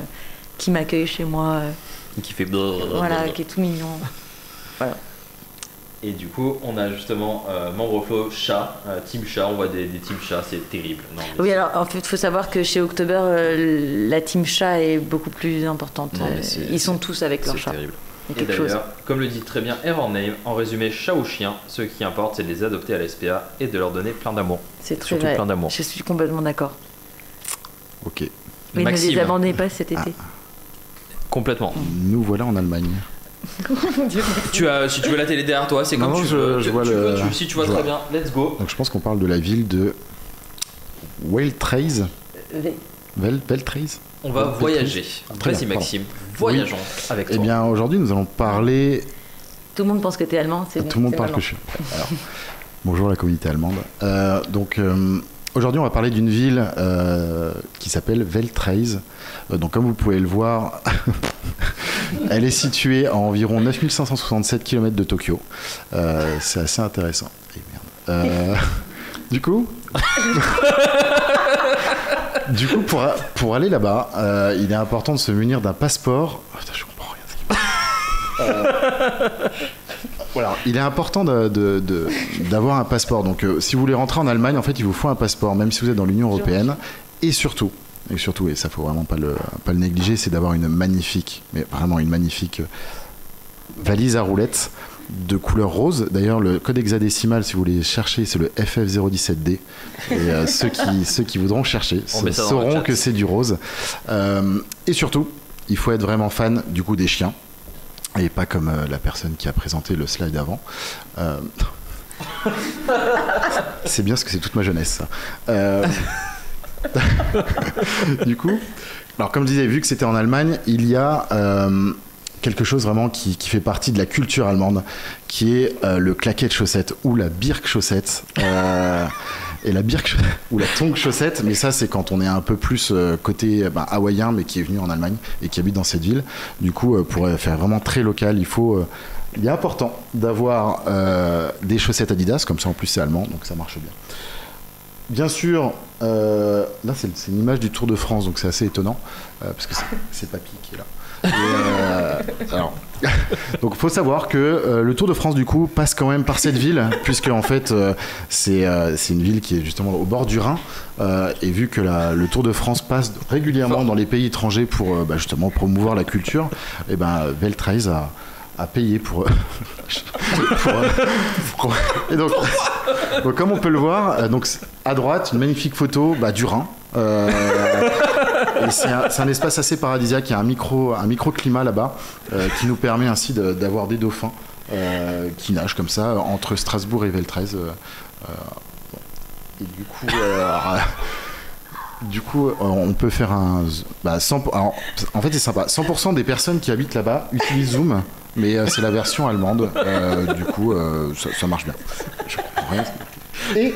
qui m'accueille chez moi. Qui fait... Voilà, qui est tout mignon. Voilà. Et du coup, on a justement membre flow chat, team chat, on voit des team chat, c'est terrible. Non, oui, alors en fait, il faut savoir que chez October, la team chat est beaucoup plus importante. Non, ils sont tous avec leur chat. C'est terrible. Et d'ailleurs, comme le dit très bien Errorname, en résumé, chat ou chien, ce qui importe, c'est de les adopter à la SPA et de leur donner plein d'amour. C'est très vrai. Plein d'amour. Je suis complètement d'accord. Ok. Mais Maxime, ne les abandonnez pas cet été. Complètement. Nous voilà en Allemagne. Si tu veux la télé derrière toi, c'est comme tu veux. Si tu vois très bien, let's go. Donc je pense qu'on parle de la ville de Veltraise. Veltraise. On va voyager. Vas-y Maxime, voyageons avec toi. Eh bien aujourd'hui nous allons parler... Tout le monde pense que tu es allemand, c'est bon. Tout le monde parle que je suis. Alors, bonjour la communauté allemande. Aujourd'hui on va parler d'une ville qui s'appelle Veltraise. Donc comme vous pouvez le voir, elle est située à environ 9567 km de Tokyo. C'est assez intéressant. Et merde. Du coup, pour aller là-bas, il est important de se munir d'un passeport. Oh, putain, je comprends rien. Voilà, il est important d'avoir un passeport. Donc, si vous voulez rentrer en Allemagne, en fait, il vous faut un passeport, même si vous êtes dans l'Union européenne. Et surtout, et ça faut vraiment pas le négliger, c'est d'avoir une magnifique valise à roulettes de couleur rose. D'ailleurs, le code hexadécimal, si vous voulez chercher, c'est le FF017D. Et ceux qui voudront chercher sauront que c'est du rose. Et surtout, il faut être vraiment fan du coup des chiens. Et pas comme la personne qui a présenté le slide avant. C'est bien parce que c'est toute ma jeunesse, ça. Du coup, alors comme je disais, vu que c'était en Allemagne, il y a quelque chose vraiment qui fait partie de la culture allemande, qui est le claquette chaussette ou la birk chaussette. Et la birk ou la tongue chaussette, mais ça c'est quand on est un peu plus côté hawaïen, mais qui est venu en Allemagne et qui habite dans cette ville. Du coup, pour faire vraiment très local, il est important d'avoir des chaussettes Adidas, comme ça en plus c'est allemand, donc ça marche bien. Bien sûr, là c'est une image du Tour de France, donc c'est assez étonnant, parce que c'est Papy qui est là. Donc il faut savoir que le Tour de France du coup passe quand même par cette ville, puisque en fait c'est une ville qui est justement au bord du Rhin, et vu que le Tour de France passe régulièrement dans les pays étrangers pour justement promouvoir la culture, et Veltraise a payé pour et donc comme on peut le voir, donc à droite une magnifique photo du Rhin. Et c'est un espace assez paradisiaque. Il y a un microclimat là-bas qui nous permet ainsi d'avoir des dauphins qui nagent comme ça entre Strasbourg et Veltrez. Et du coup, on peut faire un. Alors, en fait, c'est sympa. 100% des personnes qui habitent là-bas utilisent Zoom, mais c'est la version allemande. Du coup, ça marche bien. Je comprends rien. Et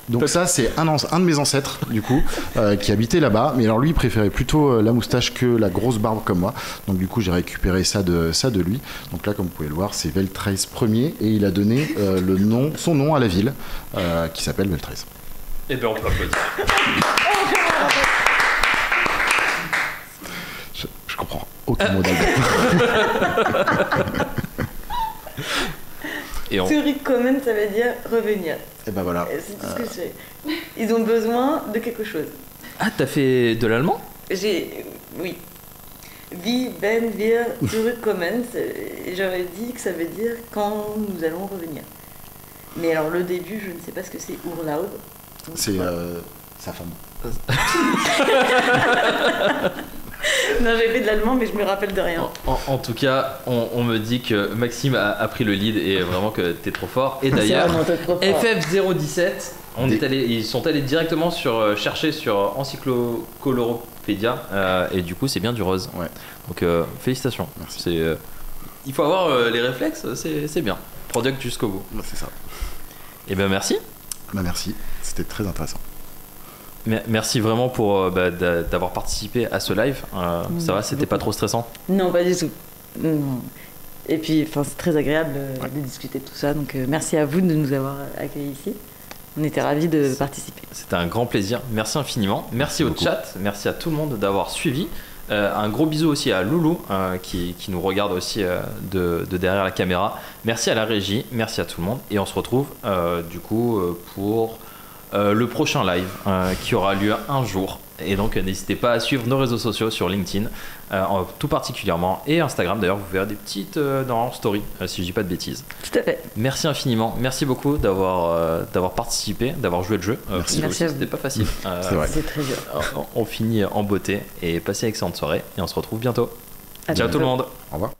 donc ça, c'est un de mes ancêtres, du coup, qui habitait là-bas. Mais alors lui, il préférait plutôt la moustache que la grosse barbe comme moi. Donc du coup, j'ai récupéré ça de lui. Donc là, comme vous pouvez le voir, c'est Veltrez Ier, et il a donné son nom à la ville, qui s'appelle Veltrez. Eh bien, on peut applaudir. Je comprends aucun mot d'allemand. Zurückkommen, ça veut dire revenir. Et ben voilà. C'est tout ce que je sais. Ils ont besoin de quelque chose. Ah, t'as fait de l'allemand? Oui. Wie, wenn wir zurückkommen, j'aurais dit que ça veut dire quand nous allons revenir. Mais alors le début, je ne sais pas ce que c'est Urlaub. C'est sa femme. Non, j'ai fait de l'allemand, mais je me rappelle de rien. En tout cas, on me dit que Maxime a pris le lead et vraiment que t'es trop fort. Et d'ailleurs, FF017, ils sont allés directement chercher sur Encyclopédia et du coup, c'est bien du rose. Ouais. Donc, félicitations. Merci. Il faut avoir les réflexes, c'est bien. Product jusqu'au bout. C'est ça. Et ben merci. Merci, c'était très intéressant. Merci vraiment pour d'avoir participé à ce live. Ça va, c'était pas trop stressant? Non, pas du tout. Non. Et puis, c'est très agréable de discuter de tout ça. Donc, merci à vous de nous avoir accueillis ici. On était ravis de participer. C'était un grand plaisir. Merci infiniment. Merci au chat. Merci à tout le monde d'avoir suivi. Un gros bisou aussi à Loulou qui nous regarde aussi de derrière la caméra. Merci à la régie. Merci à tout le monde. Et on se retrouve du coup pour le prochain live qui aura lieu un jour. Et donc n'hésitez pas à suivre nos réseaux sociaux sur LinkedIn tout particulièrement et Instagram. D'ailleurs vous verrez des petites dans story si je dis pas de bêtises. Tout à fait. Merci infiniment. Merci beaucoup d'avoir participé, d'avoir joué le jeu. Merci à vous. C'était pas facile. C'est vrai. C'est très dur. On finit en beauté et passez une excellente soirée et on se retrouve bientôt. Ciao tout le monde. Au revoir.